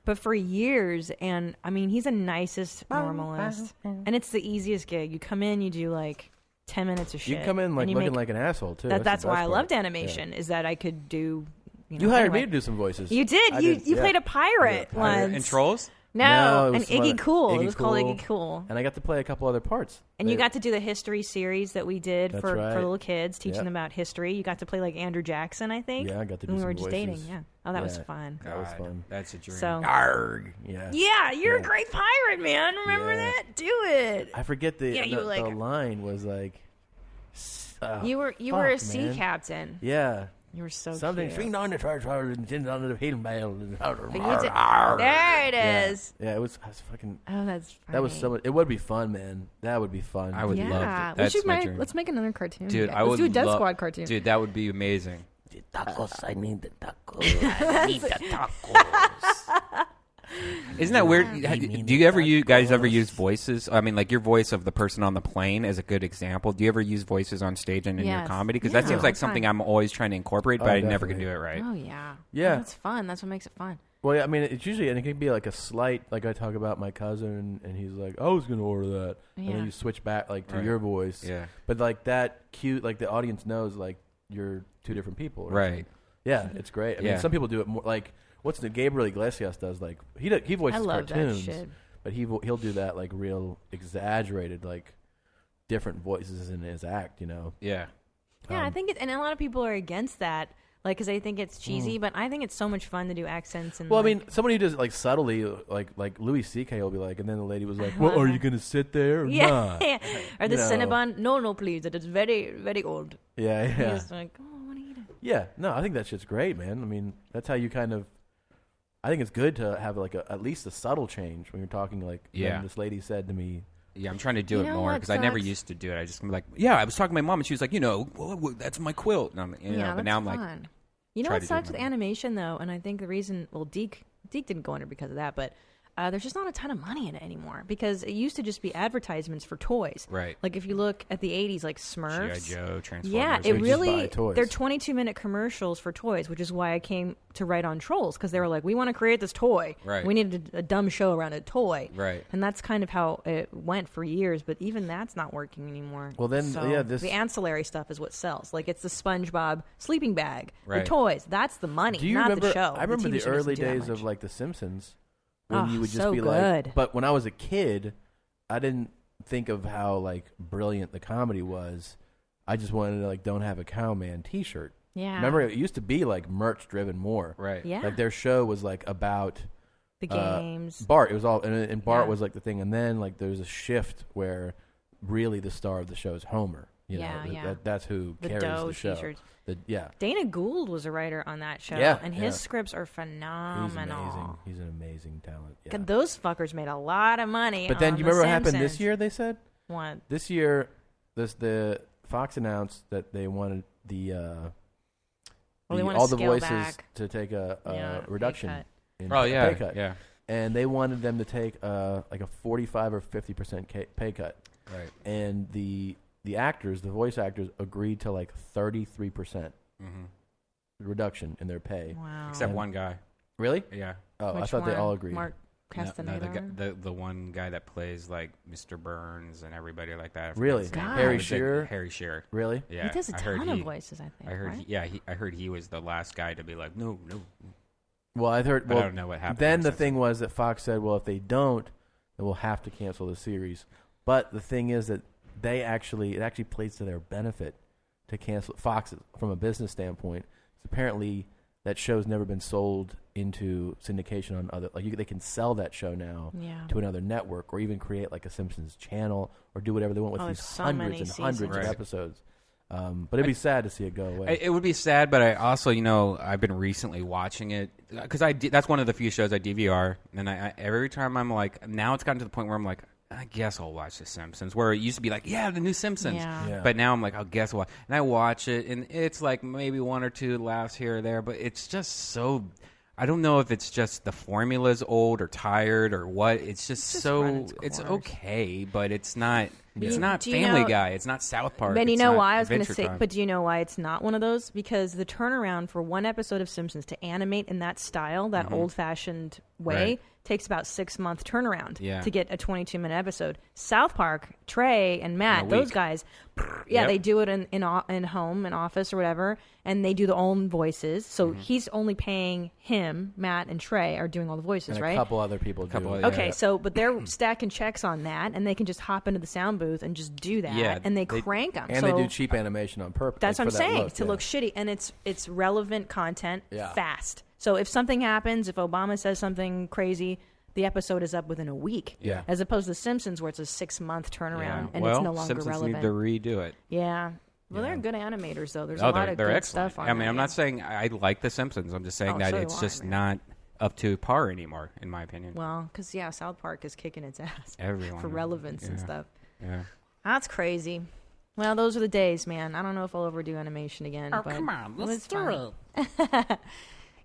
Speaker 6: But for years, and I mean, he's the nicest normalist, and it's the easiest gig. You come in, you do like 10 minutes of shit.
Speaker 7: You come in like looking like an asshole too.
Speaker 6: That's why I loved animation. Is that I could do.
Speaker 7: You hired me to do some voices.
Speaker 6: You did. You played a pirate once.
Speaker 1: In Trolls?
Speaker 6: No, and Iggy Cool. It was called Iggy Cool.
Speaker 7: And I got to play a couple other parts.
Speaker 6: And you got to do the history series that we did for little kids, teaching them about history. You got to play like Andrew Jackson, I think.
Speaker 7: Yeah, I got to do
Speaker 6: when
Speaker 7: some
Speaker 6: we were just
Speaker 7: voices.
Speaker 6: dating. Yeah. Oh, that was fun.
Speaker 7: That was fun.
Speaker 1: That's a dream.
Speaker 6: So,
Speaker 7: Arrgh. Yeah.
Speaker 6: Yeah, you're a great pirate, man. Remember that? Do it.
Speaker 7: I forget the line was like.
Speaker 6: You were a sea captain.
Speaker 7: Yeah.
Speaker 6: You were so
Speaker 7: something.
Speaker 6: cute.
Speaker 7: On the and on the hidden
Speaker 6: There it is.
Speaker 7: Yeah, it was fucking.
Speaker 6: Oh, that's funny.
Speaker 7: That was so much. It would be fun, man. That would be fun.
Speaker 1: I would love it. That's my dream.
Speaker 6: Let's make another cartoon.
Speaker 1: Dude,
Speaker 6: let's do a Death Squad cartoon.
Speaker 1: Dude, that would be amazing.
Speaker 13: The tacos, I need the tacos. I need the tacos.
Speaker 1: Isn't that weird? Do you guys ever use voices? I mean, like your voice of the person on the plane is a good example. Do you ever use voices on stage and in your comedy? Because that seems like something I'm always trying to incorporate, but I never can do it right.
Speaker 6: Oh, yeah.
Speaker 7: Yeah.
Speaker 6: That's fun. That's what makes it fun.
Speaker 7: Well, I mean, it's usually, and it can be like a slight, like I talk about my cousin, and he's like, I was going to order that.
Speaker 6: Yeah.
Speaker 7: And then you switch back, like, to your voice.
Speaker 1: Yeah.
Speaker 7: But, like, that cute, like, the audience knows, like, you're two different people.
Speaker 1: Right.
Speaker 7: Yeah, it's great. I mean, some people do it more, like, what's the Gabriel Iglesias does, like, he voices cartoons.
Speaker 6: That shit.
Speaker 7: But he'll do that, like, real exaggerated, like, different voices in his act, you know?
Speaker 1: Yeah.
Speaker 6: Yeah, I think and a lot of people are against that. Like, because they think it's cheesy, but I think it's so much fun to do accents. And
Speaker 7: well, I mean, somebody who does it, like, subtly, like Louis C.K. will be like, and then the lady was like, well, are you going to sit there or not?
Speaker 6: Yeah. Or the Cinnabon, no, please, it is very, very old.
Speaker 7: Yeah, yeah.
Speaker 6: He's like, oh, what are you doing?
Speaker 7: Yeah, no, I think that shit's great, man. I mean, that's how you kind of, I think it's good to have, like, at least a subtle change when you're talking, like, when this lady said to me.
Speaker 1: Yeah, I'm trying to do it more because I never used to do it. I just be like, I was talking to my mom and she was like, well, that's my quilt. And I'm, but now I'm like,
Speaker 6: you know what sucks with animation though, and I think the reason, Deke didn't go under because of that, but there's just not a ton of money in it anymore because it used to just be advertisements for toys.
Speaker 1: Right.
Speaker 6: Like if you look at the 80s, like Smurfs.
Speaker 1: G.I. Joe, Transformers.
Speaker 6: Yeah, it really, they're 22-minute commercials for toys, which is why I came to write on Trolls because they were like, we want to create this toy.
Speaker 1: Right.
Speaker 6: We needed a dumb show around a toy.
Speaker 1: Right.
Speaker 6: And that's kind of how it went for years, but even that's not working anymore.
Speaker 7: Well, then,
Speaker 6: the ancillary stuff is what sells. Like it's the SpongeBob sleeping bag,
Speaker 1: right.
Speaker 6: the toys. That's the money, not the show.
Speaker 7: I remember the early days of like The Simpsons. When you would just be
Speaker 6: good.
Speaker 7: like, but when I was a kid, I didn't think of how like brilliant the comedy was. I just wanted to like "Don't Have a Cow Man" T-shirt.
Speaker 6: Yeah.
Speaker 7: Remember, it used to be like merch driven more.
Speaker 1: Right.
Speaker 6: Yeah.
Speaker 7: Like their show was like about
Speaker 6: the games.
Speaker 7: Bart. It was all, and Bart was like the thing. And then like there's a shift where really the star of the show is Homer. You know, that's who
Speaker 6: the
Speaker 7: carries
Speaker 6: dough
Speaker 7: the show.
Speaker 6: T-shirts.
Speaker 7: Dana
Speaker 6: Gould was a writer on that show.
Speaker 7: Yeah,
Speaker 6: and his scripts are phenomenal.
Speaker 7: He's an amazing talent. Yeah.
Speaker 6: Those fuckers made a lot of money.
Speaker 7: But then
Speaker 6: on
Speaker 7: you remember
Speaker 6: The
Speaker 7: what happened
Speaker 6: Simpsons.
Speaker 7: this year? They said
Speaker 6: What?
Speaker 7: This year, the Fox announced that they wanted
Speaker 6: they want
Speaker 7: all
Speaker 6: to
Speaker 7: the
Speaker 6: scale
Speaker 7: voices
Speaker 6: back.
Speaker 7: to take a reduction.
Speaker 6: Pay
Speaker 7: Pay cut.
Speaker 1: Yeah.
Speaker 7: And they wanted them to take like a 45 or 50% pay cut.
Speaker 1: Right.
Speaker 7: And the actors, the voice actors, agreed to like 33% reduction in their pay.
Speaker 6: Wow.
Speaker 1: Except one guy.
Speaker 7: Really?
Speaker 1: Yeah.
Speaker 7: Oh,
Speaker 6: Which
Speaker 7: I thought they
Speaker 6: one?
Speaker 7: all agreed.
Speaker 6: Mark Castaneda.
Speaker 1: The one guy that plays like Mr. Burns and everybody like that. I forget
Speaker 7: Really?
Speaker 1: his name.
Speaker 6: God.
Speaker 7: Harry
Speaker 1: He was like
Speaker 7: Shearer?
Speaker 1: Harry Shearer.
Speaker 7: Really?
Speaker 1: Yeah.
Speaker 6: He does a
Speaker 1: I heard
Speaker 6: ton of voices, I think.
Speaker 1: I heard.
Speaker 6: Right?
Speaker 1: I heard he was the last guy to be like, no.
Speaker 7: Well, I heard.
Speaker 1: But
Speaker 7: Well,
Speaker 1: I don't know what happened.
Speaker 7: Then the
Speaker 1: since
Speaker 7: thing was that Fox said, well, if they don't, then we'll have to cancel the series. But the thing is that it actually plays to their benefit to cancel Fox from a business standpoint. Apparently, that show's never been sold into syndication on other. Like they can sell that show now to another network, or even create like a Simpsons channel, or do whatever they want with these
Speaker 6: so
Speaker 7: hundreds and hundreds of
Speaker 1: Right.
Speaker 7: episodes. But it'd be sad to see it go away.
Speaker 1: It would be sad, but I also, I've been recently watching it because that's one of the few shows I DVR, and I every time I'm like, now it's gotten to the point where I'm like, I guess I'll watch The Simpsons, where it used to be like, the new Simpsons, but now I'm like, I'll guess what, and I watch it, and it's like maybe one or two laughs here or there, but it's just so. I don't know if it's just the formula's old or tired or what. It's just so. It's okay, but it's not. It's not Family Guy. It's not South Park.
Speaker 6: And you
Speaker 1: it's
Speaker 6: know
Speaker 1: not
Speaker 6: why I was going to
Speaker 1: Adventure
Speaker 6: say,
Speaker 1: Time.
Speaker 6: but do you know why it's not one of those? Because the turnaround for one episode of Simpsons to animate in that style, that old-fashioned way, takes about 6-month turnaround to get a 22-minute episode. South Park, Trey and Matt, those guys, they do it in home, in office or whatever, and they do their own voices. So he's only paying him, Matt and Trey are doing all the voices,
Speaker 7: and
Speaker 6: right?
Speaker 7: a couple other people do.
Speaker 6: Okay, so but they're stacking checks on that, and they can just hop into the sound booth and just do that, and they crank them.
Speaker 7: And
Speaker 6: so
Speaker 7: they do cheap animation on purpose.
Speaker 6: that's
Speaker 7: like,
Speaker 6: what I'm saying,
Speaker 7: look,
Speaker 6: to look shitty, and it's relevant content fast. So if something happens, if Obama says something crazy, the episode is up within a week.
Speaker 7: Yeah.
Speaker 6: As opposed to The Simpsons, where it's a 6-month turnaround, and
Speaker 1: well,
Speaker 6: it's no longer
Speaker 1: Simpsons
Speaker 6: relevant.
Speaker 1: need to redo it.
Speaker 6: Yeah. Well, they're good animators, though. There's a lot of
Speaker 1: they're
Speaker 6: good
Speaker 1: excellent.
Speaker 6: stuff on
Speaker 1: I mean,
Speaker 6: there,
Speaker 1: I'm not saying I like The Simpsons. I'm just saying that
Speaker 6: so
Speaker 1: it's
Speaker 6: do I,
Speaker 1: just
Speaker 6: man.
Speaker 1: not up to par anymore, in my opinion.
Speaker 6: Well, because, South Park is kicking its ass
Speaker 1: Everyone
Speaker 6: for relevance and stuff.
Speaker 1: Yeah.
Speaker 6: That's crazy. Well, those are the days, man. I don't know if I'll ever do animation again.
Speaker 11: Oh,
Speaker 6: but
Speaker 11: come on. Let's
Speaker 6: it's
Speaker 11: do
Speaker 6: fun.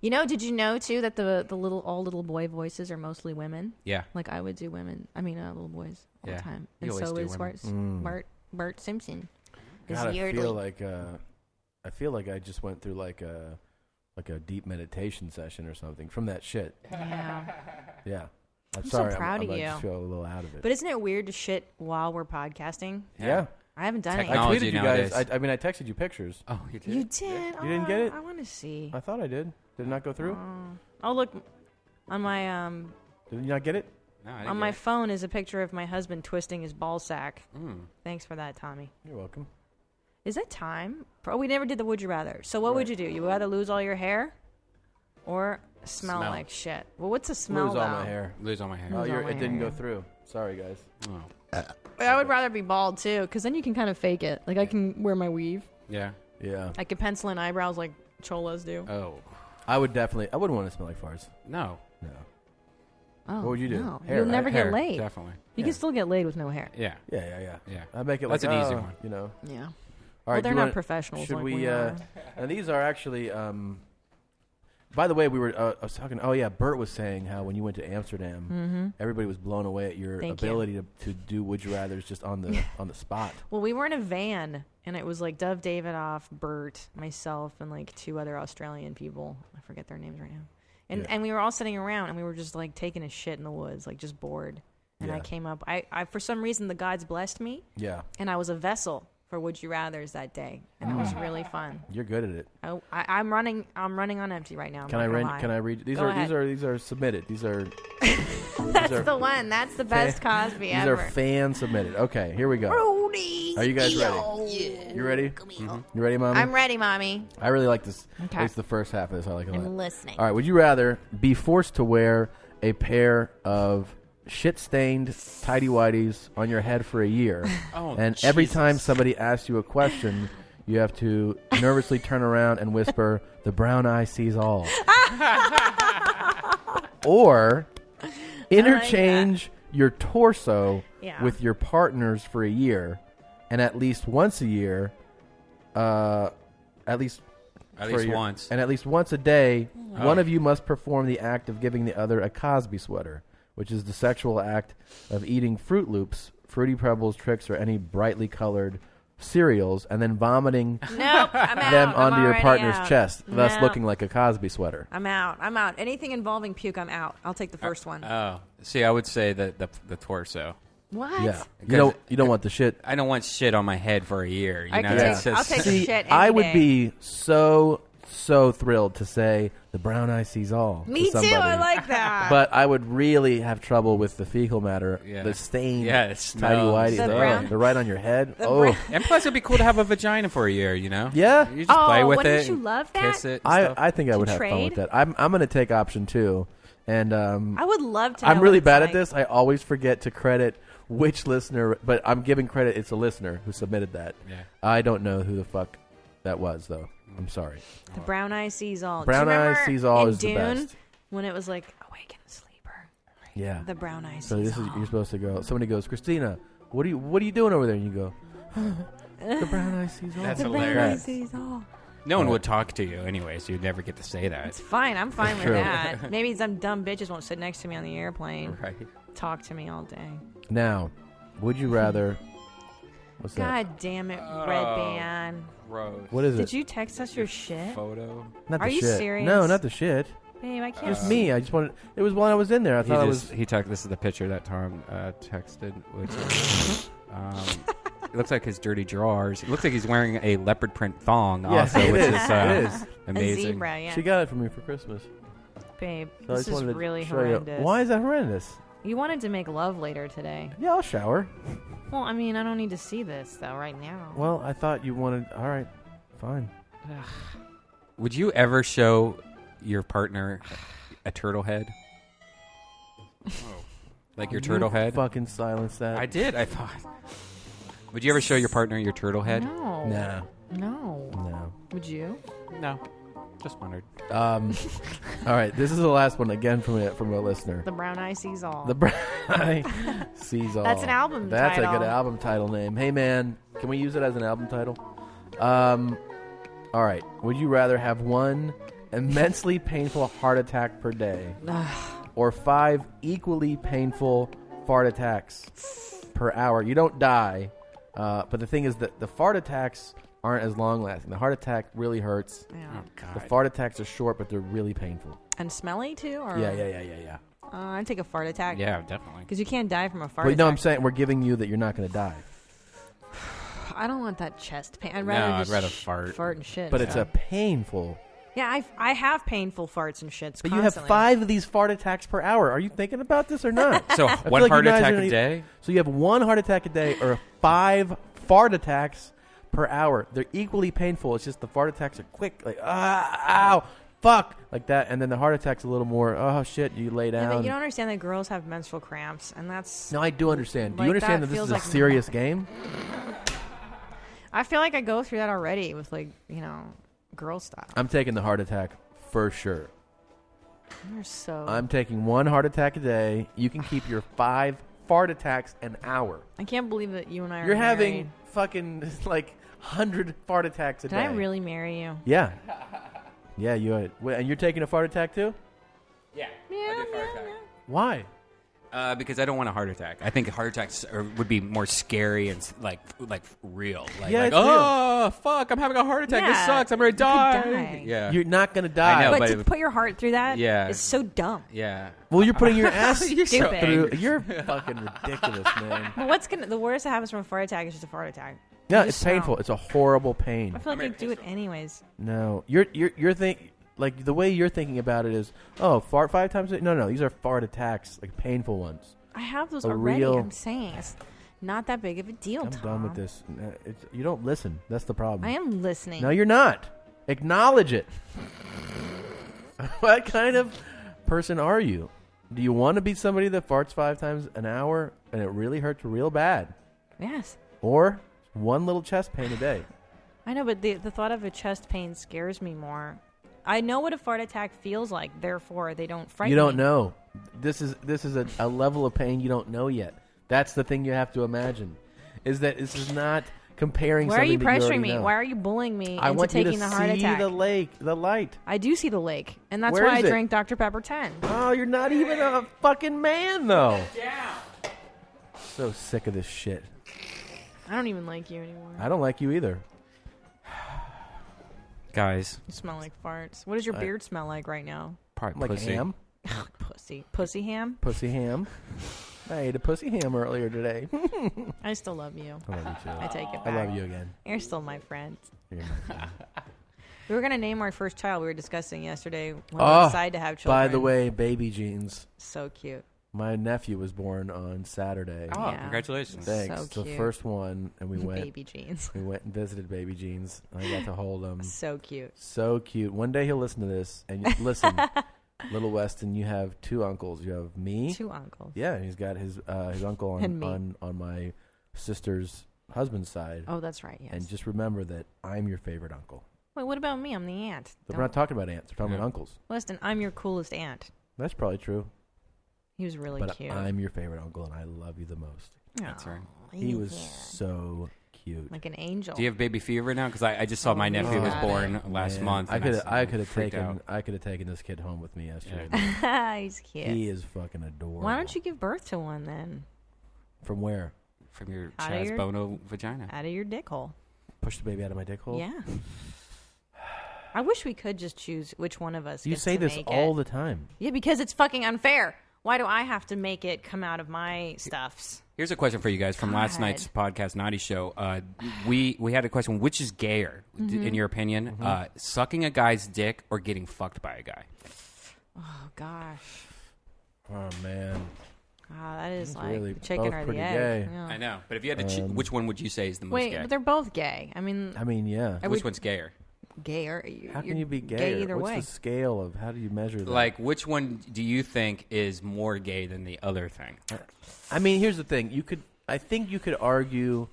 Speaker 6: Did you know, too, that the little boy voices are mostly women?
Speaker 1: Yeah.
Speaker 6: Like, I would do little boys all the time.
Speaker 1: You
Speaker 6: And
Speaker 1: always
Speaker 6: so
Speaker 1: do
Speaker 6: is
Speaker 1: women.
Speaker 6: Bart Simpson.
Speaker 7: God, I feel like I just went through like a deep meditation session or something from that shit.
Speaker 6: Yeah.
Speaker 7: Yeah. I'm
Speaker 6: so
Speaker 7: sorry.
Speaker 6: proud
Speaker 7: I
Speaker 6: of you.
Speaker 7: just feel a little out of it.
Speaker 6: But isn't it weird to shit while we're podcasting?
Speaker 7: Yeah.
Speaker 6: I haven't done it yet.
Speaker 7: I
Speaker 1: Technology
Speaker 7: tweeted you
Speaker 1: nowadays.
Speaker 7: guys. I texted you pictures.
Speaker 1: Oh, you did?
Speaker 6: You did?
Speaker 7: You didn't get it?
Speaker 6: I want to see.
Speaker 7: I thought I did. Did it not go through?
Speaker 6: Oh, look. On my
Speaker 7: Did you not get it?
Speaker 1: No, I didn't
Speaker 6: on
Speaker 1: get
Speaker 6: my
Speaker 1: it.
Speaker 6: phone is a picture of my husband twisting his ball sack. Thanks for that, Tommy.
Speaker 7: You're welcome.
Speaker 6: Is it time? Oh, we never did the would you rather. So what would you do? You would rather lose all your hair or smell like shit? Well, what's a smell
Speaker 7: Lose
Speaker 6: though?
Speaker 7: all my hair.
Speaker 1: Lose all my hair.
Speaker 7: Oh,
Speaker 6: Lose all my
Speaker 7: it didn't
Speaker 6: hair.
Speaker 7: go through. Sorry, guys.
Speaker 1: Oh.
Speaker 6: I would rather be bald too, because then you can kind of fake it. Like I can wear my weave.
Speaker 1: Yeah.
Speaker 7: Yeah.
Speaker 6: I can pencil in eyebrows like cholas do.
Speaker 1: Oh.
Speaker 7: I wouldn't want to smell like farts.
Speaker 1: No.
Speaker 7: No.
Speaker 6: Oh,
Speaker 7: What would you do?
Speaker 6: No.
Speaker 7: Hair,
Speaker 6: You'll
Speaker 7: right?
Speaker 6: never
Speaker 1: Hair,
Speaker 6: get laid.
Speaker 1: definitely.
Speaker 6: You can still get laid with no hair.
Speaker 1: Yeah.
Speaker 7: Yeah.
Speaker 1: Yeah.
Speaker 7: I make it
Speaker 1: That's
Speaker 7: like
Speaker 1: an easy one.
Speaker 7: you know.
Speaker 6: Yeah.
Speaker 7: All right,
Speaker 6: they're
Speaker 7: do you
Speaker 6: not
Speaker 7: wanna-
Speaker 6: professionals
Speaker 7: Should
Speaker 6: like
Speaker 7: we?
Speaker 6: we are.
Speaker 7: And these are actually. By the way, we were. I was talking. Oh yeah, Bert was saying how when you went to Amsterdam, everybody was blown away at your
Speaker 6: Thank you.
Speaker 7: ability to do would you rather's just on the spot.
Speaker 6: Well, we were in a van, and it was like Dove Davidoff, Bert, myself, and like 2 other Australian people. I forget their names right now. And we were all sitting around, and we were just like taking a shit in the woods, like just bored. And I came up. I for some reason the gods blessed me.
Speaker 7: Yeah.
Speaker 6: And I was a vessel for Would You Rather's that day, and it was really fun.
Speaker 7: You're good at it.
Speaker 6: I'm running on empty right now.
Speaker 7: Can I read? These
Speaker 6: Go
Speaker 7: are
Speaker 6: ahead.
Speaker 7: these are submitted. These are.
Speaker 6: That's the one. That's the best Cosby
Speaker 7: These
Speaker 6: ever.
Speaker 7: are fan submitted. Okay, here we go.
Speaker 6: booty.
Speaker 7: Are you guys ready? Yeah. You ready? You ready, Mommy?
Speaker 6: I'm ready, Mommy.
Speaker 7: I really like this.
Speaker 6: Okay.
Speaker 7: At least the first half of this I like a lot.
Speaker 6: I'm listening.
Speaker 7: All right, would you rather be forced to wear a pair of shit-stained tighty-whities on your head for a year, and every time somebody asks you a question, you have to nervously turn around and whisper, "The brown eye sees all." Or interchange your torso with your partners for a year, and at least once a year, at least once a day, one of you must perform the act of giving the other a Cosby sweater, which is the sexual act of eating Fruit Loops, Fruity Pebbles, Trix, or any brightly colored cereals, and then vomiting them onto your partner's chest, thus looking like a Cosby sweater.
Speaker 6: I'm out. Anything involving puke, I'm out. I'll take the first one.
Speaker 11: Oh, see, I would say the torso.
Speaker 6: What?
Speaker 7: Yeah, you don't want the shit.
Speaker 11: I don't want shit on my head for a year. You know?
Speaker 6: I'll take the shit.
Speaker 7: I would be so thrilled to say the brown eye sees all.
Speaker 6: Me too. I like that.
Speaker 7: But I would really have trouble with the fecal matter, the stain.
Speaker 11: Yeah, it smells.
Speaker 7: Tidy whitey. They're right on your head.
Speaker 11: And plus, it'd be cool to have a vagina for a year. You know?
Speaker 7: Yeah.
Speaker 11: You just play with
Speaker 6: wouldn't
Speaker 11: it.
Speaker 6: You love that?
Speaker 11: Kiss it.
Speaker 7: I think I would have fun with that. I'm going to take option 2, and
Speaker 6: I would love to.
Speaker 7: I'm really bad at this. I always forget to credit which listener, but I'm giving credit. It's a listener who submitted that.
Speaker 11: Yeah.
Speaker 7: I don't know who the fuck that was, though. I'm sorry.
Speaker 6: The brown eye sees all.
Speaker 7: Brown eye sees all is
Speaker 6: Dune,
Speaker 7: the best.
Speaker 6: When it was like awaken the sleeper.
Speaker 7: Yeah.
Speaker 6: The brown eye sees
Speaker 7: So this
Speaker 6: all.
Speaker 7: is you're supposed to go. Somebody goes, Christina, what are you doing over there? And you go, the brown eye sees all.
Speaker 11: That's
Speaker 6: the
Speaker 11: hilarious.
Speaker 6: brown eye sees all.
Speaker 11: No one would talk to you anyway, so you'd never get to say that.
Speaker 6: It's fine. I'm fine with
Speaker 7: true.
Speaker 6: that. Maybe some dumb bitches won't sit next to me on the airplane.
Speaker 11: Right.
Speaker 6: Talk to me all day.
Speaker 7: Now, would you rather? What's that?
Speaker 6: God damn it, Redban.
Speaker 11: Gross.
Speaker 7: What is it?
Speaker 6: Did you text us your shit?
Speaker 11: Photo.
Speaker 7: Not the
Speaker 6: Are you
Speaker 7: shit.
Speaker 6: serious?
Speaker 7: No, not the shit.
Speaker 6: Babe, I can't.
Speaker 7: Just me. I just wanted. It was when I was in there. I thought
Speaker 11: This is the picture that Tom texted. Which it looks like his dirty drawers. It looks like he's wearing a leopard print thong.
Speaker 7: Yes,
Speaker 11: also,
Speaker 7: it
Speaker 11: which
Speaker 7: is.
Speaker 11: is
Speaker 7: It is.
Speaker 11: amazing.
Speaker 6: A zebra, yeah.
Speaker 7: She got it for me for Christmas.
Speaker 6: Babe,
Speaker 7: So I
Speaker 6: this
Speaker 7: just
Speaker 6: is
Speaker 7: wanted to
Speaker 6: really
Speaker 7: show you.
Speaker 6: horrendous.
Speaker 7: Why is that horrendous?
Speaker 6: You wanted to make love later today.
Speaker 7: Yeah, I'll shower.
Speaker 6: Well, I mean, I don't need to see this, though, right now.
Speaker 7: Well, I thought you wanted. All right, fine.
Speaker 11: Would you ever show your partner a turtle head? Like your turtle head?
Speaker 7: Fucking silence that.
Speaker 11: I did. I thought. Would you ever show your partner your turtle head?
Speaker 6: No.
Speaker 7: Nah.
Speaker 6: No. Would you?
Speaker 11: No. Just wondered.
Speaker 7: All right, this is the last one again from a listener.
Speaker 6: The brown eye sees all.
Speaker 7: The brown eye sees all.
Speaker 6: That's an album
Speaker 7: That's
Speaker 6: title.
Speaker 7: a good album title name. Hey man, can we use it as an album title? All right. Would you rather have one immensely painful heart attack per day, or 5 equally painful fart attacks per hour? You don't die, but the thing is that the fart attacks aren't as long lasting. The heart attack really hurts.
Speaker 6: Yeah.
Speaker 11: Oh, God.
Speaker 7: The fart attacks are short, but they're really painful.
Speaker 6: And smelly, too? Or?
Speaker 7: Yeah.
Speaker 6: I'd take a fart attack.
Speaker 11: Yeah, definitely.
Speaker 6: Because you can't die from a fart
Speaker 7: But
Speaker 6: attack.
Speaker 7: no, I'm saying we're giving you that you're not going to die.
Speaker 6: I don't want that chest pain. I'd rather fart and shit.
Speaker 7: But it's a painful.
Speaker 6: Yeah, I have painful farts and shits
Speaker 7: But
Speaker 6: constantly.
Speaker 7: you have 5 of these fart attacks per hour. Are you thinking about this or not?
Speaker 11: So one heart attack a day?
Speaker 7: So you have 1 heart attack a day or 5 fart attacks per hour. They're equally painful. It's just the fart attacks are quick, like ow, fuck, like that, and then the heart attack's a little more. Oh shit, you lay down.
Speaker 6: Yeah, but you don't understand that girls have menstrual cramps, and that's.
Speaker 7: No, I do understand. Do
Speaker 6: like
Speaker 7: you understand that this
Speaker 6: feels
Speaker 7: is a
Speaker 6: like
Speaker 7: serious game?
Speaker 6: I feel like I go through that already with girl stuff.
Speaker 7: I'm taking the heart attack for sure.
Speaker 6: You're so.
Speaker 7: I'm taking 1 heart attack a day. You can keep your 5 fart attacks an hour.
Speaker 6: I can't believe that you and I are
Speaker 7: You're
Speaker 6: married.
Speaker 7: having fucking 100 fart attacks a
Speaker 6: Did
Speaker 7: day.
Speaker 6: I really marry you?
Speaker 7: Yeah. Yeah, you had. And you're taking a fart attack too?
Speaker 11: Yeah.
Speaker 7: Why?
Speaker 11: Because I don't want a heart attack. I think heart attacks would be more scary and like real.
Speaker 7: Yeah, it's
Speaker 11: oh fuck, I'm having a heart attack. This
Speaker 6: Yeah,
Speaker 11: sucks. I'm gonna
Speaker 6: you could
Speaker 11: die.
Speaker 6: die.
Speaker 11: Yeah.
Speaker 7: You're not gonna die.
Speaker 11: I know,
Speaker 6: but to
Speaker 11: it-
Speaker 6: put your heart through that
Speaker 11: Yeah.
Speaker 6: is so dumb.
Speaker 11: Yeah.
Speaker 7: Well, you're putting your ass
Speaker 11: You're so
Speaker 6: Stupid.
Speaker 7: through.
Speaker 11: angry.
Speaker 7: You're fucking ridiculous, man.
Speaker 6: But the worst that happens from a fart attack is just a fart attack.
Speaker 7: Yeah,
Speaker 6: You
Speaker 7: it's
Speaker 6: just
Speaker 7: painful.
Speaker 6: smell.
Speaker 7: It's a horrible pain.
Speaker 6: I feel like you do it anyways.
Speaker 7: No, you're like the way you're thinking about it is, oh, fart 5 times a day. No, these are fart attacks, like painful ones.
Speaker 6: I have those
Speaker 7: A
Speaker 6: already.
Speaker 7: real-
Speaker 6: I'm saying. not that big of a deal,
Speaker 7: I'm
Speaker 6: Tom.
Speaker 7: done with this. You don't listen. That's the problem.
Speaker 6: I am listening.
Speaker 7: No, you're not. Acknowledge it. What kind of person are you? Do you want to be somebody that farts 5 times an hour and it really hurts real bad?
Speaker 6: Yes.
Speaker 7: Or one little chest pain a day?
Speaker 6: I know, but the thought of a chest pain scares me more. I know what a fart attack feels like, therefore they don't frighten me.
Speaker 7: You don't know. This is a level of pain you don't know yet. That's the thing you have to imagine. Is that this is not comparing
Speaker 6: Why are
Speaker 7: something
Speaker 6: you
Speaker 7: that you
Speaker 6: pressuring
Speaker 7: already
Speaker 6: me?
Speaker 7: know.
Speaker 6: Why are you bullying me
Speaker 7: I
Speaker 6: into
Speaker 7: want you
Speaker 6: taking
Speaker 7: to
Speaker 6: the heart
Speaker 7: see
Speaker 6: attack?
Speaker 7: the light.
Speaker 6: I do see the lake, and that's
Speaker 7: Where
Speaker 6: why I
Speaker 7: is it?
Speaker 6: drank Dr. Pepper 10.
Speaker 7: Oh, you're not even a fucking man, though. So sick of this shit.
Speaker 6: I don't even like you anymore.
Speaker 7: I don't like you either.
Speaker 11: Guys.
Speaker 6: You smell like farts. What does your beard smell like right now?
Speaker 11: Probably
Speaker 7: Like
Speaker 11: pussy.
Speaker 7: ham.
Speaker 6: Pussy ham?
Speaker 7: Pussy ham. I ate a pussy ham earlier today.
Speaker 6: I still love you.
Speaker 7: I love you too.
Speaker 6: I take it back.
Speaker 7: I love you again.
Speaker 6: You're still my friend.
Speaker 7: You're my friend.
Speaker 6: We were going to name our first child. We were discussing yesterday when we decided to have children.
Speaker 7: By the way, baby jeans.
Speaker 6: So cute.
Speaker 7: My nephew was born on Saturday.
Speaker 11: Oh, congratulations.
Speaker 7: Thanks.
Speaker 6: So
Speaker 7: It's the
Speaker 6: cute.
Speaker 7: first one, and we went.
Speaker 6: Baby jeans.
Speaker 7: We went and visited baby jeans. I got to hold him.
Speaker 6: So cute.
Speaker 7: So cute. One day he'll listen to this, and listen, Little Weston, you have 2 uncles. You have me.
Speaker 6: 2 uncles.
Speaker 7: Yeah, he's got his uncle
Speaker 6: And me.
Speaker 7: on my sister's husband's side.
Speaker 6: Oh, that's right, yes.
Speaker 7: And just remember that I'm your favorite uncle.
Speaker 6: Wait, what about me? I'm the aunt.
Speaker 7: But we're not talking about aunts. We're talking about uncles.
Speaker 6: Weston, I'm your coolest aunt.
Speaker 7: That's probably true.
Speaker 6: He was really
Speaker 7: But
Speaker 6: cute.
Speaker 7: I'm your favorite uncle, and I love you the most.
Speaker 11: That's right.
Speaker 7: He was so cute.
Speaker 6: Like an angel.
Speaker 11: Do you have baby fever now? Because I just saw my nephew was born last month.
Speaker 7: I
Speaker 11: and
Speaker 7: could have
Speaker 11: freaked
Speaker 7: taken
Speaker 11: out.
Speaker 7: this kid home with me yesterday.
Speaker 6: He's cute.
Speaker 7: He is fucking adorable.
Speaker 6: Why don't you give birth to one then?
Speaker 7: From where?
Speaker 11: From your
Speaker 6: Out of
Speaker 11: Chaz
Speaker 6: your-
Speaker 11: Bono vagina.
Speaker 6: Out of your dick hole.
Speaker 7: Push the baby out of my dick hole?
Speaker 6: Yeah. I wish we could just choose which one of us
Speaker 7: You
Speaker 6: gets
Speaker 7: say
Speaker 6: to
Speaker 7: this
Speaker 6: make
Speaker 7: all
Speaker 6: it.
Speaker 7: the time.
Speaker 6: Yeah, because it's fucking unfair. Why do I have to make it come out of my stuffs?
Speaker 11: Here's a question for you guys from last
Speaker 6: God.
Speaker 11: night's podcast, Naughty Show. We had a question: which is gayer, in your opinion, sucking a guy's dick or getting fucked by a guy?
Speaker 6: Oh gosh.
Speaker 7: Oh man.
Speaker 6: That is
Speaker 7: That's
Speaker 6: like
Speaker 7: really
Speaker 6: the chicken
Speaker 7: both
Speaker 6: or the
Speaker 7: pretty
Speaker 6: egg.
Speaker 7: gay.
Speaker 6: Yeah.
Speaker 11: I know, but if you had to, which one would you say is the most
Speaker 6: Wait,
Speaker 11: gay?
Speaker 6: but they're both gay. I mean,
Speaker 7: yeah.
Speaker 11: Which one's gayer?
Speaker 6: Gayer.
Speaker 7: How can you be gay?
Speaker 6: Gay either
Speaker 7: What's
Speaker 6: way.
Speaker 7: the scale of how do you measure that?
Speaker 11: Like, which one do you think is more gay than the other thing?
Speaker 7: I mean, here's the thing. I think you could argue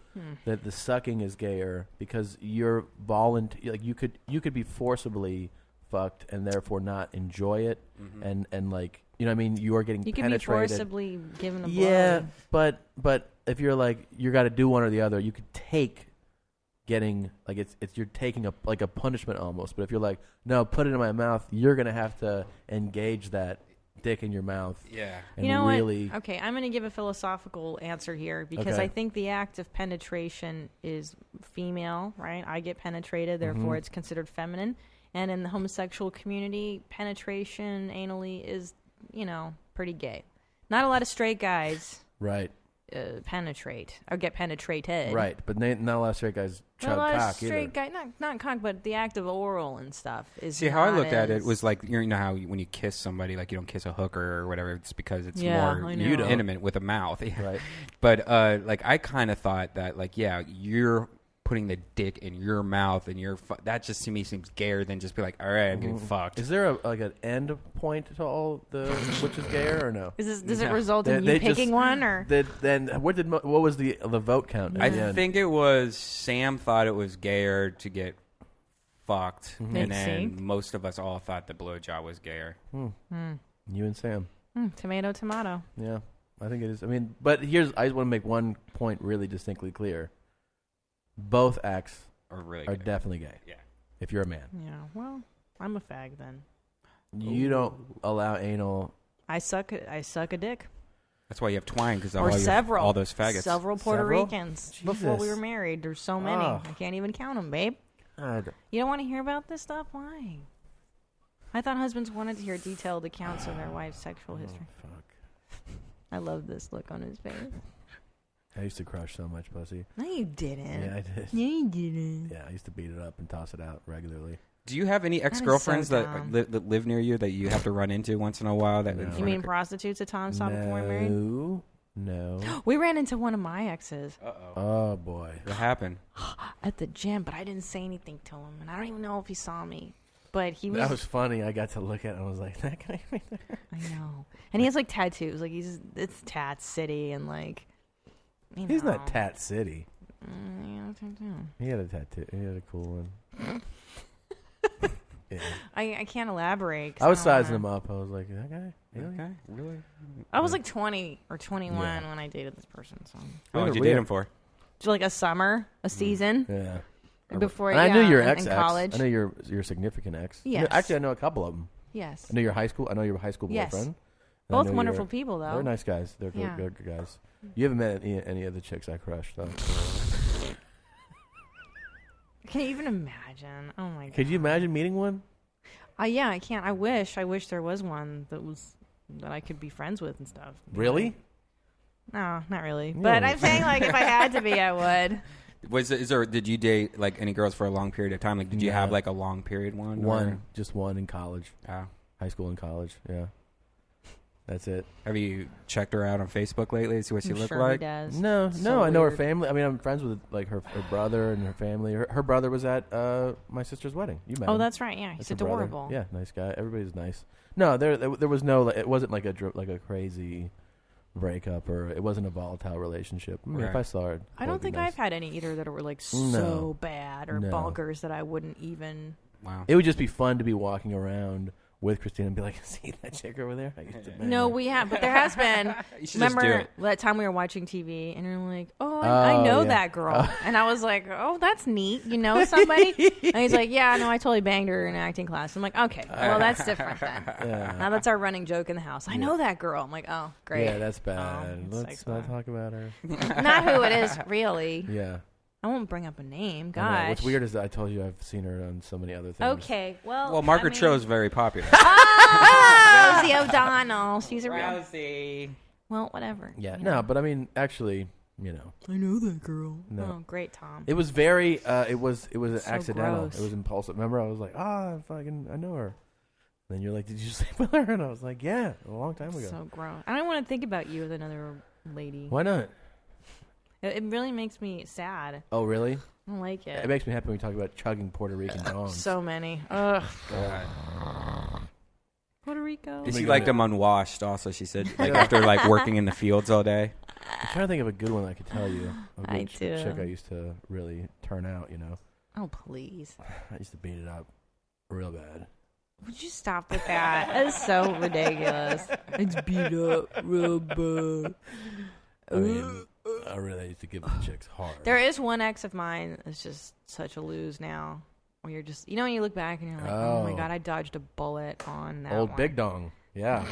Speaker 7: that the sucking is gayer because you're like you could be forcibly fucked and therefore not enjoy it, and like you know what I mean, you are getting
Speaker 6: You can
Speaker 7: penetrated.
Speaker 6: be forcibly given a blow.
Speaker 7: Yeah, but if you're like you got to do one or the other, you could take getting like it's you're taking a punishment almost. But if you're like no, put it in my mouth, you're gonna have to engage that dick in your mouth.
Speaker 11: Yeah,
Speaker 7: and
Speaker 6: you know
Speaker 7: really.
Speaker 6: what? Okay, I'm going to give a philosophical answer here because
Speaker 7: Okay.
Speaker 6: I think the act of penetration is female, right? I get penetrated, therefore it's considered feminine. And in the homosexual community, penetration anally is, pretty gay. Not a lot of straight guys
Speaker 7: Right.
Speaker 6: Penetrate or get penetrated.
Speaker 7: Right, but not a lot of straight guys
Speaker 6: Not a
Speaker 7: chug
Speaker 6: lot of
Speaker 7: cock
Speaker 6: straight
Speaker 7: either.
Speaker 6: guy, not cock, but the act of oral and stuff is.
Speaker 11: See, how I
Speaker 6: not
Speaker 11: looked at it
Speaker 6: as-
Speaker 11: was like, you know how when you kiss somebody, like you don't kiss a hooker or whatever, it's because it's
Speaker 6: Yeah,
Speaker 11: more
Speaker 6: I know.
Speaker 11: intimate with a mouth.
Speaker 7: Right.
Speaker 11: But like I kind of thought that, like, yeah, you're putting the dick in your mouth and that just to me seems gayer than just be like, all right, I'm getting fucked.
Speaker 7: Is there an end point to all the which is gayer or no?
Speaker 6: Does it result in
Speaker 7: They
Speaker 6: you
Speaker 7: just-
Speaker 6: picking one or?
Speaker 7: Then what was the vote count? at
Speaker 11: I
Speaker 7: the end?
Speaker 11: think it was Sam thought it was gayer to get fucked, and
Speaker 6: Makes
Speaker 11: then
Speaker 6: sense.
Speaker 11: most of us all thought the blowjob was gayer.
Speaker 7: You and Sam.
Speaker 6: Tomato, tomato.
Speaker 7: Yeah, I think it is. I mean, but I just want to make one point really distinctly clear. Both acts
Speaker 11: Are really
Speaker 7: are
Speaker 11: gay.
Speaker 7: definitely gay.
Speaker 11: Yeah.
Speaker 7: If you're a man,
Speaker 6: Yeah. Well, I'm a fag then.
Speaker 7: you don't allow anal.
Speaker 6: I suck a dick.
Speaker 11: That's why you have twine, because
Speaker 6: Or several.
Speaker 11: all those faggots.
Speaker 6: Several Puerto
Speaker 7: Several?
Speaker 6: Ricans before we
Speaker 7: Jesus.
Speaker 6: were married. There's so many.
Speaker 7: Oh.
Speaker 6: I can't even count them, babe.
Speaker 7: God.
Speaker 6: You don't want to hear about this stuff? Why? I thought husbands wanted to hear detailed accounts of their wife's sexual history.
Speaker 7: Fuck.
Speaker 6: I love this look on his face.
Speaker 7: I used to crush so much pussy.
Speaker 6: No, you didn't.
Speaker 7: Yeah, I did.
Speaker 6: No, you didn't.
Speaker 7: Yeah, I used to beat it up and toss it out regularly.
Speaker 11: Do you have any
Speaker 6: is
Speaker 11: ex-girlfriends
Speaker 6: so
Speaker 11: that,
Speaker 6: dumb.
Speaker 11: that live near you that you have to run into once in a while? That
Speaker 7: No.
Speaker 6: You mean prostitutes at Tom saw before we married?
Speaker 7: No, No.
Speaker 6: We ran into one of my exes.
Speaker 7: Oh boy.
Speaker 11: What happened?
Speaker 6: At the gym, but I didn't say anything to him, and I don't even know if he saw me. But he was.
Speaker 7: That was funny. I got to look at it and I was like, that guy right there.
Speaker 6: I know. And he has like tattoos. Like it's Tat City, and like.
Speaker 7: He's not Tat City.
Speaker 6: Tattoo.
Speaker 7: He had a tattoo. He had a cool one. Yeah.
Speaker 6: I can't elaborate.
Speaker 7: I was sizing him up. I was like, that guy? Really?
Speaker 11: Okay, really?
Speaker 6: I was like 20 or 21 when I dated this person. So.
Speaker 11: How long did you date him for?
Speaker 6: Like a summer, a season.
Speaker 7: Yeah.
Speaker 6: Before
Speaker 7: and I knew your ex
Speaker 6: in college.
Speaker 7: I know your significant ex.
Speaker 6: Yes.
Speaker 7: Actually, I know a couple of them.
Speaker 6: Yes.
Speaker 7: I know your high school. I know your high school
Speaker 6: yes.
Speaker 7: boyfriend.
Speaker 6: Both wonderful people, though.
Speaker 7: They're nice guys. They're good guys. You haven't met any of the chicks I crushed, though.
Speaker 6: Can you even imagine? Oh my god.
Speaker 7: Could you imagine meeting one?
Speaker 6: Yeah, I can't. I wish there was one that I could be friends with and stuff.
Speaker 7: Really?
Speaker 6: No, not really. But I'm saying like if I had to be, I would.
Speaker 11: Did you date like any girls for a long period of time? Like, did you have like a long period one?
Speaker 7: Just one in college. High school and college. Yeah. That's it.
Speaker 11: Have you checked her out on Facebook lately to see what she looked
Speaker 6: sure
Speaker 11: like?
Speaker 6: He does.
Speaker 7: No,
Speaker 6: so
Speaker 7: I know
Speaker 6: weird.
Speaker 7: her family. I mean, I'm friends with like her brother and her family. Her brother was at my sister's wedding. You met him.
Speaker 6: that's right. Yeah, he's adorable.
Speaker 7: Yeah, nice guy. Everybody's nice. No, there was no. It wasn't like a crazy breakup, or it wasn't a volatile relationship. I mean, if I saw her,
Speaker 6: I don't think I've had any either that were like so bad or bonkers that I wouldn't even.
Speaker 11: Wow.
Speaker 7: It would just be fun to be walking around with Christina and be like, see that chick over there? I used to bang
Speaker 6: No,
Speaker 7: her.
Speaker 6: we have, but there has been.
Speaker 11: You should just do
Speaker 6: Remember
Speaker 11: it.
Speaker 6: that time we were watching TV and you're like, I know that girl. And I was like, oh, that's neat. You know somebody? And he's like, yeah, no, I totally banged her in acting class. I'm like, okay, well, that's different then.
Speaker 7: Yeah.
Speaker 6: Now that's our running joke in the house. I know that girl. I'm like, oh, great.
Speaker 7: Yeah, that's bad. Let's not talk about her.
Speaker 6: Not who it is, really.
Speaker 7: Yeah.
Speaker 6: I won't bring up a name.
Speaker 7: I know.
Speaker 6: Gosh.
Speaker 7: What's weird is that I told you I've seen her on so many other things.
Speaker 6: Okay, well.
Speaker 11: Well, Margaret Cho is very popular.
Speaker 6: Rosie O'Donnell. She's a real.
Speaker 11: Rosie.
Speaker 6: Well, whatever.
Speaker 7: Yeah.
Speaker 6: you
Speaker 7: No,
Speaker 6: know.
Speaker 7: but I mean, actually, you know.
Speaker 6: I know that girl.
Speaker 7: No.
Speaker 6: Oh, great, Tom.
Speaker 7: It was very. It was accidental.
Speaker 6: gross.
Speaker 7: It was impulsive. Remember, I was like, I know her. And then you're like, did you sleep with her? And I was like, yeah, a long time ago.
Speaker 6: So gross. I don't want to think about you with another lady.
Speaker 7: Why not?
Speaker 6: It really makes me sad.
Speaker 7: Oh, really?
Speaker 6: I don't like it.
Speaker 7: It makes me happy when we talk about chugging Puerto Rican dongs.
Speaker 6: So many. Ugh.
Speaker 7: God.
Speaker 6: Puerto Rico.
Speaker 11: She liked them unwashed. Also, she said, like after like working in the fields all day.
Speaker 7: I'm trying to think of a good one I could tell you. A
Speaker 6: I
Speaker 7: good
Speaker 6: do.
Speaker 7: chick I used to really turn out. You know.
Speaker 6: Oh, please.
Speaker 7: I used to beat it up real bad.
Speaker 6: Would you stop with that? That is so ridiculous. It's beat up real bad.
Speaker 7: I mean, I really used to give the chicks hard.
Speaker 6: There is one ex of mine that's just such a lose now. Where you're just, when you look back and you're like, oh my God, I dodged a bullet on that
Speaker 7: Old
Speaker 6: one.
Speaker 7: Big Dong. Yeah.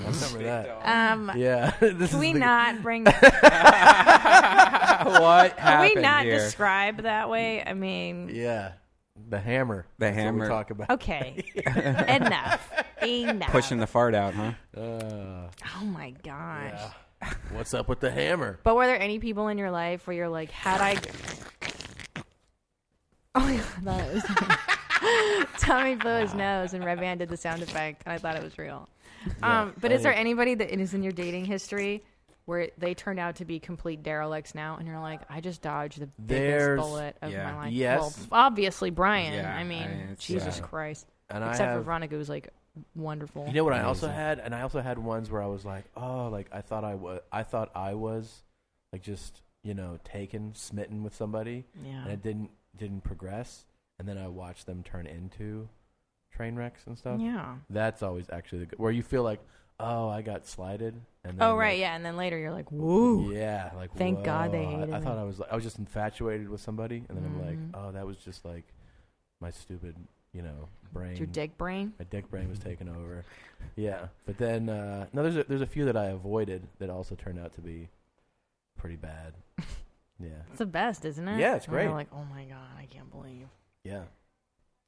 Speaker 7: I remember that.
Speaker 6: Yeah. Can we not bring...
Speaker 11: What happened
Speaker 6: Can we not
Speaker 11: here?
Speaker 6: describe that way? I mean...
Speaker 7: Yeah. The hammer.
Speaker 11: The
Speaker 7: That's
Speaker 11: hammer.
Speaker 7: what we talk about.
Speaker 6: Okay. Enough.
Speaker 11: Pushing the fart out, huh?
Speaker 6: Oh my gosh.
Speaker 7: Yeah. What's up with the hammer?
Speaker 6: But were there any people in your life where you're like, had I... Oh my God, that was... Tommy blew his nose and Redban did the sound effect, and I thought it was real. But is there anybody that is in your dating history where they turned out to be complete derelicts now, and you're like, I just dodged the biggest bullet of my life?
Speaker 7: Yes.
Speaker 6: Well, obviously Brian.
Speaker 11: Yeah,
Speaker 6: I mean, Jesus Christ.
Speaker 7: And
Speaker 6: Except for Veronica, who's like wonderful.
Speaker 7: You know what I also had? And I also had ones where I was like, oh, like I thought I was like just, taken, smitten with somebody.
Speaker 6: Yeah.
Speaker 7: And it didn't progress. And then I watched them turn into train wrecks and stuff.
Speaker 6: Yeah.
Speaker 7: That's always actually the good, where you feel like, oh, I got slighted. And then
Speaker 6: right, yeah. And then later you're like, whoa.
Speaker 7: Yeah, like,
Speaker 6: thank
Speaker 7: whoa.
Speaker 6: God they hated
Speaker 7: I
Speaker 6: me.
Speaker 7: thought I was just infatuated with somebody. And then I'm like, oh, that was just like my stupid, brain.
Speaker 6: Your dick brain?
Speaker 7: My dick brain was taken over. Yeah. But then, no, there's a few that I avoided that also turned out to be pretty bad. Yeah.
Speaker 6: It's the best, isn't it?
Speaker 7: Yeah, it's great.
Speaker 6: You're like, oh my God, I can't believe.
Speaker 7: Yeah.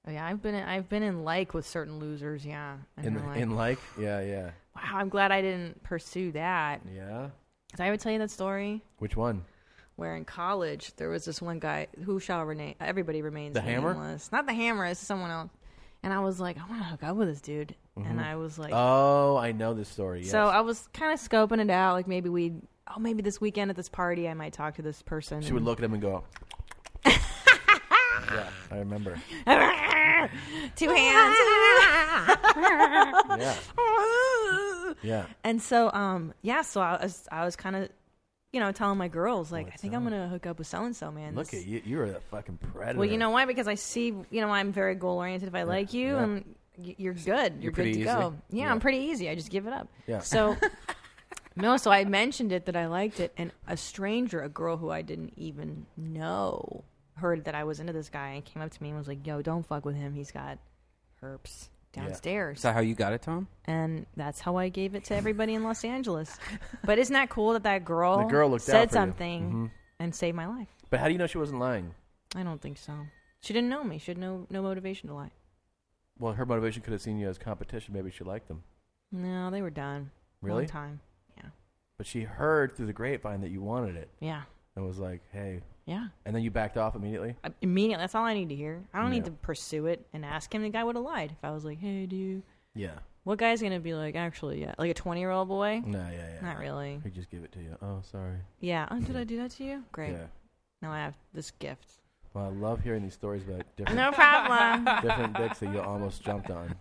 Speaker 6: Oh, yeah, I've been in with certain losers, yeah. And
Speaker 7: yeah.
Speaker 6: Wow, I'm glad I didn't pursue that.
Speaker 7: Yeah.
Speaker 6: Did I ever tell you that story?
Speaker 7: Which one?
Speaker 6: Where in college there was this one guy who everybody remains
Speaker 7: the hammer?
Speaker 6: nameless. Not the hammer, it's someone else. And I was like, I want to hook up with this dude.
Speaker 7: Mm-hmm.
Speaker 6: And I was like,
Speaker 7: oh, I know this story. Yes.
Speaker 6: So I was kind of scoping it out. Like maybe maybe this weekend at this party I might talk to this person.
Speaker 7: She would look at him and go, yeah, I remember.
Speaker 6: 2 hands.
Speaker 7: Yeah. Yeah.
Speaker 6: And so, so I was kind of, telling my girls, like, I think I'm going to hook up with so-and-so, man.
Speaker 7: Look at you. You're a fucking predator.
Speaker 6: Well, you know why? Because I see, I'm very goal-oriented. If I like you, and you're good. You're good to go. Yeah, I'm pretty easy. I just give it up.
Speaker 7: Yeah.
Speaker 6: So, so I mentioned it that I liked it, and a stranger, a girl who I didn't even know, heard that I was into this guy and came up to me and was like, yo, don't fuck with him. He's got herpes downstairs.
Speaker 11: Is that how you got it, Tom?
Speaker 6: And that's how I gave it to everybody in Los Angeles. But isn't that cool that girl,
Speaker 7: looked
Speaker 6: said
Speaker 7: out for
Speaker 6: something and saved my life?
Speaker 7: But how do you know she wasn't lying?
Speaker 6: I don't think so. She didn't know me. She had no motivation to lie.
Speaker 7: Well, her motivation could have seen you as competition. Maybe she liked them.
Speaker 6: No, they were done.
Speaker 7: Really?
Speaker 6: Long time. Yeah.
Speaker 7: But she heard through the grapevine that you wanted it.
Speaker 6: Yeah.
Speaker 7: And was like, hey.
Speaker 6: Yeah.
Speaker 7: And then you backed off immediately?
Speaker 6: Immediately. That's all I need to hear. I don't need to pursue it and ask him. The guy would have lied if I was like, hey, dude.
Speaker 7: Yeah.
Speaker 6: What guy's going to be like, actually, yeah. Like a 20-year-old boy?
Speaker 7: No, yeah.
Speaker 6: Not really.
Speaker 7: He just give it to you. Oh, sorry.
Speaker 6: Yeah. Oh, did I do that to you? Great.
Speaker 7: Yeah.
Speaker 6: Now I have this gift.
Speaker 7: Well, I love hearing these stories about different...
Speaker 6: No problem.
Speaker 7: different dicks that you almost jumped on.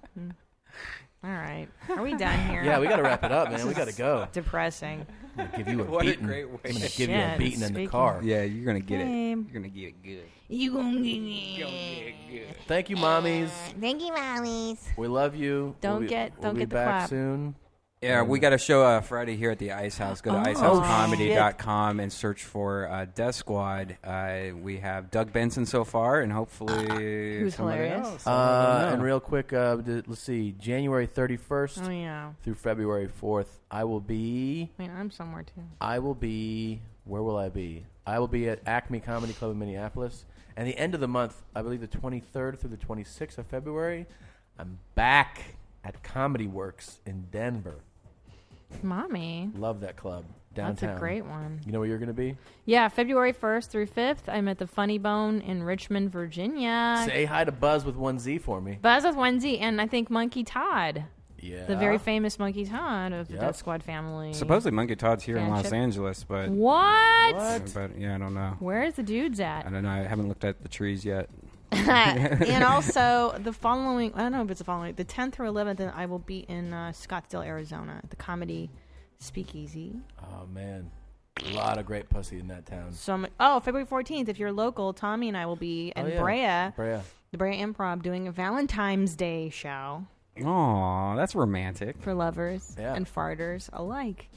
Speaker 6: All right. Are we done here?
Speaker 7: Yeah, we got to wrap it up, man. We got to go.
Speaker 6: Depressing.
Speaker 7: I'm going to give you a
Speaker 11: What
Speaker 7: beating.
Speaker 11: a great way.
Speaker 7: I'm going to give you a beating in the car.
Speaker 11: Yeah, you're going to get it.
Speaker 6: Hey.
Speaker 11: You're going to get it good.
Speaker 6: You gonna get it.
Speaker 7: Thank you, mommies.
Speaker 8: Thank you, mommies.
Speaker 7: We love you.
Speaker 6: Don't
Speaker 7: we'll
Speaker 6: get
Speaker 7: be
Speaker 6: the
Speaker 7: back
Speaker 6: clap.
Speaker 7: soon.
Speaker 11: Yeah, we got a show Friday here at the Ice House. Go to icehousecomedy.com and search for Death Squad. We have Doug Benson so far, and hopefully
Speaker 6: who's
Speaker 11: somebody
Speaker 6: hilarious.
Speaker 11: else.
Speaker 7: And real quick, let's see, January 31st
Speaker 6: Oh, yeah.
Speaker 7: through February 4th, I will be...
Speaker 6: I mean, I'm somewhere, too.
Speaker 7: Where will I be? I will be at Acme Comedy Club in Minneapolis. And the end of the month, I believe the 23rd through the 26th of February, I'm back at Comedy Works in Denver.
Speaker 6: Mommy.
Speaker 7: Love that club downtown.
Speaker 6: That's a great one.
Speaker 7: You know where you're going to be?
Speaker 6: Yeah, February 1st through 5th, I'm at the Funny Bone in Richmond, Virginia.
Speaker 7: Say hi to Buzz with 1Z for me.
Speaker 6: Buzz with 1Z, and I think Monkey Todd.
Speaker 7: Yeah.
Speaker 6: The very famous Monkey Todd of the Death Squad family.
Speaker 11: Supposedly Monkey Todd's here in Los
Speaker 6: Fanship.
Speaker 11: Angeles, but...
Speaker 6: What?
Speaker 11: But, yeah, I don't know.
Speaker 6: Where's the dudes at?
Speaker 11: I don't know. I haven't looked at the trees yet.
Speaker 6: And also, the 10th through 11th, I will be in Scottsdale, Arizona, at the Comedy Speakeasy.
Speaker 7: Oh, man. A lot of great pussy in that town.
Speaker 6: February 14th, if you're local, Tommy and I will be in
Speaker 7: Brea.
Speaker 6: The Brea Improv, doing a Valentine's Day show.
Speaker 11: Aw, that's romantic.
Speaker 6: For lovers and farters alike.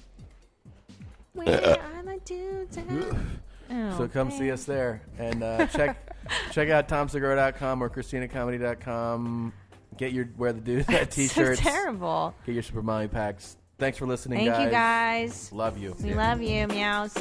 Speaker 6: Where are the dudes at?
Speaker 7: So come see us there. And check out TomSegura.com or ChristinaComedy.com. Wear the Dudes That t-shirts.
Speaker 6: So terrible.
Speaker 7: Get your Super Mommy packs. Thanks for listening, guys.
Speaker 6: Thank you, guys.
Speaker 7: Love you.
Speaker 6: We love you, meows.